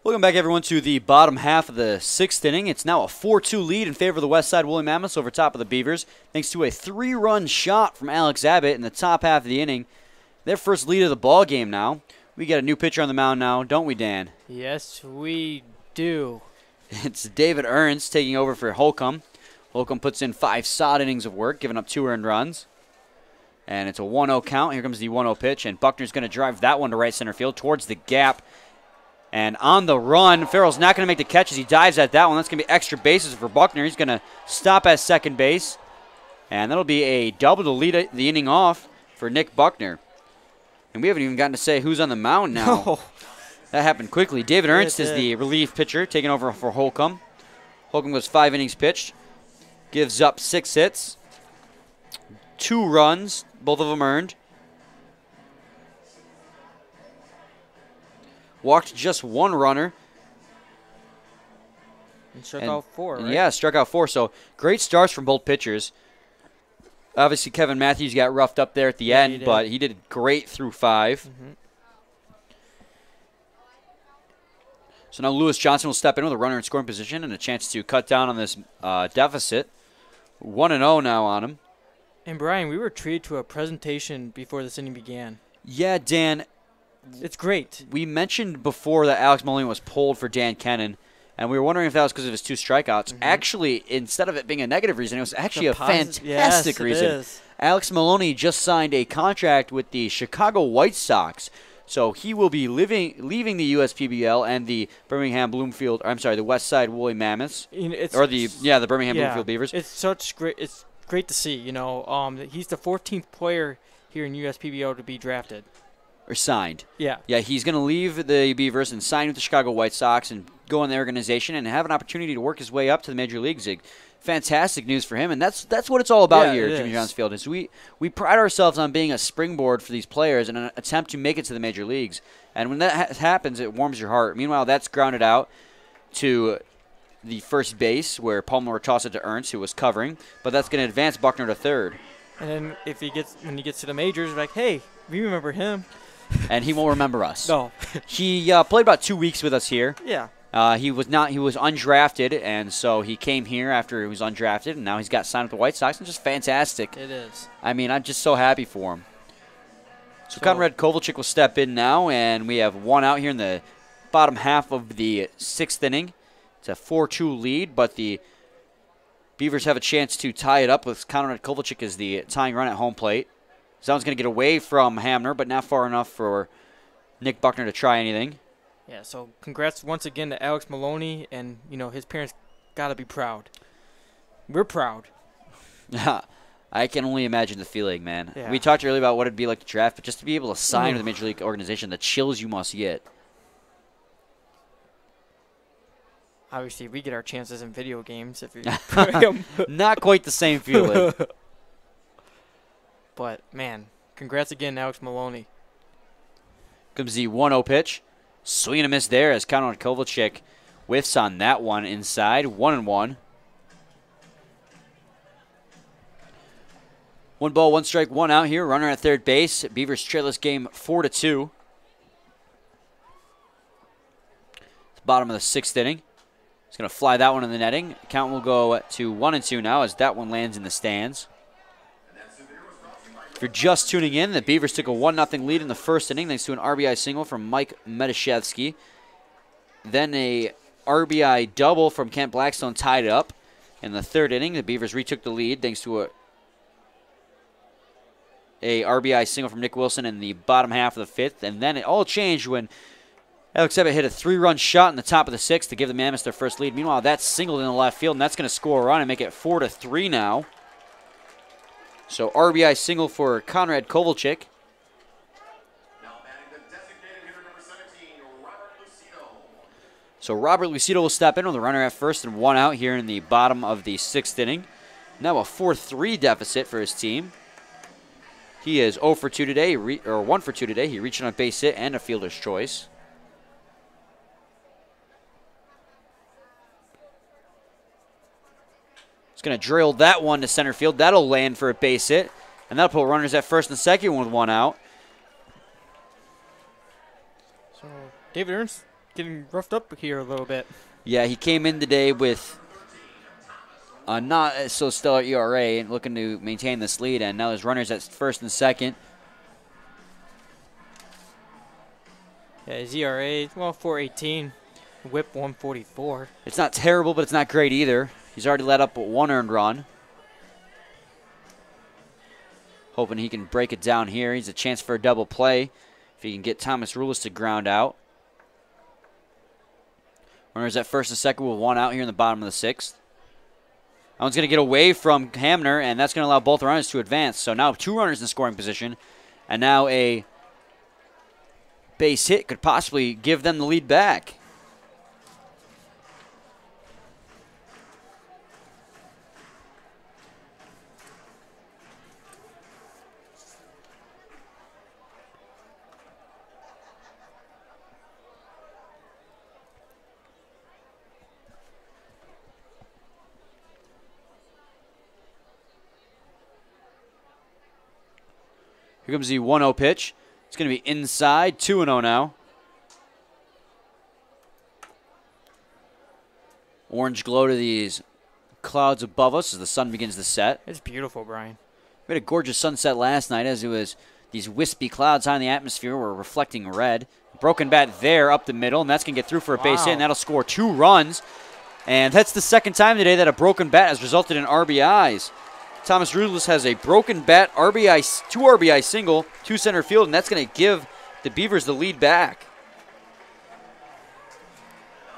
Welcome back, everyone, to the bottom half of the 6th inning. It's now a 4-2 lead in favor of the Westside Woolly Mammoths over top of the Beavers, thanks to a 3-run shot from Alex Abbott in the top half of the inning. Their first lead of the ball game now. We got a new pitcher on the mound now, don't we, Dan? Yes, we do. It's David Ernst taking over for Holcomb. Holcomb puts in 5 solid innings of work, giving up 2 earned runs. And it's a 1-0 count. Here comes the 1-0 pitch, and Buckner's going to drive that one to right center field towards the gap. And on the run, Farrell's not going to make the catch as he dives at that one. That's going to be extra bases for Buckner. He's going to stop at second base. And that'll be a double to lead the inning off for Nick Buckner. And we haven't even gotten to say who's on the mound now. No. That happened quickly. David Ernst is the relief pitcher, taking over for Holcomb. Holcomb goes 5 innings pitched. Gives up 6 hits. 2 runs, both of them earned. Walked just 1 runner. And struck out 4, right? Yeah, struck out 4. So great starts from both pitchers. Obviously, Kevin Matthews got roughed up there at the end, but he did great through 5. Mm-hmm. So now Lewis Johnson will step in with a runner in scoring position and a chance to cut down on this deficit. 1-0 now on him. And Brian, we were treated to a presentation before this inning began. Yeah, Dan. It's great. We mentioned before that Alex Molina was pulled for Dan Kennan, and we were wondering if that was because of his 2 strikeouts. Mm-hmm. Actually, instead of it being a negative reason, it was actually a fantastic yes, reason. It is. Alex Maloney just signed a contract with the Chicago White Sox, so he will be leaving the USPBL and the Birmingham-Bloomfield. I'm sorry, the Westside Woolly Mammoths, the Birmingham-Bloomfield Beavers. It's great to see. You know, he's the 14th player here in USPBL to be drafted. Or signed. Yeah. Yeah, he's going to leave the Beavers and sign with the Chicago White Sox and go in the organization and have an opportunity to work his way up to the Major Leagues. Fantastic news for him, and that's what it's all about here at Jimmy John's Field. Is we pride ourselves on being a springboard for these players in an attempt to make it to the Major Leagues. And when that happens, it warms your heart. Meanwhile, that's grounded out to the first base where Palmer tossed it to Ernst, who was covering, but that's going to advance Buckner to third. And then when he gets to the majors, like, hey, we remember him. And he won't remember us. No. He played about 2 weeks with us here. Yeah. He was undrafted, and so he came here after he was undrafted, and now he's got signed with the White Sox, and just fantastic. It is. I mean, I'm just so happy for him. So Conrad Kovalchik will step in now, and we have 1 out here in the bottom half of the 6th inning. It's a 4-2 lead, but the Beavers have a chance to tie it up with Conrad Kovalchik as the tying run at home plate. Zell's going to get away from Hamner, but not far enough for Nick Buckner to try anything. Yeah, so congrats once again to Alex Maloney, and, you know, his parents got to be proud. We're proud. I can only imagine the feeling, man. Yeah. We talked earlier about what it'd be like to draft, but just to be able to sign with a Major League organization, the chills you must get. Obviously, we get our chances in video games if you Not quite the same feeling. But, man, congrats again, Alex Maloney. Comes the 1-0 pitch. Swing and a miss there as Conrad Kovalchik whiffs on that one inside. 1-1. 1 ball, 1 strike, 1 out here. Runner at third base. Beavers trail this game 4-2. It's the bottom of the 6th inning. He's going to fly that one in the netting. Count will go to 1-2 now as that one lands in the stands. If you're just tuning in, the Beavers took a 1-0 lead in the 1st inning thanks to an RBI single from Mike Medashevsky. Then a RBI double from Kent Blackstone tied it up. In the 3rd inning, the Beavers retook the lead thanks to a RBI single from Nick Wilson in the bottom half of the 5th. And then it all changed when Alex Abbott hit a 3-run shot in the top of the 6th to give the Mammoths their first lead. Meanwhile, that's singled in the left field, and that's going to score a run and make it 4-3 now. So RBI single for Conrad Kovalchik. Now batting the designated hitter number 17, Robert Lucido. So Robert Lucido will step in with a runner at first and 1 out here in the bottom of the 6th inning. Now a 4-3 deficit for his team. He is 0 for 2 today, or 1 for 2 today. He reached on a base hit and a fielder's choice. He's going to drill that one to center field. That'll land for a base hit. And that'll put runners at first and second with 1 out. So David Ernst getting roughed up here a little bit. Yeah, he came in today with a not so stellar ERA and looking to maintain this lead, and now his runners at first and second. Yeah, his ERA, well, 4.18, WHIP 144. It's not terrible, but it's not great either. He's already let up 1 earned run. Hoping he can break it down here. He's a chance for a double play if he can get Thomas Rulis to ground out. Runners at first and second with 1 out here in the bottom of the 6th. That one's going to get away from Hamner, and that's going to allow both runners to advance. So now 2 runners in scoring position, and now a base hit could possibly give them the lead back. Here comes the 1-0 pitch. It's going to be inside, 2-0 now. Orange glow to these clouds above us as the sun begins to set. It's beautiful, Brian. We had a gorgeous sunset last night as it was these wispy clouds high in the atmosphere were reflecting red. Broken bat there up the middle, and that's going to get through for a base hit, and that'll score 2 runs. And that's the second time today that a broken bat has resulted in RBIs. Thomas Rulis has a broken bat, 2 RBI single, 2 center field, and that's going to give the Beavers the lead back.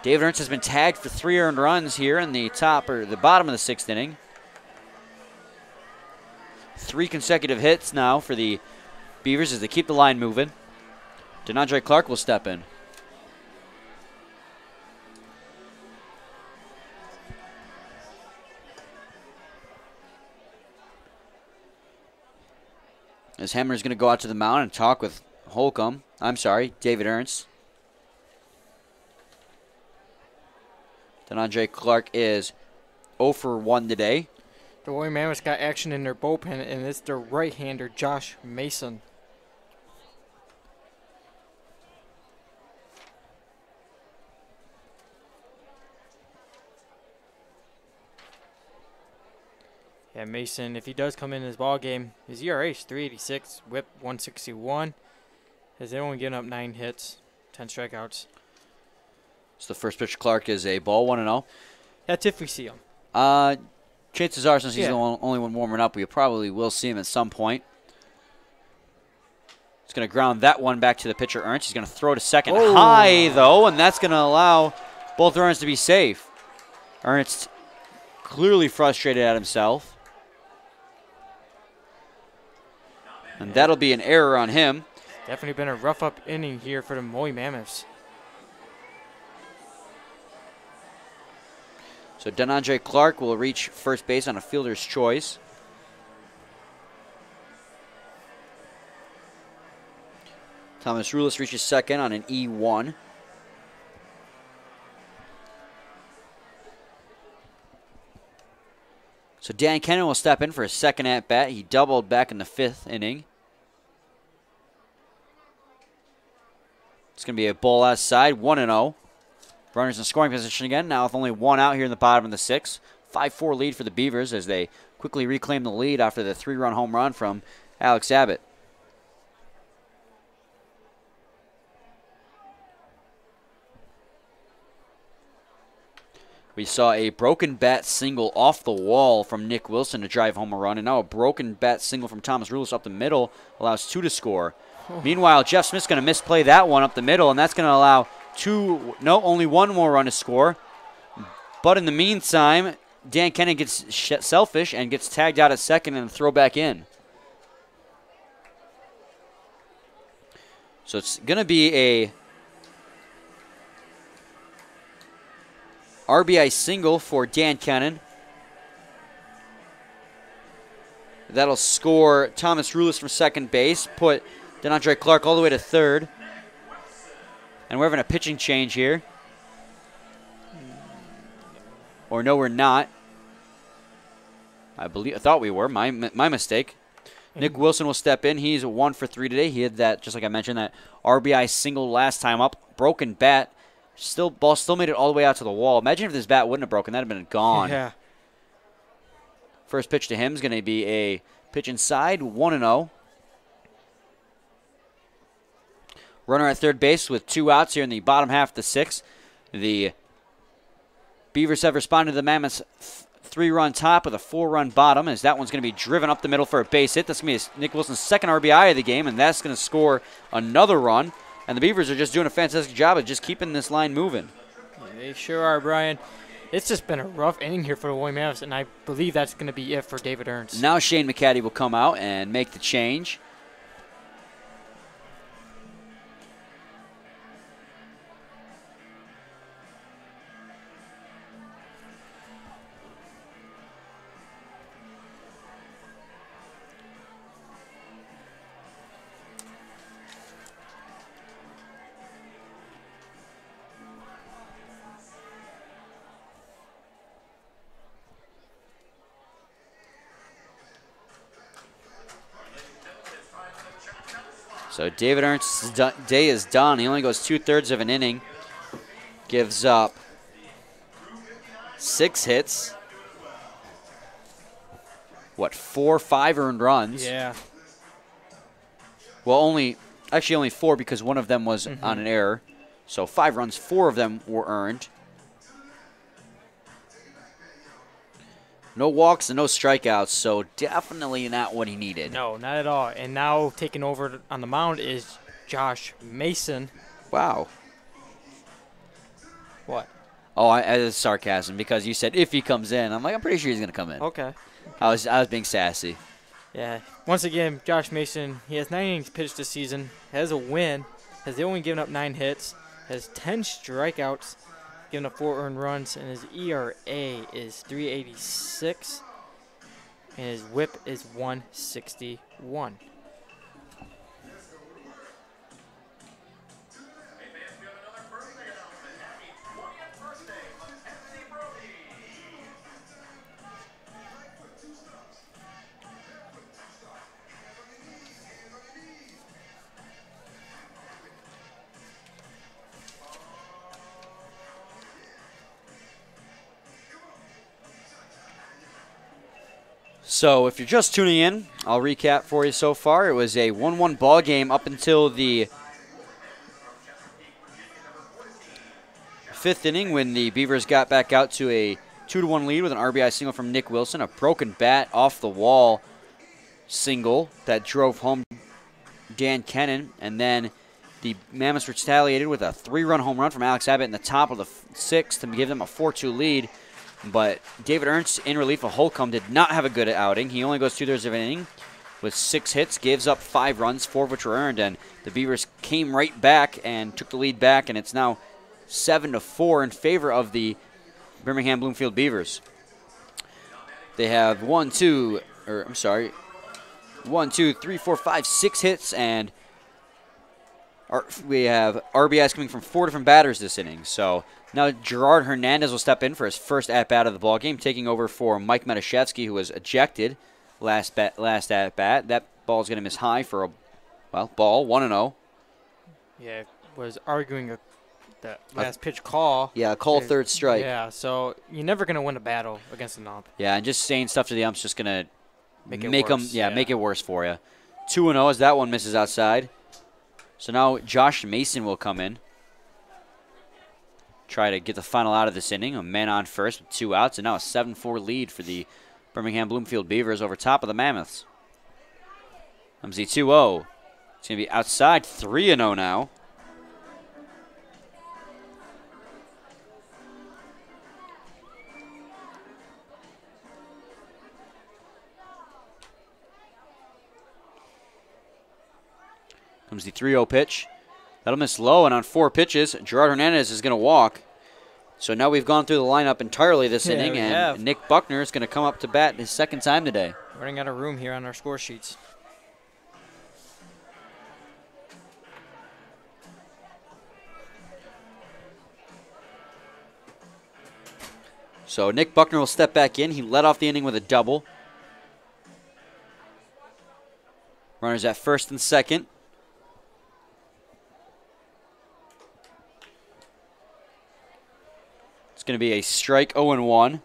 David Ernst has been tagged for 3 earned runs here in the bottom of the 6th inning. 3 consecutive hits now for the Beavers as they keep the line moving. Denandre Clark will step in. As Hamner is going to go out to the mound and talk with David Ernst. Denandre Clark is 0 for 1 today. The Roy Mammoths got action in their bullpen, and it's their right-hander, Josh Mason. Yeah, Mason, if he does come in this ball game, his ERA is 3.86, WHIP 161. Has they only given up 9 hits, 10 strikeouts. So the first pitch, Clark, is a ball, 1-0. That's if we see him. Chances are, since he's the only one warming up, we probably will see him at some point. He's going to ground that one back to the pitcher, Ernst. He's going to throw to second high, though, and that's going to allow both runners to be safe. Ernst clearly frustrated at himself. And that'll be an error on him. Definitely been a rough-up inning here for the Moy Mammoths. So Denandre Clark will reach first base on a fielder's choice. Thomas Rulis reaches second on an E1. So Dan Kennan will step in for a second at-bat. He doubled back in the 5th inning. It's going to be a ball outside, 1-0. Runners in scoring position again, now with only 1 out here in the bottom of the 6th. 5-4 lead for the Beavers as they quickly reclaim the lead after the 3-run home run from Alex Abbott. We saw a broken bat single off the wall from Nick Wilson to drive home a run, and now a broken bat single from Thomas Rulis up the middle allows 2 to score. Meanwhile, Jeff Smith's going to misplay that one up the middle, and that's going to allow only 1 more run to score. But in the meantime, Dan Kennan gets selfish and gets tagged out at second and throw back in. So it's going to be a RBI single for Dan Kennan. That'll score Thomas Rulis from second base, put Denandre Clark all the way to third. And we're having a pitching change here. Or no, we're not. I thought we were. My mistake. Nick Wilson will step in. He's 1 for 3 today. He had that, just like I mentioned, that RBI single last time up. Broken bat Ball still made it all the way out to the wall. Imagine if this bat wouldn't have broken. That would have been gone. Yeah. First pitch to him is going to be a pitch inside, 1-0. Runner at third base with 2 outs here in the bottom half of the 6th. The Beavers have responded to the Mammoths' 3-run top with a 4-run bottom, as that one's going to be driven up the middle for a base hit. That's going to be Nick Wilson's second RBI of the game, and that's going to score another run. And the Beavers are just doing a fantastic job of just keeping this line moving. They sure are, Brian. It's just been a rough inning here for the William Mammoths, and I believe that's going to be it for David Ernst. Now Shane McCaddy will come out and make the change. So David Ernst's day is done. He only goes 2/3 of an inning. Gives up 6 hits. 5 earned runs? Yeah. Well, only 4 because one of them was on an error. So 5 runs, 4 of them were earned. No walks and no strikeouts, so definitely not what he needed. No, not at all. And now taking over on the mound is Josh Mason. Wow. What? Oh, it's sarcasm because you said if he comes in. I'm pretty sure he's going to come in. Okay. I was being sassy. Yeah. Once again, Josh Mason, he has 9 innings pitched this season, has a win, has only given up 9 hits, has 10 strikeouts, given up 4 earned runs, and his ERA is 3.86, and his WHIP is 161. So if you're just tuning in, I'll recap for you so far. It was a 1-1 ball game up until the 5th inning when the Beavers got back out to a 2-1 lead with an RBI single from Nick Wilson, a broken bat off the wall single that drove home Dan Kennan, and then the Mammoths retaliated with a 3-run home run from Alex Abbott in the top of the 6th to give them a 4-2 lead. But David Ernst, in relief of Holcomb, did not have a good outing. He only goes 2/3 of an inning with 6 hits, gives up 5 runs, 4 of which were earned, and the Beavers came right back and took the lead back, and it's now 7-4 in favor of the Birmingham-Bloomfield Beavers. They have 1, 2, 3, 4, 5, 6 hits, and we have RBIs coming from 4 different batters this inning. So now Gerard Hernandez will step in for his first at-bat of the ballgame, taking over for Mike Metashevsky, who was ejected last at-bat. That ball's going to miss high for a, ball, 1-0. Yeah, was arguing that last pitch call. Yeah, call third strike. Yeah, so you're never going to win a battle against an ump. Yeah, and just saying stuff to the ump's just going to Make it worse. Make it worse for you. 2-0 as that one misses outside. So now Josh Mason will come in. Try to get the final out of this inning. A man on first with 2 outs, and now a 7-4 lead for the Birmingham-Bloomfield Beavers over top of the Mammoths. Comes the 2-0. It's going to be outside, 3-0 now. Comes the 3-0 pitch. That'll miss low, and on 4 pitches, Gerard Hernandez is going to walk. So now we've gone through the lineup entirely this inning, and Nick Buckner is going to come up to bat his second time today. Running out of room here on our score sheets. So Nick Buckner will step back in. He led off the inning with a double. Runners at first and second. It's going to be a strike, 0-1.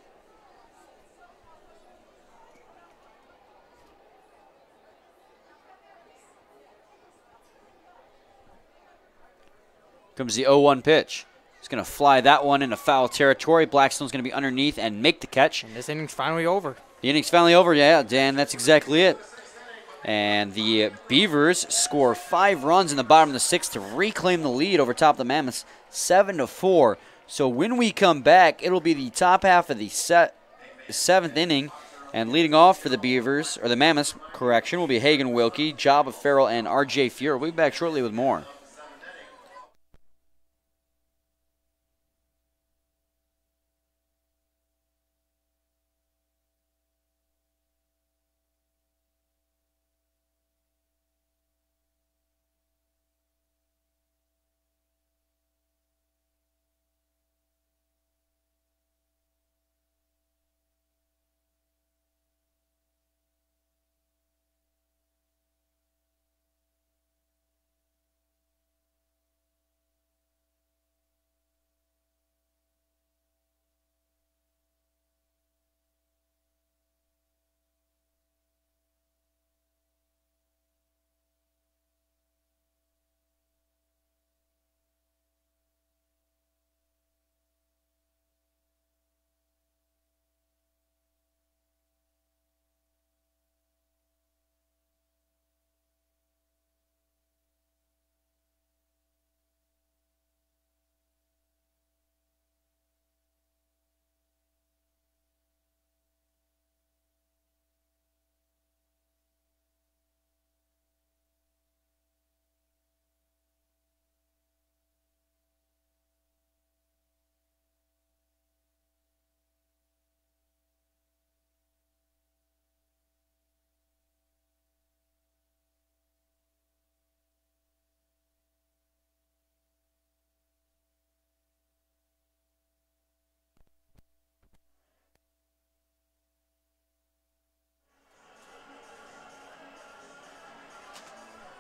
Comes the 0-1 pitch. He's going to fly that one into foul territory. Blackstone's going to be underneath and make the catch. And this inning's finally over. The inning's finally over, yeah, Dan, that's exactly it. And the Beavers score 5 runs in the bottom of the 6th to reclaim the lead over top of the Mammoths, 7-4. So when we come back, it'll be the top half of the 7th inning. And leading off for the Beavers, or the Mammoths, correction, will be Hagen Wilkie, Jabba Farrell, and R.J. Fuhrer. We'll be back shortly with more.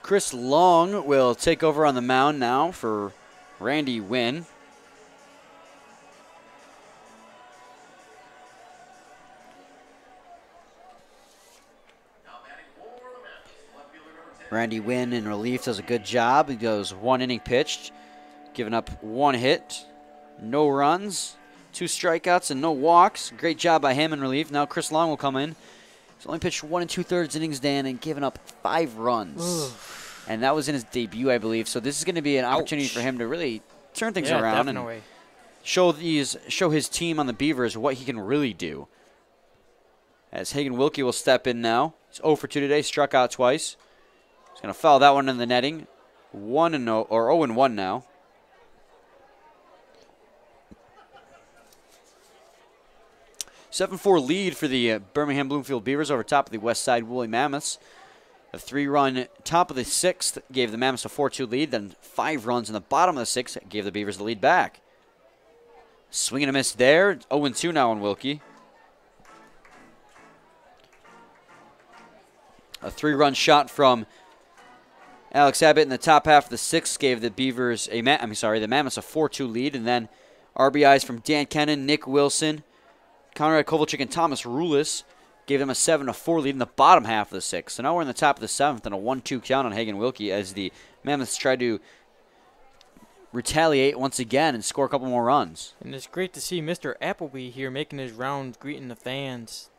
Chris Long will take over on the mound now for Randy Wynn. Randy Wynn in relief does a good job. He goes 1 inning pitched, giving up 1 hit, no runs, 2 strikeouts, and no walks. Great job by him in relief. Now Chris Long will come in. He's only pitched 1 2/3 innings, Dan, and given up 5 runs. Ooh. And that was in his debut, I believe. So this is going to be an opportunity for him to really turn things around definitely. and show his team on the Beavers what he can really do. As Hagen Wilkie will step in now. He's 0 for 2 today, struck out twice. He's going to foul that one in the netting. 1-0 or 0-1 now. A 7-4 lead for the Birmingham-Bloomfield Beavers over top of the Westside Woolly Mammoths. A 3-run top of the 6th gave the Mammoths a 4-2 lead. Then 5 runs in the bottom of the 6th gave the Beavers the lead back. Swing and a miss there. 0-2 now on Wilkie. A 3-run shot from Alex Abbott in the top half of the 6th gave the Beavers the Mammoths a 4-2 lead. And then RBIs from Dan Kennan, Nick Wilson, Conrad Kovalchuk, and Thomas Rulis gave them a 7-4 lead in the bottom half of the 6th. So now we're in the top of the 7th and a 1-2 count on Hagen Wilkie as the Mammoths try to retaliate once again and score a couple more runs. And it's great to see Mr. Appleby here making his rounds, greeting the fans,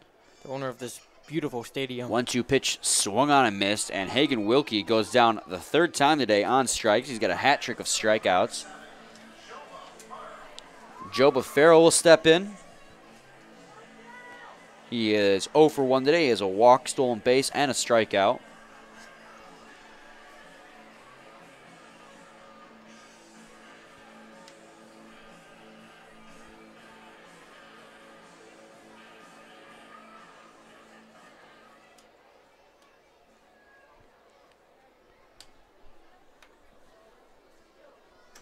the owner of this beautiful stadium. 1-2 pitch swung on and missed, and Hagen Wilkie goes down the 3rd time today on strikes. He's got a hat trick of strikeouts. Joba Farrell will step in. He is 0 for 1 today. He has a walk, stolen base, and a strikeout.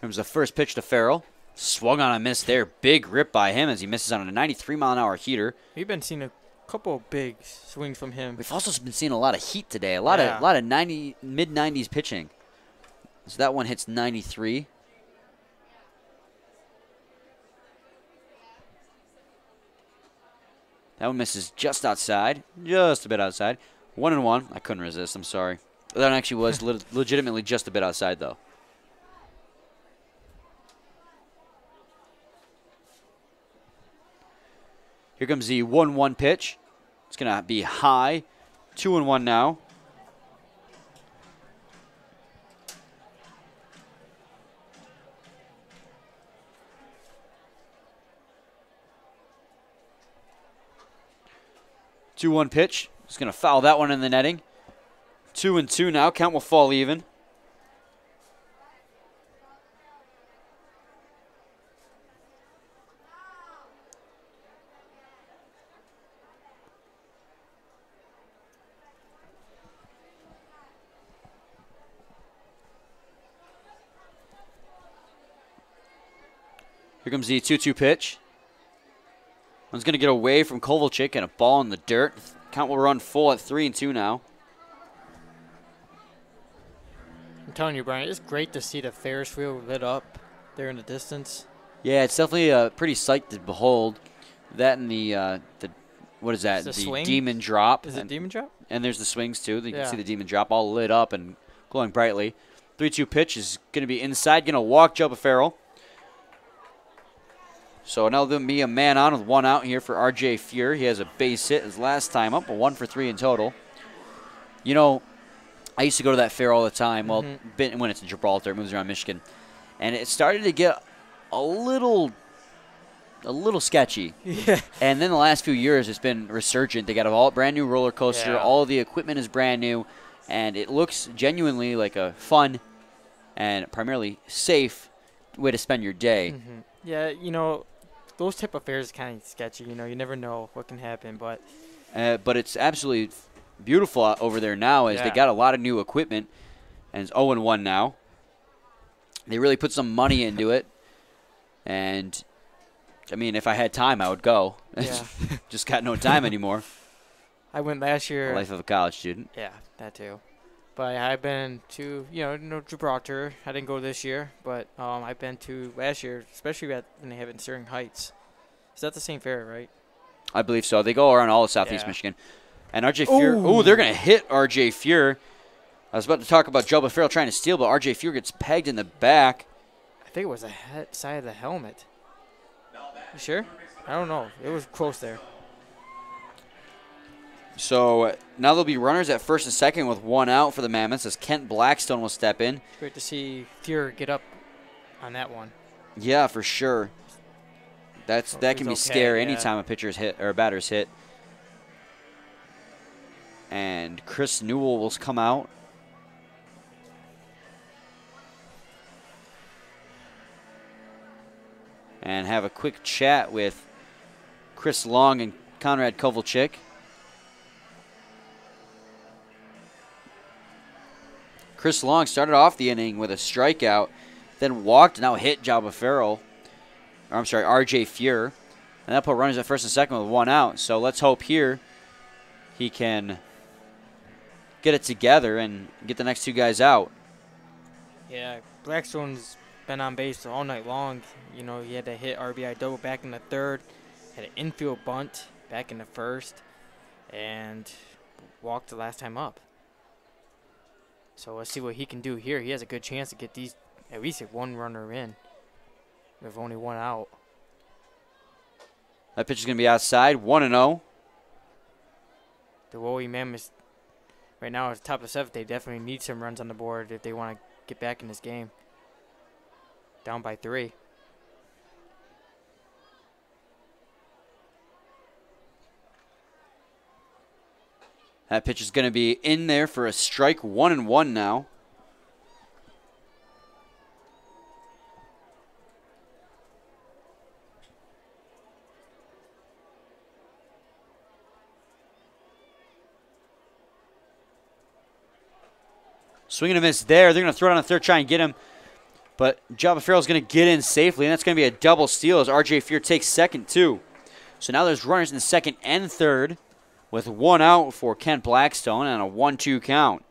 Comes the first pitch to Farrell. Swung on a miss there. Big rip by him as he misses on a 93-mile-an-hour heater. We've been seeing a couple of big swings from him. We've also been seeing a lot of heat today. A lot of mid-90s pitching. So that one hits 93. That one misses just outside, just a bit outside. 1-1. I couldn't resist. I'm sorry. That actually was legitimately just a bit outside, though. Here comes the 1-1 pitch. It's going to be high. 2-1 now. Two-one pitch. Just going to foul that one in the netting. 2-2 now. Count will fall even. Here comes the 2-2 pitch. One's going to get away from Kovalchik and a ball in the dirt. Count will run full at 3-2 now. I'm telling you, Brian, it's great to see the Ferris wheel lit up there in the distance. Yeah, it's definitely a pretty sight to behold. That and the what is that? The The swing? demon drop. Is it Demon Drop? And there's the swings too. You Yeah. can see the demon drop all lit up and glowing brightly. 3-2 pitch is going to be inside. Going to walk Joe Farrell. So now there'll be a man on with one out here for RJ Fuhr. He has a base hit his last time up, a 1 for 3 in total. You know, I used to go to that fair all the time. Well, when it's in Gibraltar, it moves around Michigan. And it started to get a little sketchy. Yeah. And then the last few years, it's been resurgent. They got a brand new roller coaster. Yeah. All of the equipment is brand new. And it looks genuinely like a fun and primarily safe way to spend your day. Yeah, you know, those type of fairs kind of sketchy. You know, you never know what can happen. But But it's absolutely beautiful over there now as they Yeah. got a lot of new equipment. And it's 0-1 now. They really put some money into it. And, I mean, if I had time, I would go. Yeah. Just got no time anymore. I went last The year. life of a college student. Yeah, that too. But I've been to, Gibraltar. I didn't go this year, but I've been to last year, especially when they have it in Sterling Heights. Is that the same fair, right? I believe so. They go around all of Southeast Yeah. Michigan. And RJ Fuhr, oh, they're going to hit RJ Fuhr. I was about to talk about Joe Farrell trying to steal, but RJ Fuhr gets pegged in the back. I think it was the side of the helmet. You sure? I don't know. It was close there. So now there'll be runners at first and second with one out for the Mammoths as Kent Blackstone will step in. It's great to see Fuhr get up on that one. Yeah, for sure. That can be he's okay, scary yeah. anytime a pitcher's hit or a batter's hit. And Chris Newell will come out. And have a quick chat with Chris Long and Conrad Kovalchik. Chris Long started off the inning with a strikeout, then walked, now hit Jabba Farrell. Or I'm sorry, RJ Fuhr. And that put runners at first and second with one out. So let's hope here he can get it together and get the next two guys out. Yeah, Blackstone's been on base all night long. You know, he had to hit RBI double back in the third, had an infield bunt back in the first, and walked the last time up. So let's see what he can do here. He has a good chance to get these, at least one runner in with only one out. That pitch is going to be outside, 1-0. The Woolly Mammoths right now at the top of the seventh. They definitely need some runs on the board if they want to get back in this game. Down by 3. That pitch is going to be in there for a strike, 1-1 now. Swing and a miss there. They're going to throw it on the third, try and get him. But Jabba Farrell's going to get in safely, and that's going to be a double steal as RJ Fuhr takes second, too. So now there's runners in the second and third with one out for Kent Blackstone and a 1-2 count.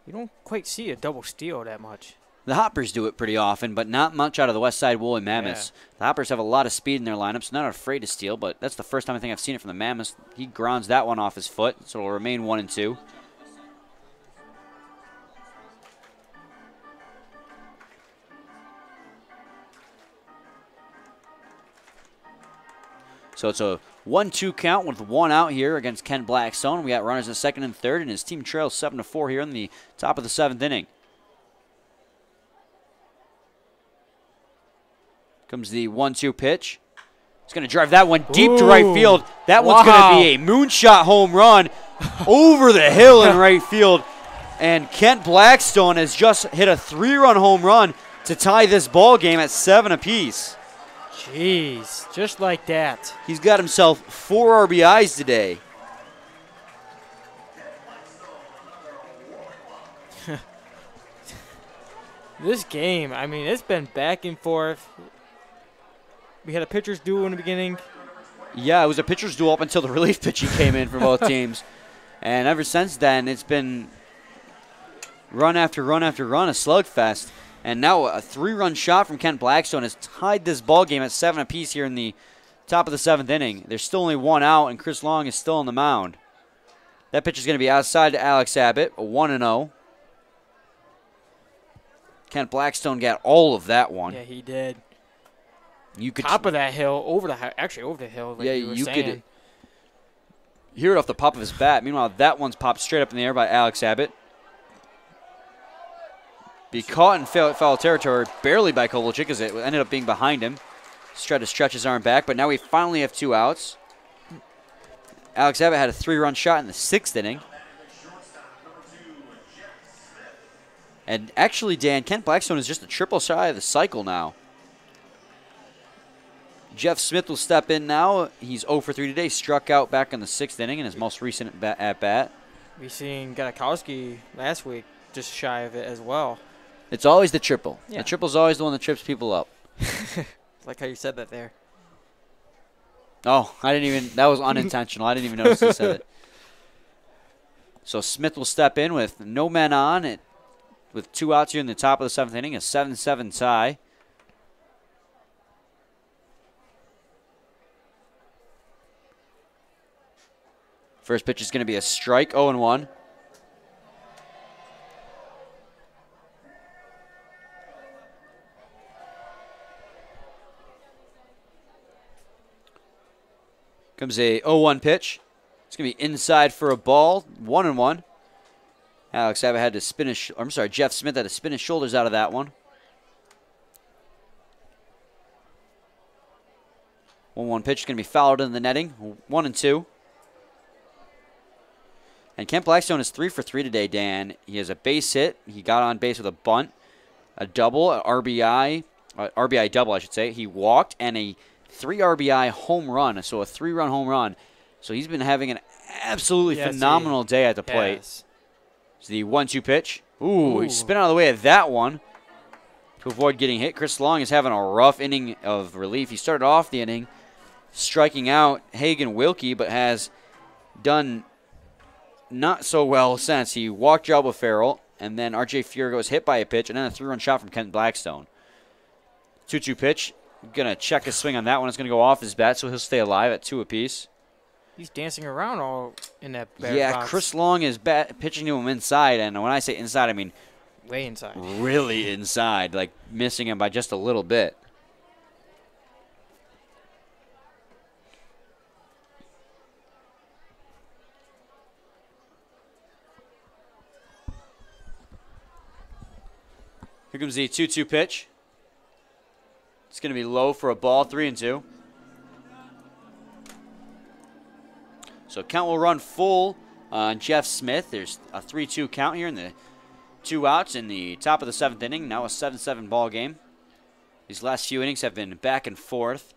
You don't quite see a double steal that much. The Hoppers do it pretty often, but not much out of the Westside Woolly Mammoths. Yeah. The Hoppers have a lot of speed in their lineups, not afraid to steal, but that's the first time I think I've seen it from the Mammoths. He grounds that one off his foot, so it'll remain 1-2. So it's a 1-2 count with 1 out here against Kent Blackstone. We got runners in second and third, and his team trails 7-4 here in the top of the 7th inning. Comes the 1-2 pitch. He's going to drive that one deep to right field. That one's going to be a moonshot home run over the hill in right field. And Kent Blackstone has just hit a 3-run home run to tie this ball game at 7 apiece. Jeez, just like that. He's got himself 4 RBIs today. This game, I mean, it's been back and forth. We had a pitcher's duel in the beginning. Yeah, it was a pitcher's duel up until the relief pitching came in for both teams. And ever since then, it's been run after run after run, a slugfest. And now a 3-run shot from Kent Blackstone has tied this ball game at 7 apiece here in the top of the 7th inning. There's still only 1 out, and Chris Long is still on the mound. That pitch is going to be outside to Alex Abbott, a 1-0. Kent Blackstone got all of that one. Yeah, he did. You could Top of that hill, over the hill. Like yeah, you could hear it off the pop of his bat. Meanwhile, that one's popped straight up in the air by Alex Abbott. Be caught in foul territory, barely by Kovalchik, as it ended up being behind him. Just tried to stretch his arm back, but now we finally have 2 outs. Alex Abbott had a 3-run shot in the 6th inning. And actually, Dan, Kent Blackstone is just a triple shy of the cycle now. Jeff Smith will step in now. He's 0 for 3 today. Struck out back in the 6th inning in his most recent at-bat. We seen Gatakowski last week just shy of it as well. It's always the triple. Yeah. The triple's always the one that trips people up. Like how you said that there. Oh, I didn't even – that was unintentional. I didn't even notice you said it. So Smith will step in with no men on, with 2 outs here in the top of the 7th inning, a 7-7 tie. First pitch is going to be a strike, 0-1. Comes a 0-1 pitch. It's going to be inside for a ball, 1-1. Alex Abbott had to spin his, Jeff Smith had to spin his shoulders out of that one. 1-1 pitch is going to be fouled in the netting, 1-2. And Kent Blackstone is 3 for 3 today, Dan. He has a base hit. He got on base with a bunt, a double, an RBI double, I should say. He walked, and a 3 RBI home run, so a 3-run home run. So he's been having an absolutely phenomenal day at the plate. Yes. So the 1-2 pitch. Ooh, he spin out of the way of that one to avoid getting hit. Chris Long is having a rough inning of relief. He started off the inning striking out Hagen Wilkie, but has done not so well since. He walked Jalba Farrell, and then R.J. Fury was hit by a pitch, and then a 3-run shot from Kent Blackstone. 2-2 pitch. Going to check his swing on that one. It's going to go off his bat, so he'll stay alive at 2 apiece. He's dancing around all in that bat box. Chris Long is pitching to him inside, and when I say inside, I mean way inside. Really inside, like missing him by just a little bit. Here comes the 2-2 pitch. It's going to be low for a ball, 3-2. So count will run full on Jeff Smith. There's a 3-2 count here in the 2 outs in the top of the 7th inning. Now a 7-7 ball game. These last few innings have been back and forth.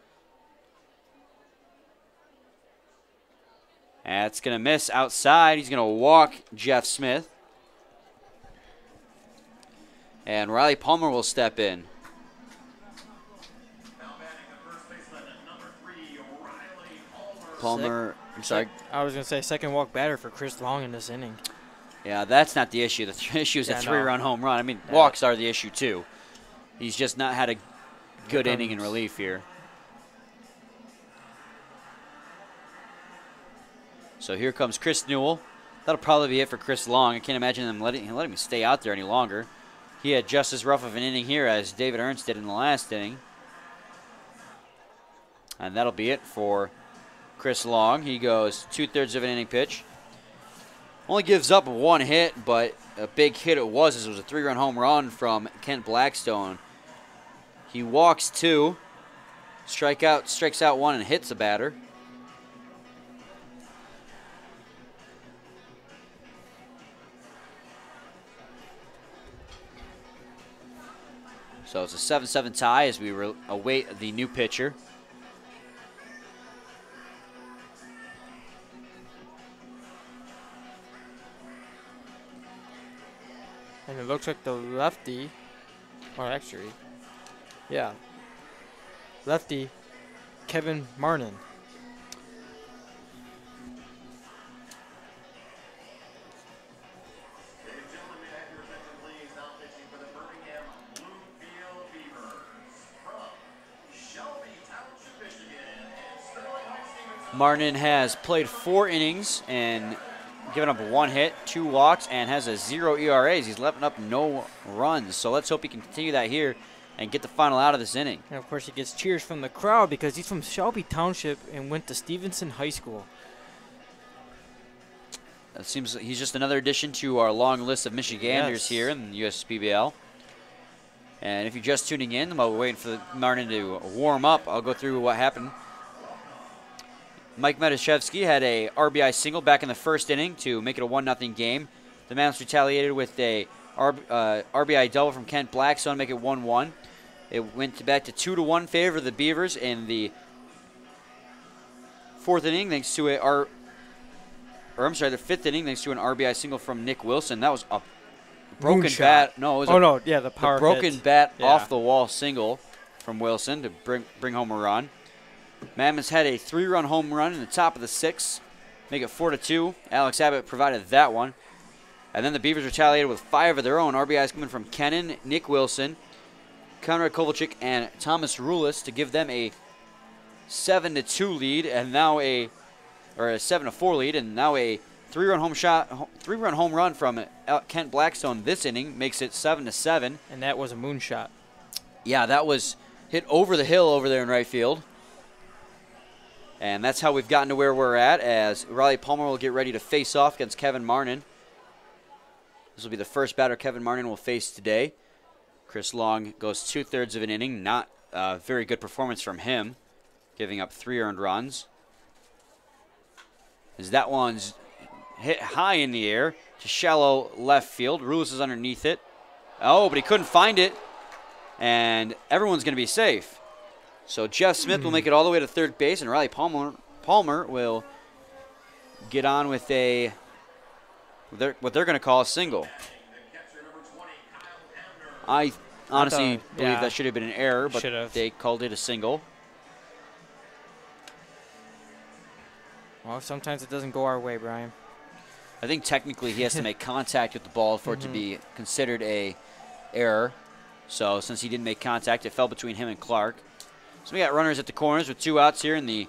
That's going to miss outside. He's going to walk Jeff Smith. And Riley Palmer will step in. Palmer, I'm sorry. I was going to say second walk batter for Chris Long in this inning. Yeah, that's not the issue. The issue is a Yeah, no. 3-run home run. I mean, Yeah. walks are the issue too. He's just not had a good Here inning in comes- relief here. So here comes Chris Newell. That'll probably be it for Chris Long. I can't imagine them letting him stay out there any longer. He had just as rough of an inning here as David Ernst did in the last inning. And that'll be it for Chris Long. He goes 2/3 of an inning pitch. Only gives up 1 hit, but a big hit it was, as it was a 3-run home run from Kent Blackstone. He walks 2, strikes out 1, and hits a batter. So it's a 7-7 tie as we await the new pitcher. And it looks like the lefty, or actually, yeah, lefty, Kevin Martin. Ladies and gentlemen, may I have your attention, please? Now pitching for the Birmingham-Bloomfield Beavers from Shelby Township, Michigan, and Sterling High Stevenson. Martin has played 4 innings and given up 1 hit, 2 walks, and has a 0 ERAs. He's letting up no runs. So let's hope he can continue that here and get the final out of this inning. And of course, he gets cheers from the crowd because he's from Shelby Township and went to Stevenson High School. It seems like he's just another addition to our long list of Michiganders Yes. here in the USPBL. And if you're just tuning in while we're waiting for Martin to warm up, I'll go through what happened. Mike Medashevsky had a RBI single back in the first inning to make it a 1-0 game. The Mammoths retaliated with a RBI double from Kent Blackstone to make it 1-1. It went back to 2-1 favor of the Beavers in the 4th inning, thanks to the 5th inning, thanks to an RBI single from Nick Wilson. That was a broken Moonshot. bat. No, it was The the power broken hit. bat Yeah. off the wall single from Wilson to bring home a run. Mammoths had a 3-run home run in the top of the 6th, make it 4-2. Alex Abbott provided that one. And then the Beavers retaliated with 5 of their own RBIs coming from Kennan, Nick Wilson, Conrad Kovalchik, and Thomas Rulis to give them a 7-2 lead, and now a 7-4 lead, and now a 3-run home run from Kent Blackstone this inning makes it 7-7. And that was a moonshot. Yeah, that was hit over the hill over there in right field. And that's how we've gotten to where we're at, as Riley Palmer will get ready to face off against Kevin Martin. This will be the first batter Kevin Martin will face today. Chris Long goes 2/3 of an inning. Not a very good performance from him, giving up 3 earned runs. As that one's hit high in the air to shallow left field. Rulis is underneath it. Oh, but he couldn't find it. And everyone's going to be safe. So Jeff Smith will make it all the way to third base, and Riley Palmer will get on with what they're going to call a single. I honestly believe that should have been an error, but Should've. they called it a single. Well, sometimes it doesn't go our way, Brian. I think technically he has to make contact with the ball for it to be considered a error. So since he didn't make contact, it fell between him and Clark. So we got runners at the corners with 2 outs here in the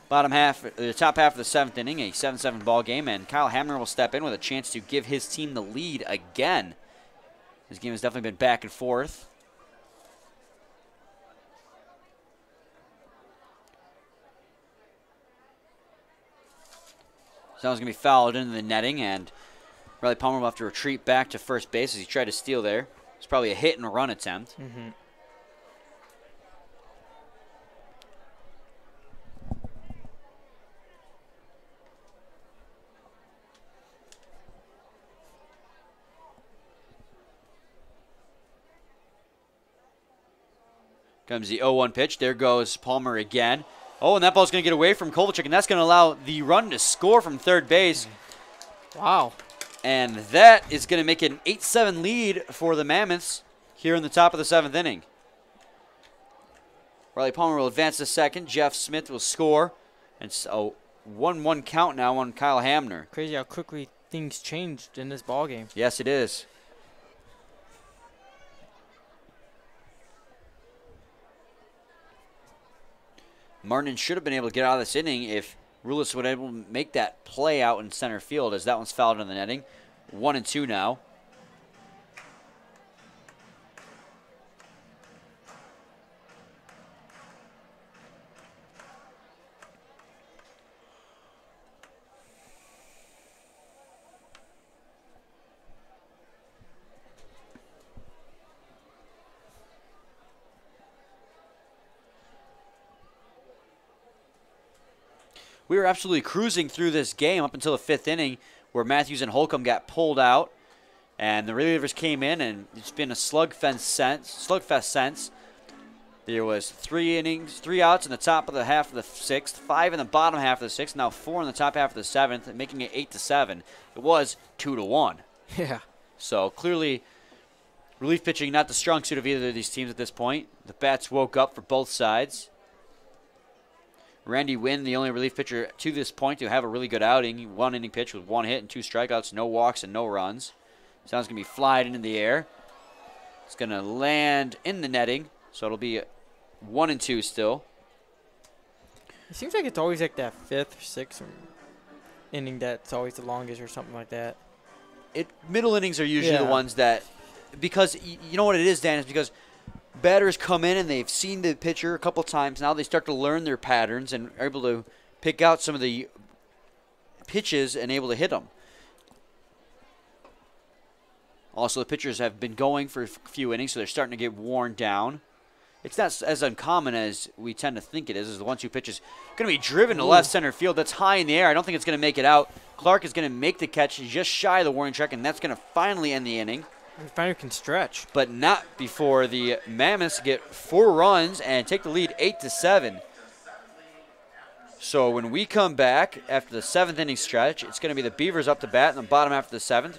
top half of the 7th inning, a 7-7 ball game, and Kyle Hamner will step in with a chance to give his team the lead again. This game has definitely been back and forth. So that was going to be fouled into the netting, and Riley Palmer will have to retreat back to first base as he tried to steal there. It's probably a hit and run attempt. Comes the 0-1 pitch. There goes Palmer again. Oh, and that ball's going to get away from Kovalchik, and that's going to allow the run to score from third base. Wow. And that is going to make it an 8-7 lead for the Mammoths here in the top of the 7th inning. Riley Palmer will advance to second. Jeff Smith will score. And so 1-1 count now on Kyle Hamner. Crazy how quickly things changed in this ball game. Yes, it is. Martin should have been able to get out of this inning if Rulis would have been able to make that play out in center field, as that one's fouled in the netting. 1-2 now. We were absolutely cruising through this game up until the 5th inning, where Matthews and Holcomb got pulled out, and the relievers came in, and it's been a slugfest since. There was 3 innings, 3 outs in the top of the half of the 6th, 5 in the bottom half of the 6th, now 4 in the top half of the 7th, making it 8-7. It was 2-1. Yeah. So clearly, relief pitching not the strong suit of either of these teams at this point. The bats woke up for both sides. Randy Wynn, the only relief pitcher to this point to have a really good outing. 1 inning pitch with 1 hit and 2 strikeouts, no walks and no runs. Sounds going to be flying into the air. It's going to land in the netting, so it'll be 1-2 still. It seems like it's always like that 5th or 6th inning that's always the longest or something like that. Middle innings are usually the ones that, because you know what it is, Dan, is because batters come in and they've seen the pitcher a couple times. Now they start to learn their patterns and are able to pick out some of the pitches and able to hit them. Also, the pitchers have been going for a few innings, so they're starting to get worn down. It's not as uncommon as we tend to think it is. The 1-2 pitch is going to be driven to left center field. That's high in the air. I don't think it's going to make it out. Clark is going to make the catch just shy of the warning track, and that's going to finally end the inning. We finally can stretch. But not before the Mammoths get 4 runs and take the lead 8-7. So when we come back after the 7th inning stretch, it's going to be the Beavers up to bat in the bottom half of the 7th.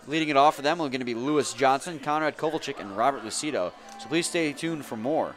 Leading it off for them are going to be Lewis Johnson, Conrad Kovalchik, and Robert Lucido. So please stay tuned for more.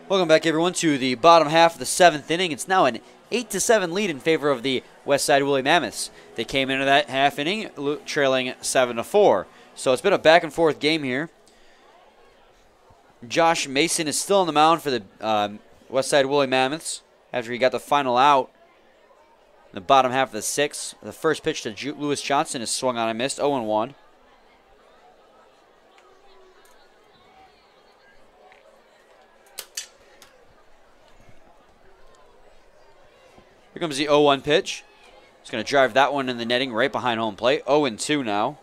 Welcome back, everyone, to the bottom half of the 7th inning. It's now an 8-7 lead in favor of the Westside Woolly Mammoths. They came into that half inning trailing 7-4. So it's been a back-and-forth game here. Josh Mason is still on the mound for the Westside Woolly Mammoths after he got the final out in the bottom half of the 6th. The first pitch to Lewis Johnson is swung on and missed, 0-1. Here comes the 0-1 pitch. He's going to drive that one in the netting right behind home plate. 0-2 now.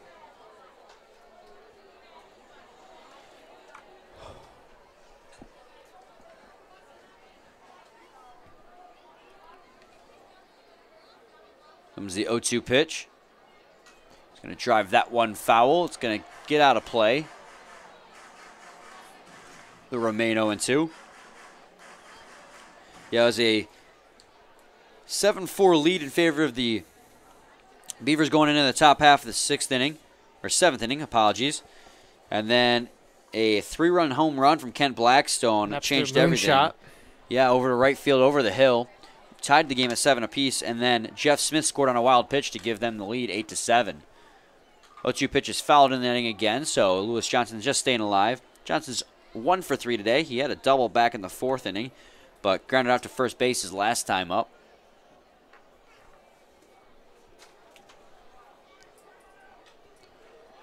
Comes the 0-2 pitch. It's going to drive that one foul. It's going to get out of play. The remain 0-2. Yeah, it was a 7-4 lead in favor of the Beavers going into the top half of the 6th inning, or 7th inning, apologies. And then a 3-run home run from Kent Blackstone. It changed everything. Shot. Yeah, over to right field, over the hill. Tied the game at 7 apiece, and then Jeff Smith scored on a wild pitch to give them the lead 8-7. 0-2 pitch is fouled in the inning again, so Lewis Johnson's just staying alive. Johnson's 1 for 3 today. He had a double back in the 4th inning, but grounded out to first base his last time up.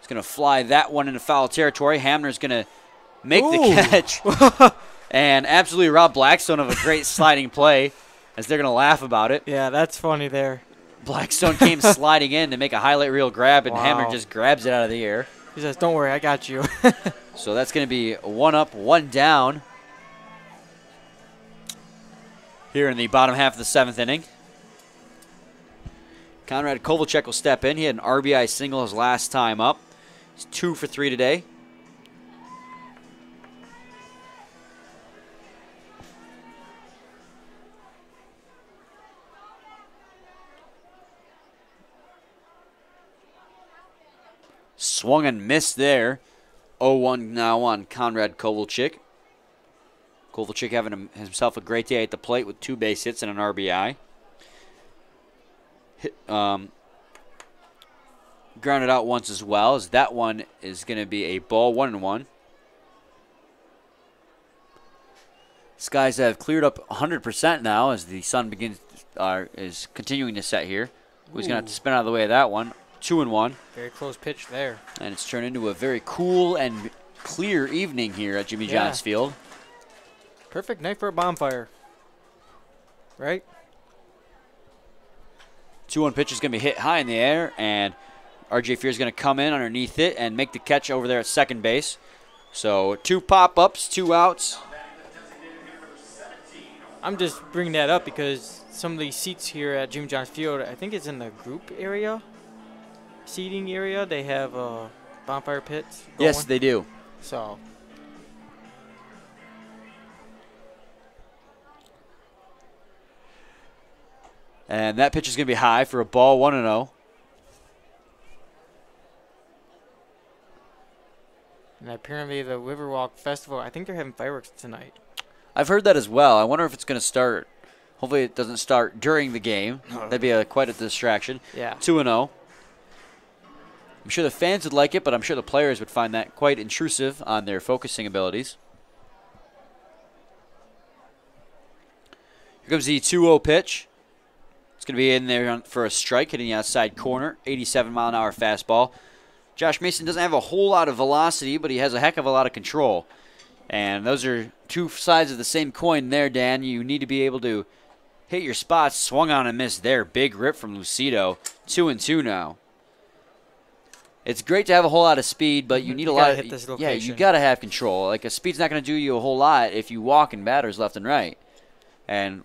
He's going to fly that one into foul territory. Hamner's going to make the catch and absolutely rob Blackstone of a great sliding play, as they're going to laugh about it. Yeah, that's funny there. Blackstone came sliding in to make a highlight reel grab, and Hamner just grabs it out of the air. He says, "Don't worry, I got you." So that's going to be 1 up, 1 down here in the bottom half of the 7th inning. Conrad Kovalchuk will step in. He had an RBI single his last time up. He's 2 for 3 today. Swung and missed there. 0-1 now on Conrad Kovalchuk. Kovalchuk having himself a great day at the plate with 2 base hits and an RBI. Grounded out once as well, as that one is going to be a ball, 1-1. Skies have cleared up 100% now as the sun is continuing to set here. He's going to have to spin out of the way of that one. 2-1. Very close pitch there. And it's turned into a very cool and clear evening here at Jimmy John's Field. Perfect night for a bonfire. Right? 2-1 pitch is going to be hit high in the air, and RJ Fear is going to come in underneath it and make the catch over there at second base. So 2 pop-ups, 2 outs. I'm just bringing that up because some of these seats here at Jimmy John's Field, I think it's in the group area, seating area. They have bonfire pits going. Yes, they do. So and that pitch is going to be high for a ball, 1-0. and apparently the Riverwalk Festival, I think they're having fireworks tonight. I've heard that as well. I wonder if it's going to start. Hopefully it doesn't start during the game. That'd be quite a distraction. Yeah. 2-0. I'm sure the fans would like it, but I'm sure the players would find that quite intrusive on their focusing abilities. Here comes the 2-0 pitch. It's going to be in there for a strike, hitting the outside corner. 87-mile-an-hour fastball. Josh Mason doesn't have a whole lot of velocity, but he has a heck of a lot of control. And those are 2 sides of the same coin there, Dan. You need to be able to hit your spots. Swung on and missed there. Big rip from Lucido. 2-2 now. It's great to have a whole lot of speed, but you need a lot of... hit this Yeah, location. you got to have control. Like, a speed's not going to do you a whole lot if you walk in batters left and right. And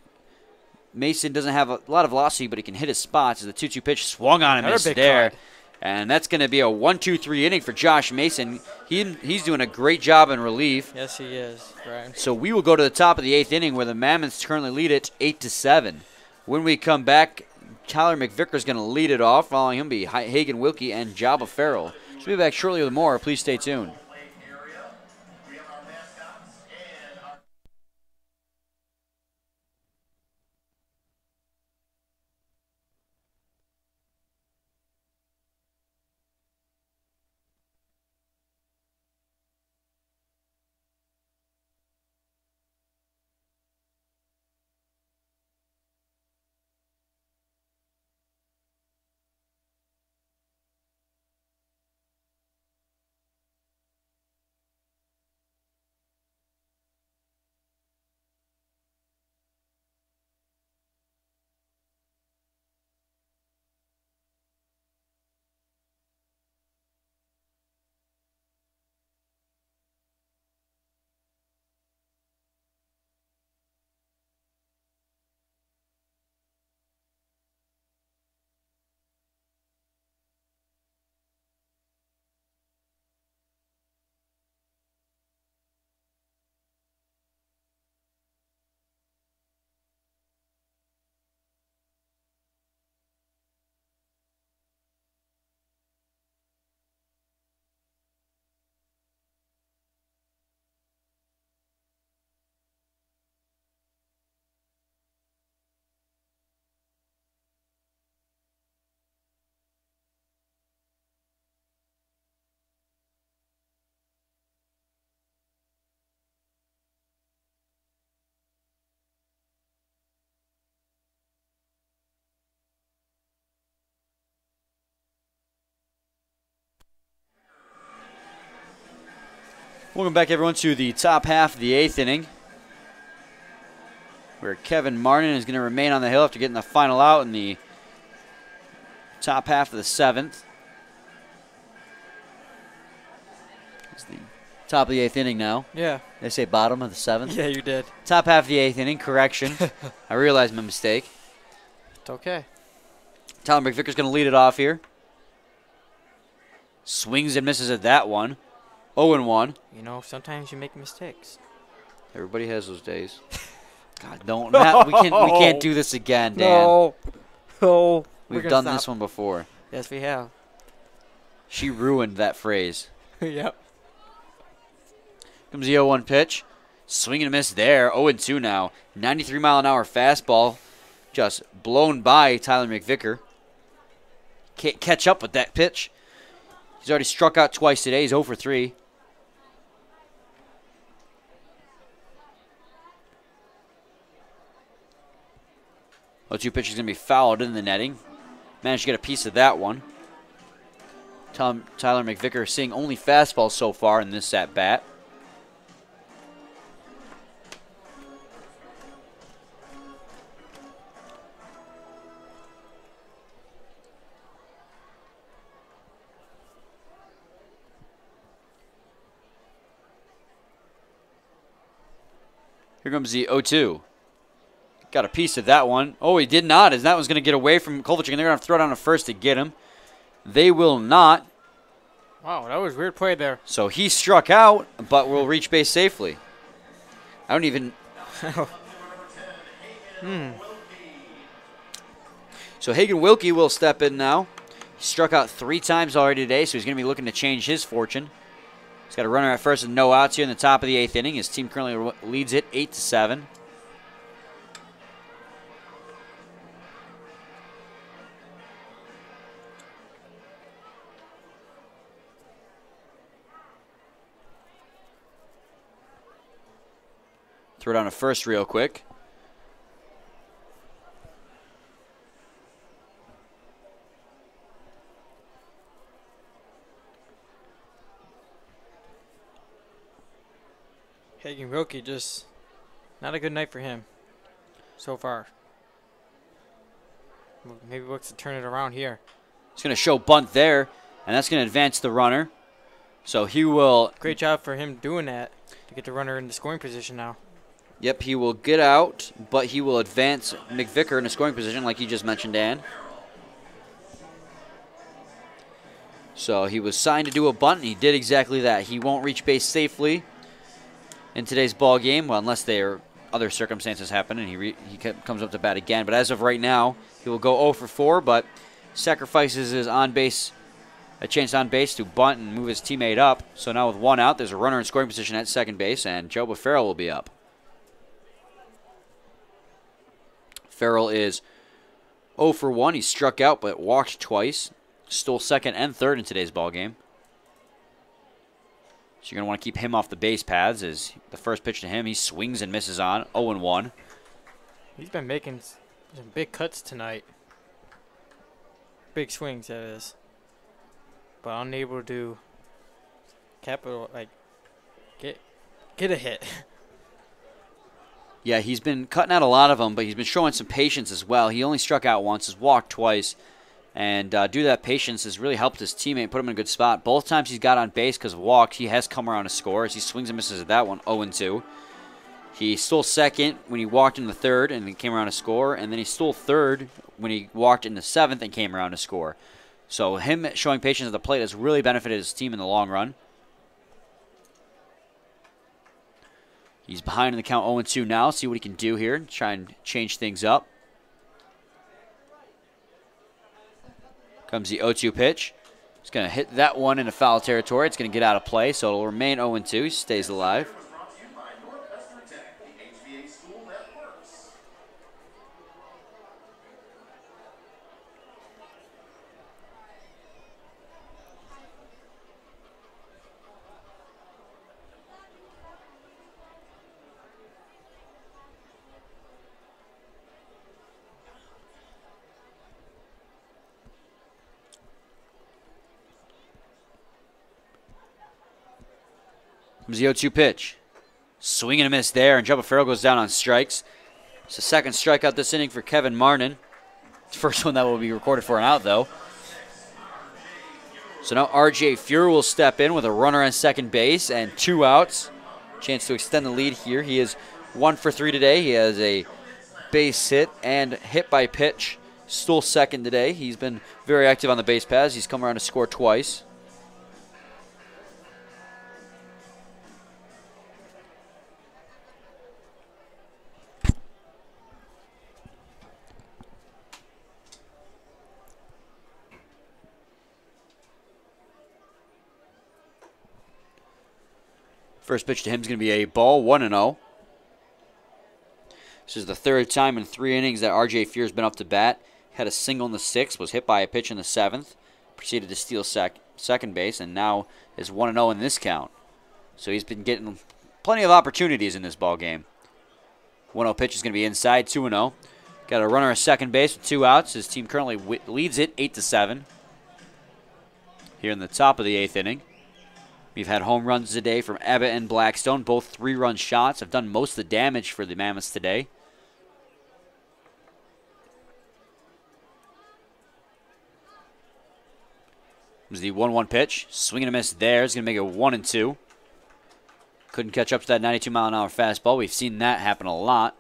Mason doesn't have a lot of velocity, but he can hit his spots. As the 2-2 pitch swung on and Another missed big there. cut. And that's going to be a 1-2-3 inning for Josh Mason. He's doing a great job in relief. Yes, he is, Brian. So we will go to the top of the 8th inning where the Mammoths currently lead it 8-7. When we come back, Tyler McVicker is going to lead it off. Following him be Hagen Wilkie and Jabba Farrell. We'll be back shortly with more. Please stay tuned. Welcome back, everyone, to the top half of the 8th inning, where Kevin Martin is going to remain on the hill after getting the final out in the top half of the 7th. It's the top of the 8th inning now. Yeah. Did I say bottom of the 7th? Yeah, you did. Top half of the 8th inning, correction. I realized my mistake. It's okay. Tyler McVicker's going to lead it off here. Swings and misses at that one. 0-1. You know, sometimes you make mistakes. Everybody has those days. God, don't. Matt, we can't do this again, Dan. No. We've done this one before. Yes, we have. She ruined that phrase. Yep. Comes the 0-1 pitch. Swing and a miss there. 0-2 now. 93-mile-an-hour fastball. Just blown by Tyler McVicker. Can't catch up with that pitch. He's already struck out twice today. He's 0 for 3. The 2 pitch is going to be fouled in the netting. Managed to get a piece of that one. Tyler McVicker seeing only fastballs so far in this at-bat. Here comes the 0-2. Got a piece of that one. Oh, he did not, as that was going to get away from Kovalchuk, and they're going to have to throw down a first to get him. They will not. Wow, that was a weird play there. So he struck out, but will reach base safely. I don't even... So Hagen Wilkie will step in now. He struck out 3 times already today, so he's going to be looking to change his fortune. He's got a runner at first and no outs here in the top of the 8th inning. His team currently leads it 8-7. Throw down a first real quick. Hagen Wilkie, just not a good night for him so far. Maybe looks to turn it around here. He's going to show bunt there, and that's going to advance the runner. So he will... Great job for him doing that to get the runner in the scoring position now. Yep, he will get out, but he will advance McVicker in a scoring position like you just mentioned, Dan. So he was signed to do a bunt, and he did exactly that. He won't reach base safely in today's ball game, well, unless other circumstances happen and he comes up to bat again. But as of right now, he will go 0 for 4, but sacrifices his a chance on base to bunt and move his teammate up. So now with 1 out, there's a runner in scoring position at second base, and Joe Farrell will be up. Farrell is 0 for 1. He struck out but walked twice. Stole second and third in today's ball game. So you're going to want to keep him off the base paths as the first pitch to him, he swings and misses on 0-1. He's been making some big cuts tonight. Big swings, that is. But unable to get a hit. Yeah, he's been cutting out a lot of them, but he's been showing some patience as well. He only struck out once, has walked twice, and due to that patience has really helped his teammate, put him in a good spot. Both times he's got on base because of walks, he has come around to score as he swings and misses at that one, 0-2. He stole second when he walked in the third and then came around to score, and then he stole third when he walked in the 7th and came around to score. So him showing patience at the plate has really benefited his team in the long run. He's behind in the count 0-2 now. See what he can do here. Try and change things up. Comes the 0-2 pitch. He's going to hit that one into foul territory. It's going to get out of play, so it'll remain 0-2. He stays alive. Comes the 0-2 pitch. Swing and a miss there, and Jumbo Farrell goes down on strikes. It's the second strikeout this inning for Kevin Martin. First one that will be recorded for an out, though. So now R.J. Fuhr will step in with a runner on second base and 2 outs. Chance to extend the lead here. He is 1 for 3 today. He has a base hit and hit by pitch. Stole second today. He's been very active on the base paths. He's come around to score twice. First pitch to him is going to be a ball, 1-0. This is the third time in 3 innings that R.J. Fuhr has been up to bat. Had a single in the 6th, was hit by a pitch in the 7th, proceeded to steal second base, and now is 1-0 in this count. So he's been getting plenty of opportunities in this ball game. 1-0 pitch is going to be inside, 2-0. Got a runner at second base with 2 outs. His team currently leads it 8-7 here in the top of the 8th inning. We've had home runs today from Abbott and Blackstone. Both 3-run shots have done most of the damage for the Mammoths today. Was the 1-1 pitch. Swing and a miss there. It's going to make it 1-2. Couldn't catch up to that 92-mile-an-hour fastball. We've seen that happen a lot.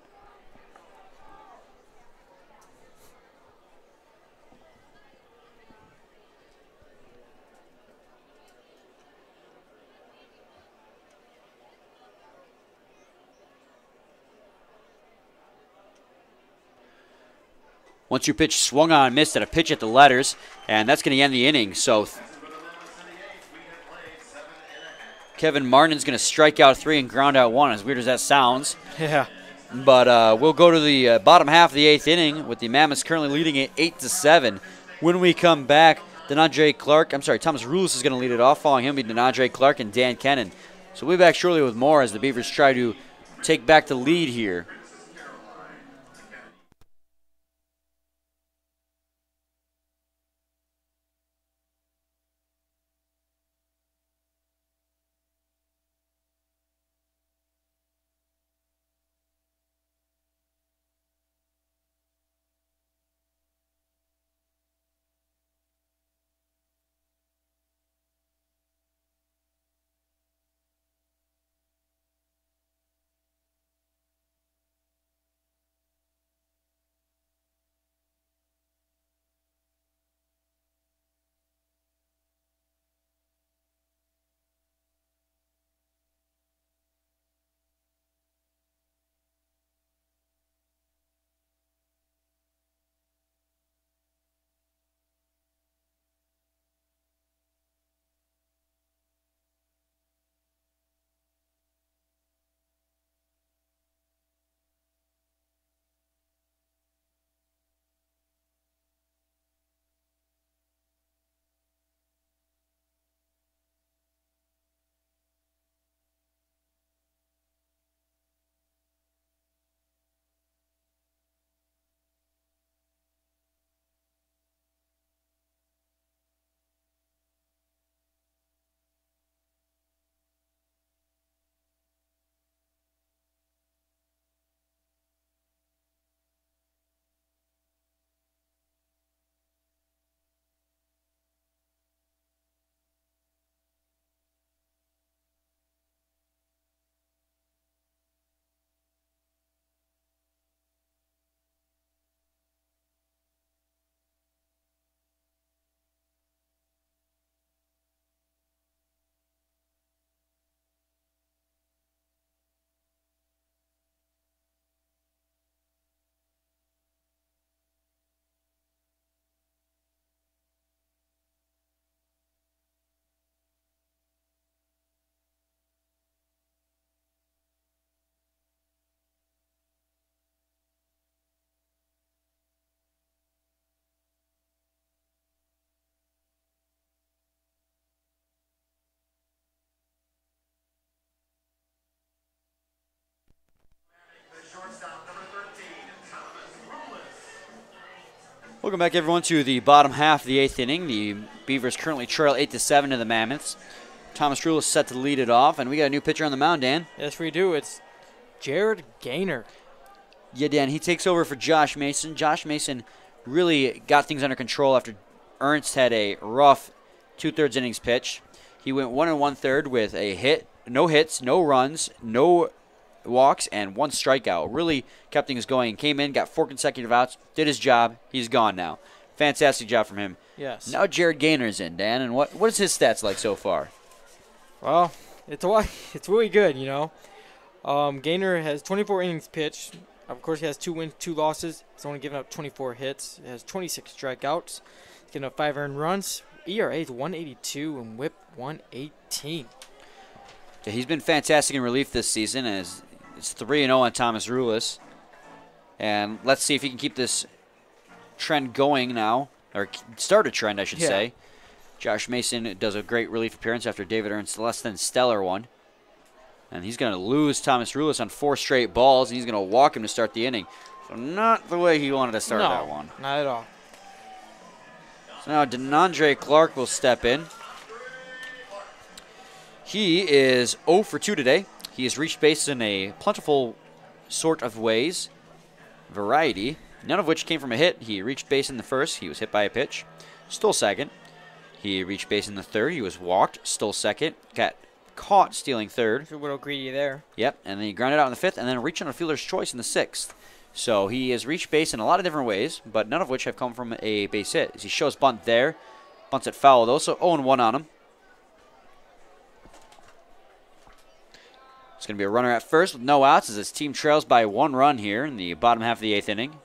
Once your pitch swung on and missed at a pitch at the letters, and that's going to end the inning. So Kevin Martin's going to strike out 3 and ground out 1, as weird as that sounds. Yeah. But we'll go to the bottom half of the 8th inning with the Mammoths currently leading it 8-7. When we come back, Thomas Rulis is going to lead it off. Following him will be Denandre Clark and Dan Kennan. So we'll be back shortly with more as the Beavers try to take back the lead here. Welcome back, everyone, to the bottom half of the 8th inning. The Beavers currently trail 8-7 to the Mammoths. Thomas Rule is set to lead it off, and we got a new pitcher on the mound, Dan. Yes, we do. It's Jared Gaynor. Yeah, Dan, he takes over for Josh Mason. Josh Mason really got things under control after Ernst had a rough 2/3 innings pitch. He went 1 1/3 with a hit, no hits, no runs, no walks, and 1 strikeout. Really kept things going. Came in, got 4 consecutive outs, did his job. He's gone now. Fantastic job from him. Yes. Now Jared Gaynor's in, Dan, and what is his stats like so far? Well, it's really good, you know. Gaynor has 24 innings pitched. Of course, he has 2 wins, 2 losses. He's only given up 24 hits. He has 26 strikeouts. He's given up 5 earned runs. ERA is 182 and WHIP 118. Yeah, he's been fantastic in relief this season, as it's 3-0 on Thomas Rulis. And let's see if he can keep this trend going now, or start a trend, I should say. Josh Mason does a great relief appearance after David Ernst's less than stellar one. And he's going to lose Thomas Rulis on 4 straight balls, and he's going to walk him to start the inning. So not the way he wanted to start that one. Not at all. So now Denandre Clark will step in. He is 0 for 2 today. He has reached base in a plentiful sort of ways, variety, none of which came from a hit. He reached base in the first. He was hit by a pitch. Stole second. He reached base in the third. He was walked. Stole second. Got caught stealing third. He's a little greedy there. Yep, and then he grounded out in the fifth, and then reached on a fielder's choice in the sixth. So he has reached base in a lot of different ways, but none of which have come from a base hit. As he shows bunt there. Bunts it foul, though, so 0-1 on him. It's going to be a runner at first with no outs as his team trails by 1 run here in the bottom half of the 8th inning.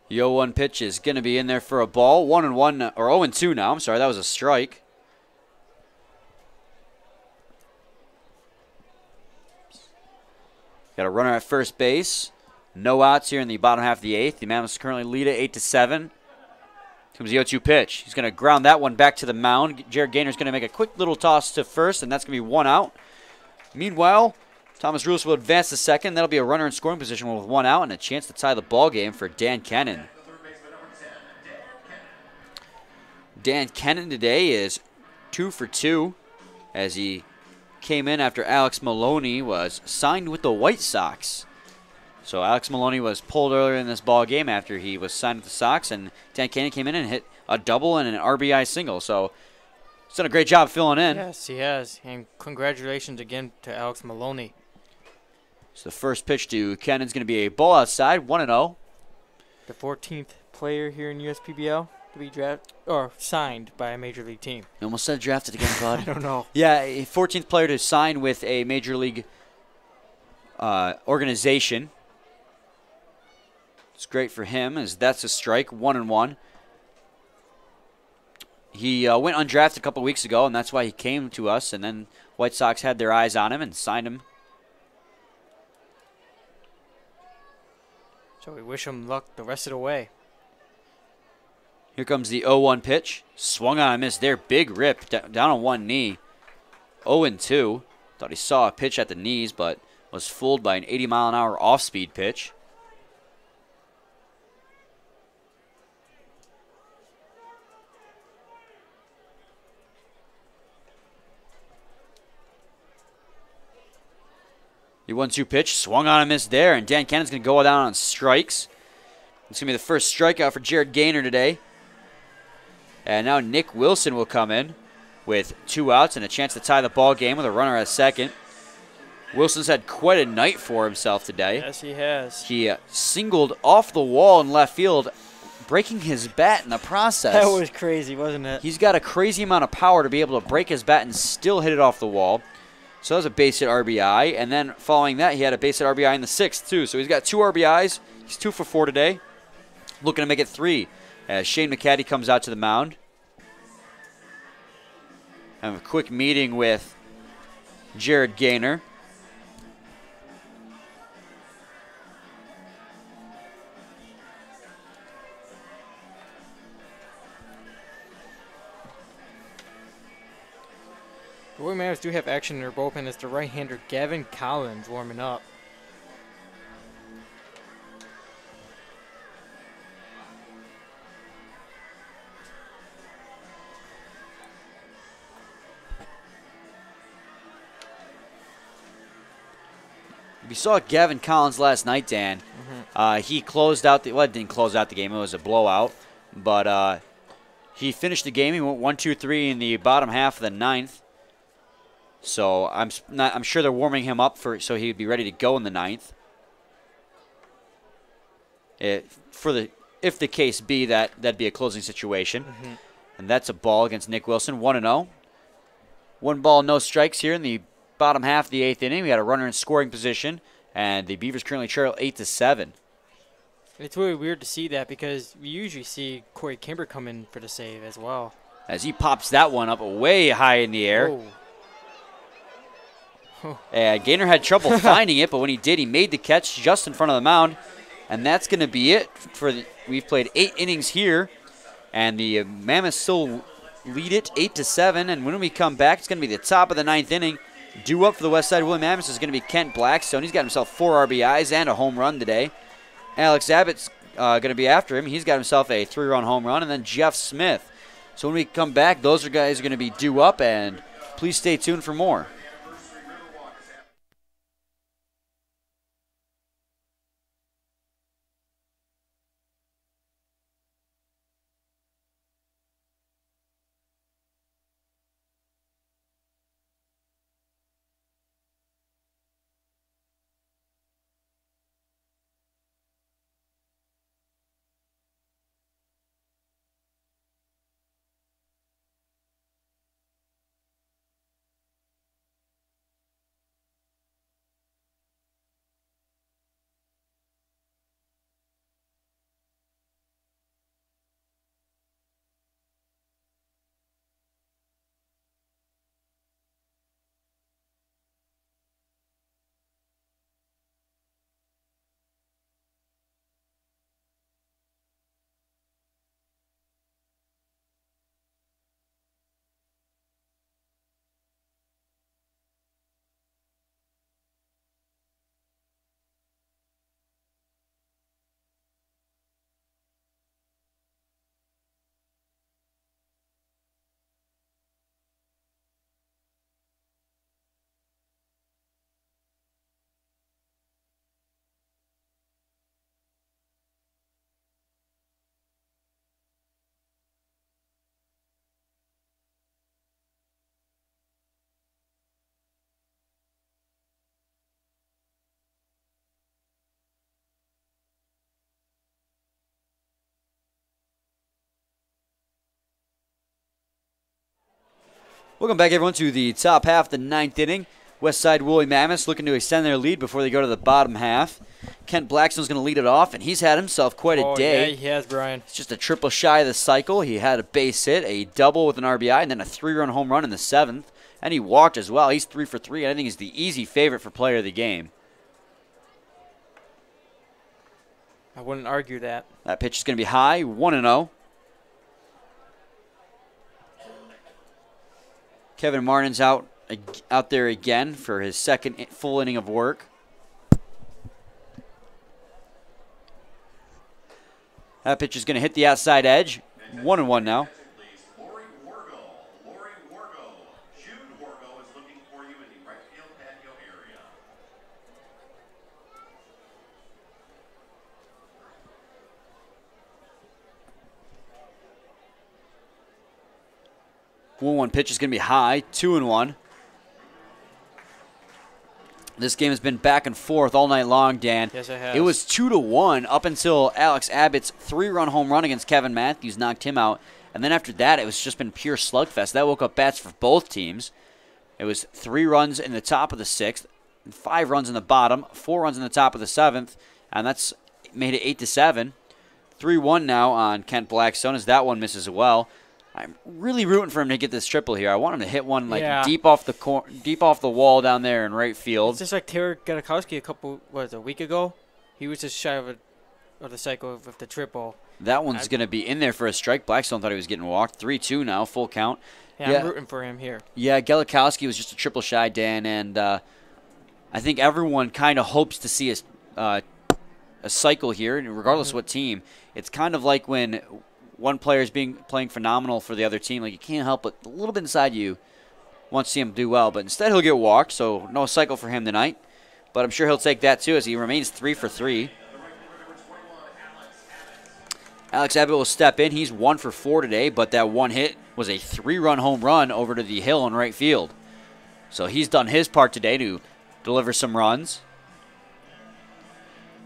The 0-1 pitch is going to be in there for a ball. 1-1, or 0-2 now. I'm sorry, that was a strike. Got a runner at first base. No outs here in the bottom half of the 8th. The Mammoths currently lead it 8-7. Comes the 0-2 pitch. He's going to ground that one back to the mound. Jared Gaynor's going to make a quick little toss to first, and that's going to be 1 out. Meanwhile, Thomas Rules will advance to second. That'll be a runner in scoring position with 1 out and a chance to tie the ball game for Dan Kennan. Dan Kennan today is 2 for 2 as he came in after Alex Maloney was signed with the White Sox. So Alex Maloney was pulled earlier in this ball game after he was signed with the Sox, and Dan Kennan came in and hit a double and an RBI single. So he's done a great job filling in. Yes, he has. And congratulations again to Alex Maloney. So the first pitch to Kennan's going to be a ball outside, 1-0. The 14th player here in USPBL to be drafted or signed by a major league team. You almost said drafted again, bud. I don't know. Yeah, a 14th player to sign with a major league organization. It's great for him, as that's a strike, 1-1. He went undrafted a couple weeks ago, and that's why he came to us, and then White Sox had their eyes on him and signed him. So we wish him luck the rest of the way. Here comes the 0-1 pitch. Swung on a miss there. Big rip down on one knee. 0-2. Thought he saw a pitch at the knees, but was fooled by an 80-mile-an-hour off-speed pitch. The 1-2 pitch, swung on a miss there, and Dan Kennan's going to go down on strikes. It's going to be the first strikeout for Jared Gaynor today. And now Nick Wilson will come in with 2 outs and a chance to tie the ball game with a runner at second. Wilson's had quite a night for himself today. Yes, he has. He singled off the wall in left field, breaking his bat in the process. That was crazy, wasn't it? He's got a crazy amount of power to be able to break his bat and still hit it off the wall. So that was a base hit RBI, and then following that, he had a base hit RBI in the 6th, too. So he's got 2 RBIs. He's 2 for 4 today. Looking to make it 3 as Shane McCaddy comes out to the mound. Have a quick meeting with Jared Gaynor. The William Mammoths do have action in their bullpen as the right-hander Gavin Collins warming up. We saw Gavin Collins last night, Dan. He closed out the, well, it didn't close out the game. It was a blowout. But he finished the game. He went 1-2-3 in the bottom half of the ninth. So I'm sure they're warming him up so he'd be ready to go in the ninth. If the case be that'd be a closing situation. And that's a ball against Nick Wilson, 1-0. 1 ball, no strikes here in the bottom half of the 8th inning. We got a runner in scoring position, and the Beavers currently trail 8-7. It's really weird to see that because we usually see Corey Kimber come in for the save as well. As he pops that one up way high in the air. And Gaynor had trouble finding it, but when he did, he made the catch just in front of the mound. And that's going to be it. We've played 8 innings here, and the Mammoths still lead it 8-7. And when we come back, it's going to be the top of the 9th inning. Due up for the Westside William Mammoths is going to be Kent Blackstone. He's got himself 4 RBIs and a home run today. Alex Abbott's going to be after him. He's got himself a 3-run home run. And then Jeff Smith. So when we come back, those guys are going to be due up, and please stay tuned for more. Welcome back, everyone, to the top half of the 9th inning. Westside Woolly Mammoths looking to extend their lead before they go to the bottom half. Kent Blackstone's going to lead it off, and he's had himself quite a day. Yeah, he has, Brian. It's just a triple shy of the cycle. He had a base hit, a double with an RBI, and then a 3-run home run in the 7th. And he walked as well. He's 3 for 3, and I think he's the easy favorite for player of the game. I wouldn't argue that. That pitch is going to be high, 1-0. Kevin Martin's out there again for his second full inning of work. That pitch is going to hit the outside edge. 1-1 now. Lori Wargo. Jude Wargo is looking for you in the right field patio area. One pitch is going to be high, 2-1. This game has been back and forth all night long, Dan. Yes, it has. It was 2-1 up until Alex Abbott's 3-run home run against Kevin Matthews knocked him out. And then after that, it was just been pure slugfest. That woke up bats for both teams. It was 3 runs in the top of the 6th, 5 runs in the bottom, 4 runs in the top of the 7th, and that's made it 8-7. 3-1 now on Kent Blackstone as that one misses as well. I'm really rooting for him to get this triple here. I want him to hit one like Yeah. deep off the wall down there in right field. It's just like Taylor Gatakowski a week ago. He was just shy of the cycle with the triple. That one's going to be in there for a strike. Blackstone thought he was getting walked. 3-2 now, full count. Yeah, I'm rooting for him here. Yeah, Galikowski was just a triple shy, Dan, and I think everyone kind of hopes to see a cycle here, and regardless of what team. It's kind of like when one player is playing phenomenal for the other team. Like, you can't help but a little bit inside you wants to see him do well, but instead he'll get walked, so no cycle for him tonight. But I'm sure he'll take that too as he remains 3 for 3. Alex Abbott will step in. He's 1 for 4 today, but that one hit was a 3-run home run over to the hill in right field. So he's done his part today to deliver some runs.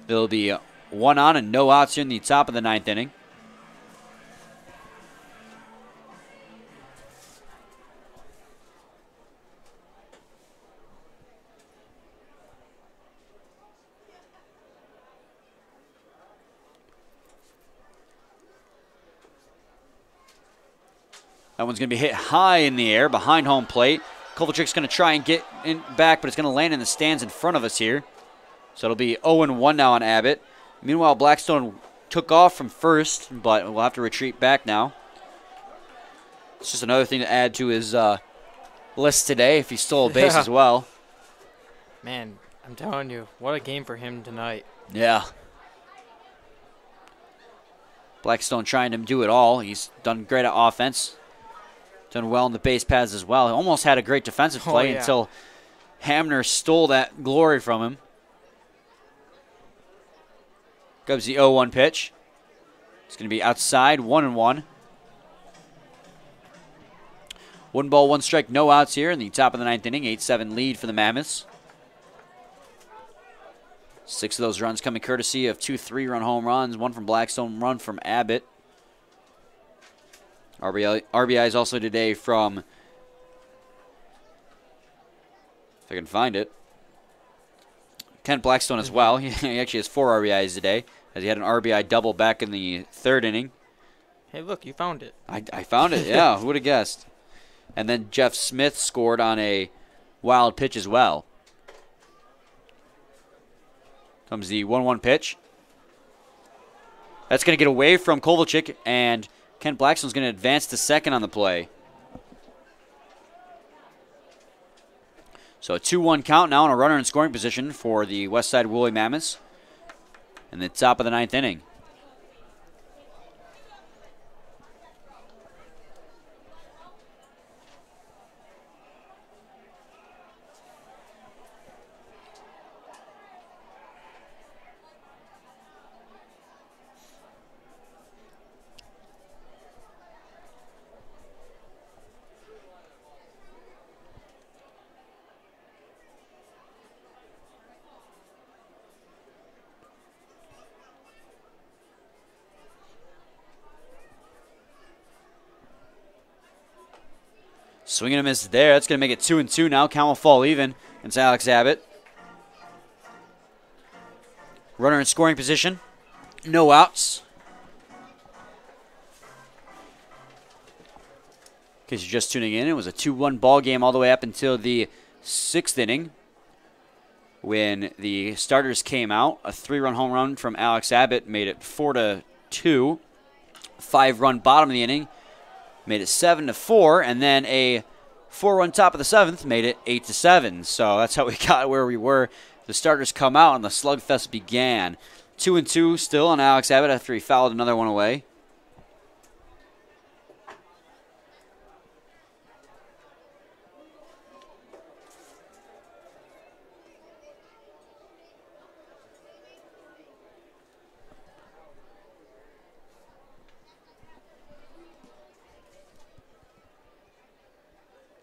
There'll be 1 on and no outs here in the top of the 9th inning. That one's going to be hit high in the air behind home plate. Kovalchuk's going to try and get back, but it's going to land in the stands in front of us here. So it'll be 0-1 now on Abbott. Meanwhile, Blackstone took off from first, but we'll have to retreat back now. It's just another thing to add to his list today if he stole a base as well. Man, I'm telling you, what a game for him tonight. Yeah. Blackstone trying to do it all. He's done great at offense. Done well in the base paths as well. He almost had a great defensive play until Hamner stole that glory from him. Comes the 0-1 pitch. It's going to be outside, 1-1. 1 ball, 1 strike, no outs here in the top of the 9th inning. 8-7 lead for the Mammoths. 6 of those runs coming courtesy of 2 3-run home runs, 1 from Blackstone, 1 from Abbott. RBIs also today from, if I can find it, Kent Blackstone as well. He actually has 4 RBIs today, as he had an RBI double back in the 3rd inning. Hey, look, you found it. I found it, yeah. Who would have guessed? And then Jeff Smith scored on a wild pitch as well. Comes the 1-1 pitch. That's going to get away from Kovalchuk, and Kent Blackstone's going to advance to second on the play. So a 2-1 count now and a runner in scoring position for the Westside Woolly Mammoths in the top of the 9th inning. Swing and a miss there. That's going to make it 2-2 now. Count will fall even. It's Alex Abbott. Runner in scoring position. No outs. In case you're just tuning in, it was a 2-1 ball game all the way up until the 6th inning when the starters came out. A 3-run home run from Alex Abbott made it 4-2. 5-run bottom of the inning made it 7-4, and then a 4-run top of the 7th made it 8-7. So that's how we got where we were. The starters come out and the slugfest began. 2-2 still on Alex Abbott after he fouled another one away.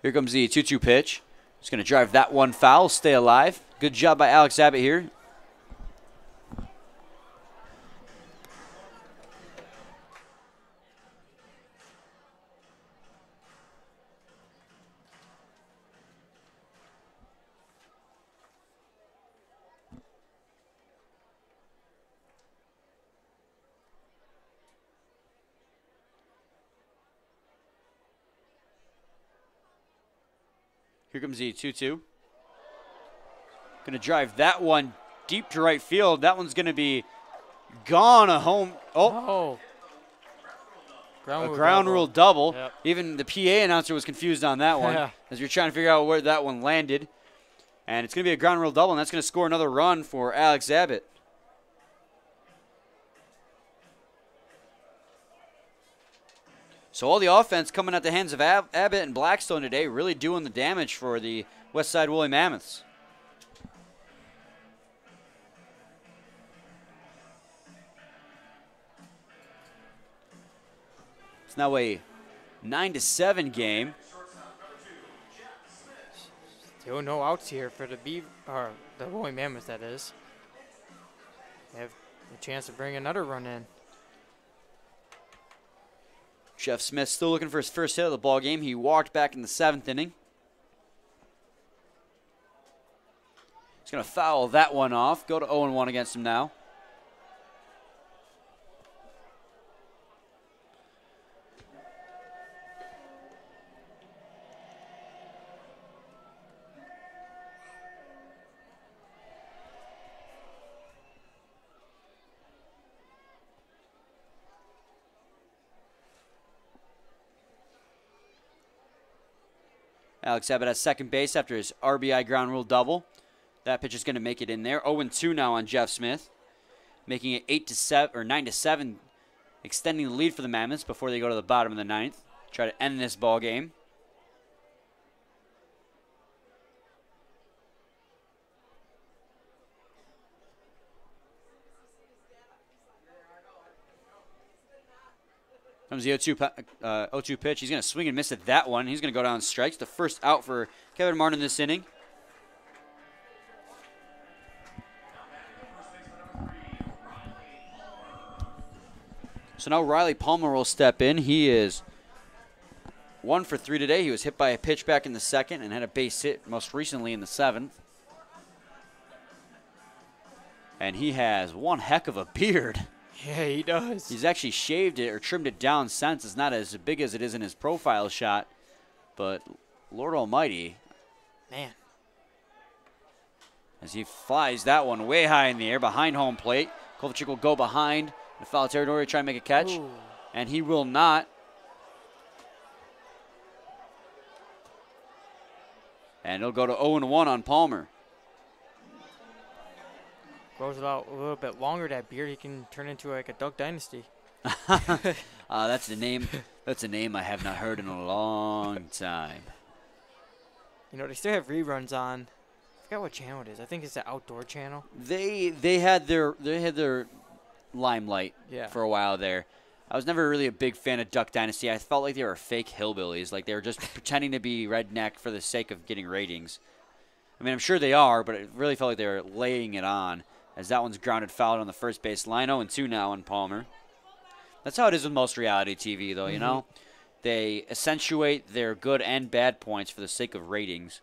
Here comes the 2-2 pitch. Just going to drive that one foul, stay alive. Good job by Alex Abbott here. Here comes the 2-2. Going to drive that one deep to right field. That one's going to be gone a home. Oh, a ground rule double. Yep. Even the PA announcer was confused on that one as you're trying to figure out where that one landed. And it's going to be a ground rule double, and that's going to score another run for Alex Abbott. So all the offense coming at the hands of Abbott and Blackstone today, really doing the damage for the Westside Woolly Mammoths. It's now a 9-7 game. Still no outs here for the Woolly Mammoths, that is. They have a chance to bring another run in. Jeff Smith still looking for his first hit of the ball game. He walked back in the 7th inning. He's going to foul that one off. Go to 0-1 against him now. Alex Abbott at second base after his RBI ground rule double. That pitch is going to make it in there. 0-2 now on Jeff Smith, making it 8-7 or 9-7, extending the lead for the Mammoths before they go to the bottom of the 9th. Try to end this ball game. Comes the 0-2 pitch. He's going to swing and miss at that one. He's going to go down strikes. The first out for Kevin Martin this inning. So now Riley Palmer will step in. He is 1 for 3 today. He was hit by a pitch back in the 2nd and had a base hit most recently in the 7th. And he has one heck of a beard. Yeah, he does. He's actually shaved it or trimmed it down since. It's not as big as it is in his profile shot. But Lord Almighty. Man. As he flies that one way high in the air behind home plate. Kovalchuk will go behind the foul territory to try and make a catch. Ooh. And he will not. And it'll go to 0-1 on Palmer. Grows about a little bit longer, that beard, he can turn into like a Duck Dynasty. That's the name. That's a name I have not heard in a long time. You know, they still have reruns on. I forgot what channel it is. I think it's the Outdoor channel. They had their limelight for a while there. I was never really a big fan of Duck Dynasty. I felt like they were fake hillbillies, like they were just pretending to be redneck for the sake of getting ratings. I mean, I'm sure they are, but it really felt like they were laying it on. As that one's grounded foul on the first base line. 0-2 now on Palmer. That's how it is with most reality TV, though, you know? They accentuate their good and bad points for the sake of ratings.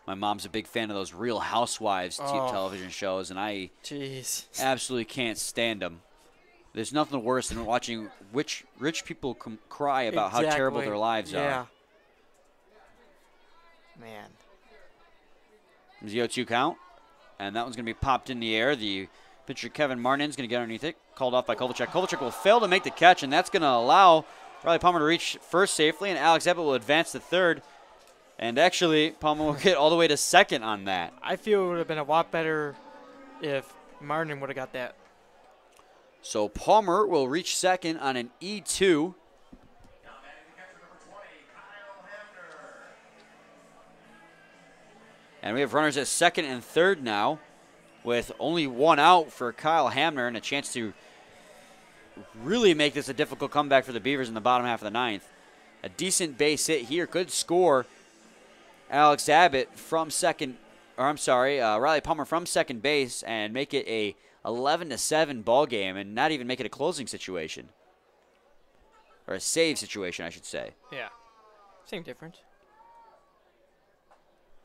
My mom's a big fan of those Real Housewives television shows, and I absolutely can't stand them. There's nothing worse than watching rich people cry about how terrible their lives are. Man. There's the 0-2 count, and that one's going to be popped in the air. The pitcher, Kevin Martin's going to get underneath it. Called off by Kovalchuk. Kovalchuk will fail to make the catch, and that's going to allow Riley Palmer to reach first safely, and Alex Abbott will advance to third. And actually, Palmer will get all the way to second on that. I feel it would have been a lot better if Martin would have got that. So Palmer will reach second on an E2. And we have runners at second and third now, with only one out for Kyle Hamner and a chance to really make this a difficult comeback for the Beavers in the bottom half of the 9th. A decent base hit here could score Alex Abbott from second, or I'm sorry, Riley Palmer from second base and make it a 11-7 ball game and not even make it a closing situation. Or a save situation, I should say. Yeah. Same difference.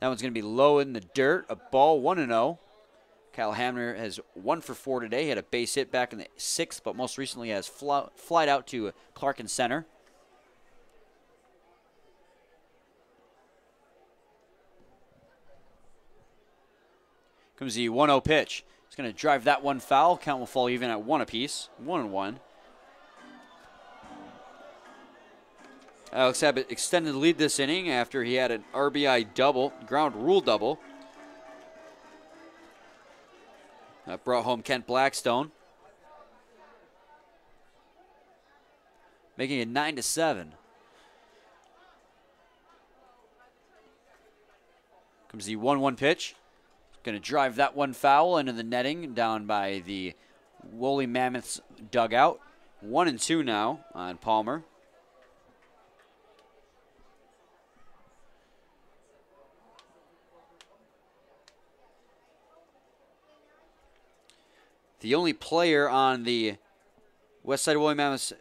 That one's going to be low in the dirt. A ball, 1-0. Kyle Hamner has 1 for 4 today. He had a base hit back in the 6th, but most recently has flied out to Clark in center. Comes the 1-0 pitch. He's going to drive that one foul. Count will fall even at 1 apiece. 1-1. Alex Abbott extended the lead this inning after he had an RBI double, ground rule double. That brought home Kent Blackstone, making it 9-7. Comes the 1-1 pitch. Going to drive that one foul into the netting down by the Woolly Mammoths dugout. 1-2 now on Palmer. The only player on the Westside Woolly Mammoths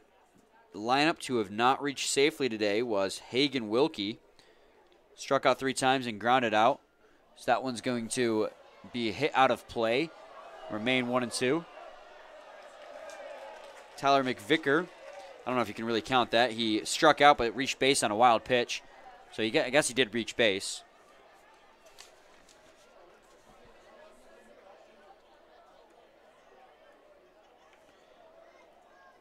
lineup to have not reached safely today was Hagen Wilkie. Struck out 3 times and grounded out. So that one's going to be hit out of play. Remain 1-2. Tyler McVicker, I don't know if you can really count that. He struck out but reached base on a wild pitch. So I guess he did reach base.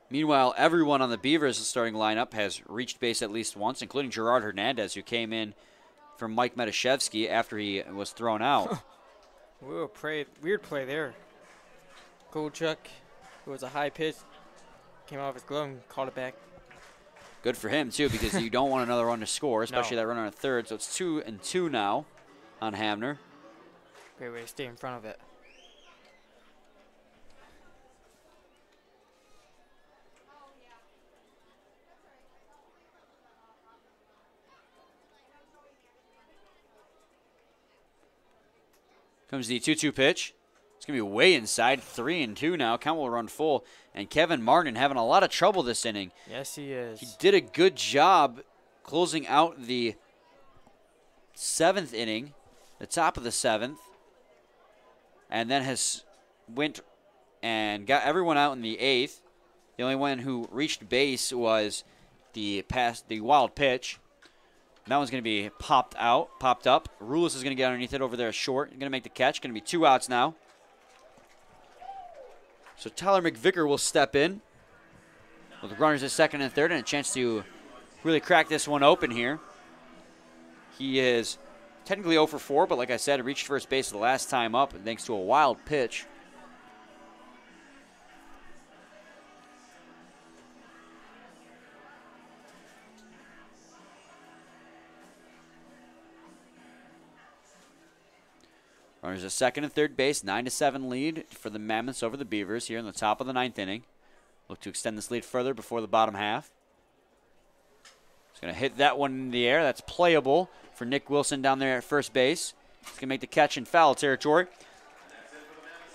Meanwhile, everyone on the Beavers' starting lineup has reached base at least once, including Gerard Hernandez, who came in from Mike Metashevsky after he was thrown out. Weird play there. Goldchuck, who was a high pitch, came out of his glove and called it back. Good for him, too, because you don't want another run to score, especially that runner on third. So it's 2-2 now on Hamner. Great way to stay in front of it. Comes the 2-2 pitch. It's going to be way inside. 3-2 now. Count will run full. And Kevin Martin having a lot of trouble this inning. Yes, he is. He did a good job closing out the 7th inning, the top of the 7th, and then has went and got everyone out in the 8th. The only one who reached base was the wild pitch. That one's going to be popped up. Rulis is going to get underneath it over there short. Going to make the catch. Going to be 2 outs now. So Tyler McVicker will step in with the runners at second and third and a chance to really crack this one open here. He is technically 0 for 4, but like I said, he reached first base the last time up thanks to a wild pitch. Runners at second and third base, 9-7 lead for the Mammoths over the Beavers here in the top of the 9th inning. Look to extend this lead further before the bottom half. He's going to hit that one in the air. That's playable for Nick Wilson down there at first base. He's going to make the catch in foul territory.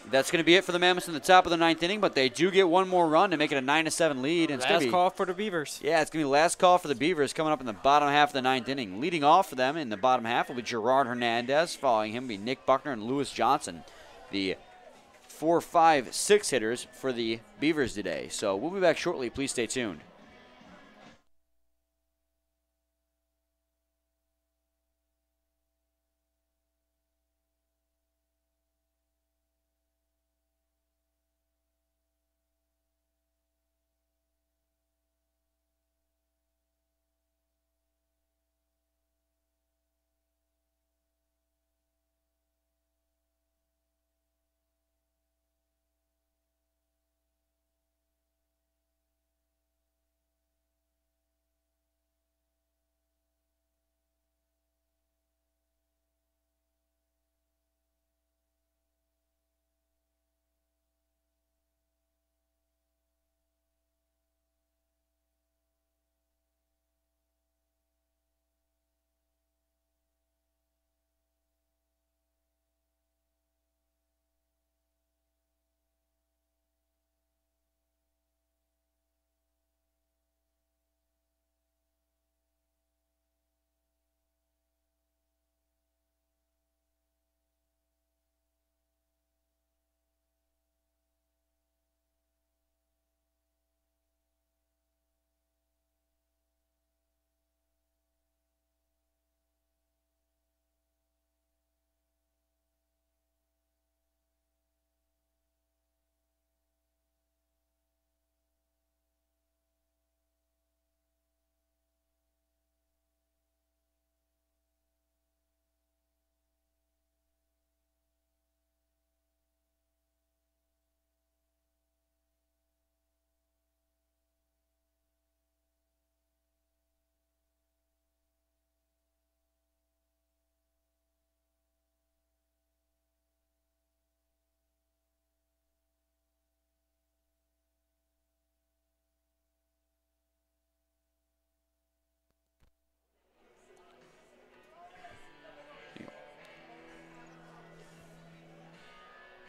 That's going to be it for the Mammoths in the top of the 9th inning, but they do get one more run to make it a 9-7 lead. And last call for the Beavers. Yeah, it's going to be the last call for the Beavers coming up in the bottom half of the 9th inning. Leading off for them in the bottom half will be Gerard Hernandez. Following him will be Nick Buckner and Lewis Johnson, the 4, 5, 6 hitters for the Beavers today. So we'll be back shortly. Please stay tuned.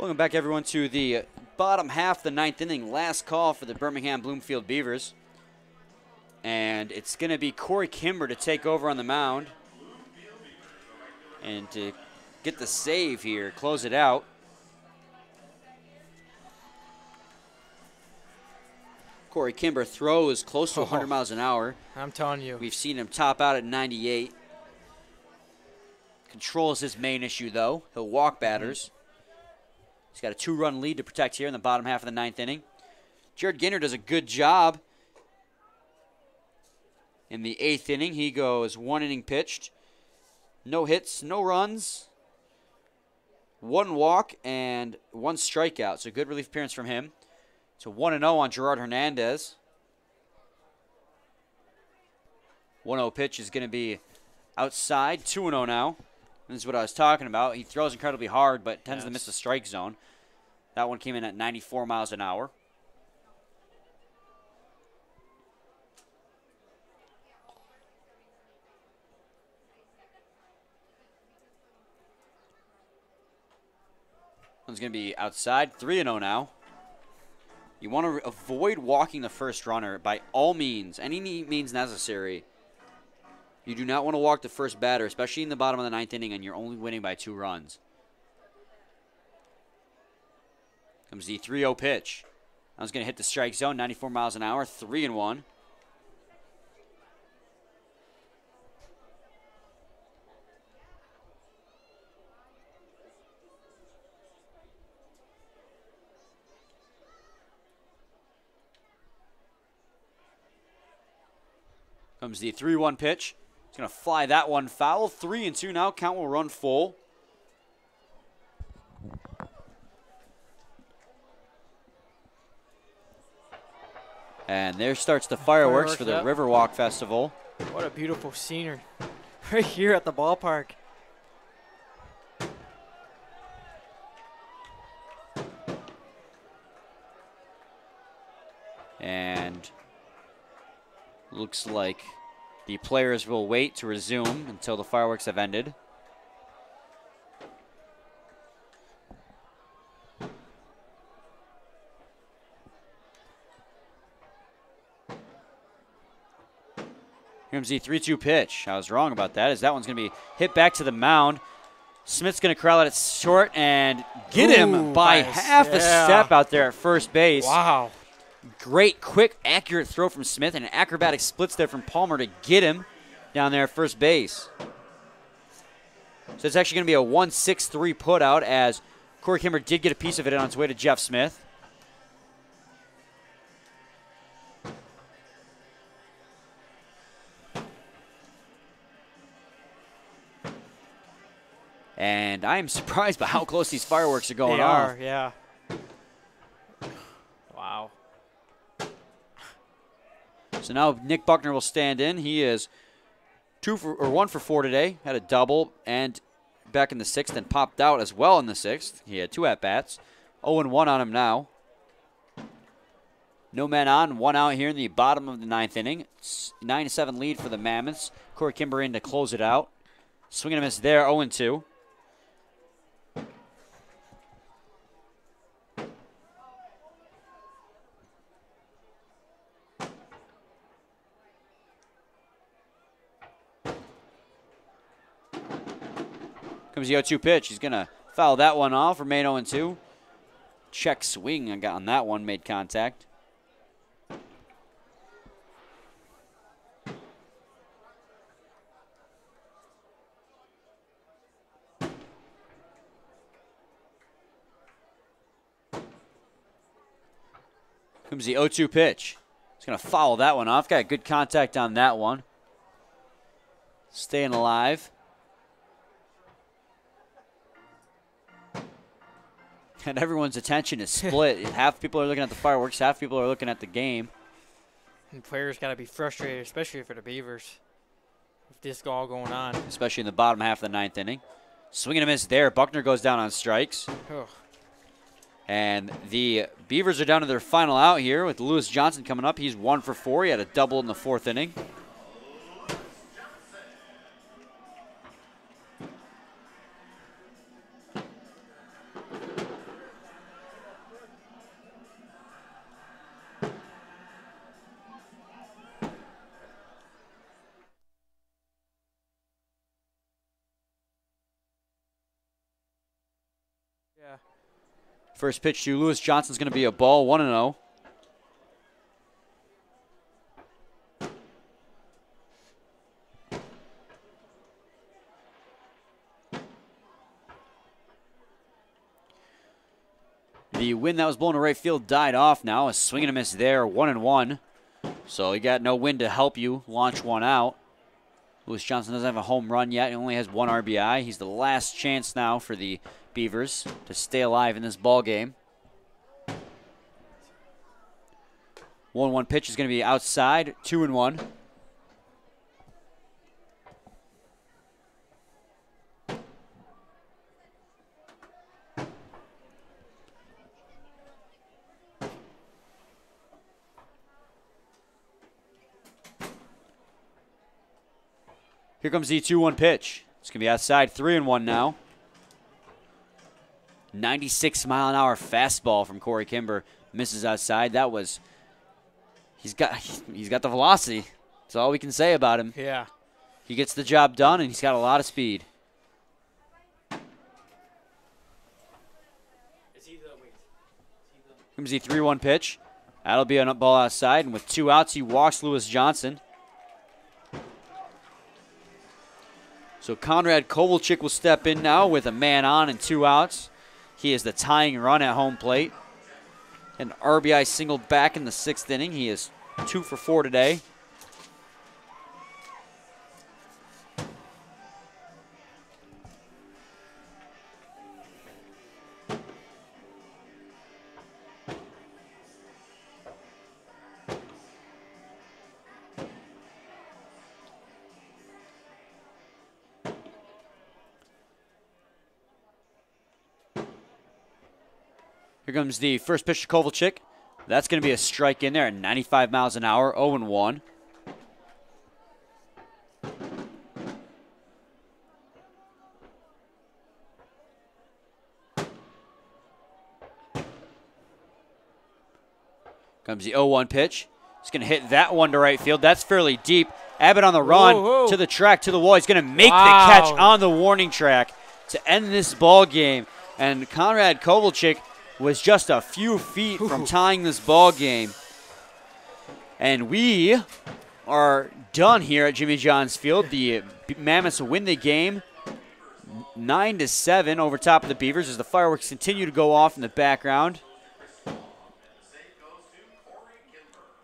Welcome back, everyone, to the bottom half of the 9th inning. Last call for the Birmingham-Bloomfield Beavers. And it's going to be Corey Kimber to take over on the mound. And to get the save here, close it out. Corey Kimber throws close to 100 miles an hour. I'm telling you. We've seen him top out at 98. Control is his main issue, though. He'll walk batters. He's got a 2-run lead to protect here in the bottom half of the 9th inning. Jared Ginter does a good job. In the 8th inning, he goes 1 inning pitched. No hits, no runs. 1 walk and 1 strikeout. So good relief appearance from him. So 1-0 on Gerard Hernandez. 1-0 pitch is going to be outside. 2-0 now. This is what I was talking about. He throws incredibly hard, but tends to miss the strike zone. That one came in at 94 miles an hour. One's going to be outside. 3-0 now. You want to avoid walking the first runner by all means, any means necessary. You do not want to walk the first batter, especially in the bottom of the 9th inning, and you're only winning by 2 runs. Comes the 3-0 pitch. That was going to hit the strike zone, 94 miles an hour, 3-1. Comes the 3-1 pitch. He's going to fly that one foul. 3-2 now. Count will run full. And there starts the fireworks for the Riverwalk Festival. What a beautiful scenery right here at the ballpark. And looks like the players will wait to resume until the fireworks have ended. Here comes the 3-2 pitch. I was wrong about that, as that one's going to be hit back to the mound. Smith's going to corral it at short and get him by half a step out there at first base. Wow. Great, quick, accurate throw from Smith, and an acrobatic splits there from Palmer to get him down there at first base. So it's actually going to be a 1-6-3 put out, as Corey Kimber did get a piece of it on its way to Jeff Smith. And I am surprised by how close these fireworks are going off. They are, yeah. Wow. So now Nick Buckner will stand in. He is 1 for 4 today. Had a double and back in the 6th and popped out as well in the 6th. He had 2 at-bats. 0-1 on him now. No men on, 1 out here in the bottom of the 9th inning. 9-7 lead for the Mammoths. Corey Kimber in to close it out. Swing and a miss there, 0-2. Comes the 0-2 pitch. He's going to foul that one off. Remain 0-2. Check swing on that one. Made contact. Comes the 0-2 pitch. He's going to foul that one off. Got good contact on that one. Staying alive. And everyone's attention is split. Half people are looking at the fireworks, half people are looking at the game. And players got to be frustrated, especially for the Beavers, with this all going on. Especially in the bottom half of the 9th inning. Swing and a miss there. Buckner goes down on strikes. Ugh. And the Beavers are down to their final out here with Lewis Johnson coming up. He's 1 for 4. He had a double in the 4th inning. Yeah. First pitch to Lewis Johnson's going to be a ball, 1-0. The wind that was blowing to right field died off now. A swing and a miss there, 1-1. So you got no wind to help you launch one out. Lewis Johnson doesn't have a home run yet. He only has 1 RBI. He's the last chance now for the Beavers to stay alive in this ball game. 1-1 pitch is going to be outside, 2-1. Here comes the 2-1 pitch. It's going to be outside, 3-1 now. 96-mile-an-hour fastball from Corey Kimber. Misses outside. That was, he's got the velocity. That's all we can say about him. Yeah. He gets the job done, and he's got a lot of speed. Here comes the 3-1 pitch. That'll be a ball outside, and with 2 outs, he walks Lewis Johnson. So Conrad Kovalchik will step in now with a man on and 2 outs. He is the tying run at home plate. An RBI single back in the 6th inning. He is 2 for 4 today. Here comes the first pitch to Kovalchik. That's going to be a strike in there at 95 miles an hour, 0-1. Comes the 0-1 pitch. He's going to hit that one to right field. That's fairly deep. Abbott on the run, whoa. To the track, to the wall. He's going to make the catch on the warning track to end this ball game. And Conrad Kovalchik was just a few feet from tying this ball game. And we are done here at Jimmy John's Field. The Mammoths win the game 9-7 over top of the Beavers as the fireworks continue to go off in the background.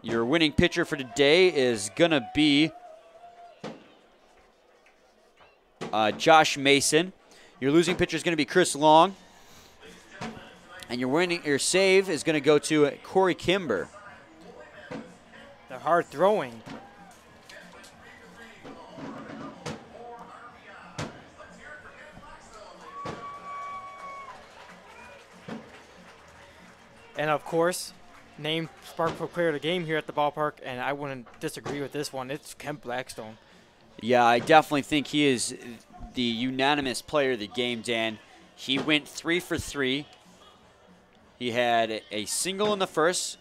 Your winning pitcher for today is going to be Josh Mason. Your losing pitcher is going to be Chris Long. And your save is going to go to Corey Kimber. They're hard throwing. And of course, named Spark Plug Player of the Game here at the ballpark, and I wouldn't disagree with this one. It's Kent Blackstone. Yeah, I definitely think he is the unanimous player of the game, Dan. He went 3 for 3. He had a single in the first,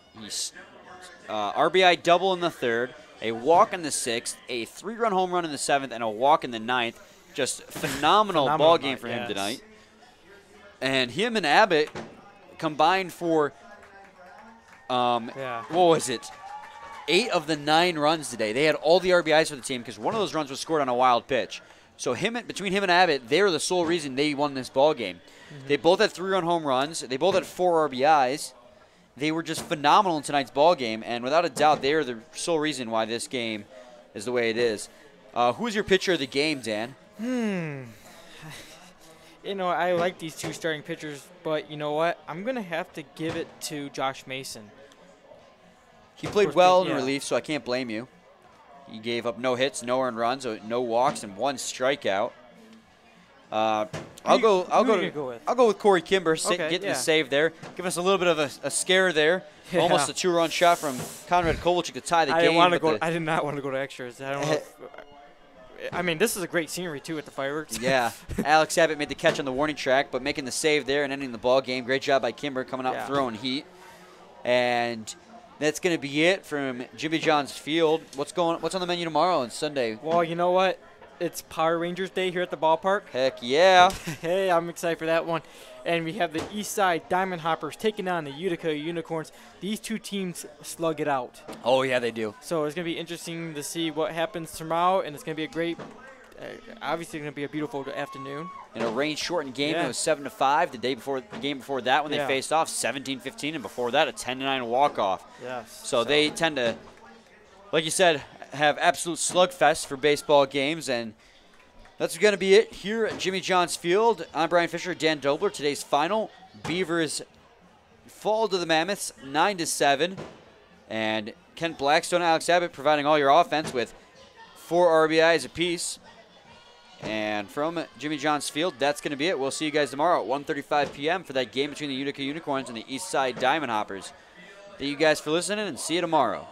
RBI double in the third, a walk in the 6th, a 3-run home run in the 7th, and a walk in the 9th. Just phenomenal ball game for him tonight. And him and Abbott combined for, what was it? 8 of the 9 runs today. They had all the RBIs for the team because one of those runs was scored on a wild pitch. So between him and Abbott, they were the sole reason they won this ball game. Mm-hmm. They both had 3-run home runs. They both had 4 RBIs. They were just phenomenal in tonight's ball game, and without a doubt, they are the sole reason why this game is the way it is. Who's your pitcher of the game, Dan? You know, I like these 2 starting pitchers, but you know what? I'm going to have to give it to Josh Mason. He played well in relief, so I can't blame you. He gave up no hits, no earned runs, no walks, and 1 strikeout. I'll go with Corey Kimber, getting the save there. Give us a little bit of a scare there. Yeah. Almost a 2-run shot from Conrad Kovalchik to tie the game. I did not want to go to extras. I don't know. I mean, this is a great scenery too at the fireworks. Yeah, Alex Abbott made the catch on the warning track, but making the save there and ending the ball game. Great job by Kimber coming out throwing heat. And that's going to be it from Jimmy John's Field. What's on the menu tomorrow and Sunday? Well, you know what? It's Power Rangers Day here at the ballpark. Heck yeah. Hey, I'm excited for that one. And we have the Eastside Diamond Hoppers taking on the Utica Unicorns. These two teams slug it out. Oh, yeah, they do. So it's going to be interesting to see what happens tomorrow, and it's going to be a great, obviously going to be a beautiful afternoon. In a rain-shortened game, Yeah. it was 7-5. The game before that, when they Yeah. faced off, 17-15, and before that, a 10-9 walk-off. Yes. So they tend to, like you said, have absolute slugfest for baseball games, and that's going to be it here at Jimmy John's Field. I'm Brian Fisher, Dan Dobler. Today's final: Beavers fall to the Mammoths 9-7, and Kent Blackstone and Alex Abbott providing all your offense with 4 RBIs apiece. And from Jimmy John's Field, that's going to be it. We'll see you guys tomorrow at 1:35 p.m. for that game between the Utica Unicorns and the Eastside Diamond Hoppers. Thank you guys for listening, and see you tomorrow.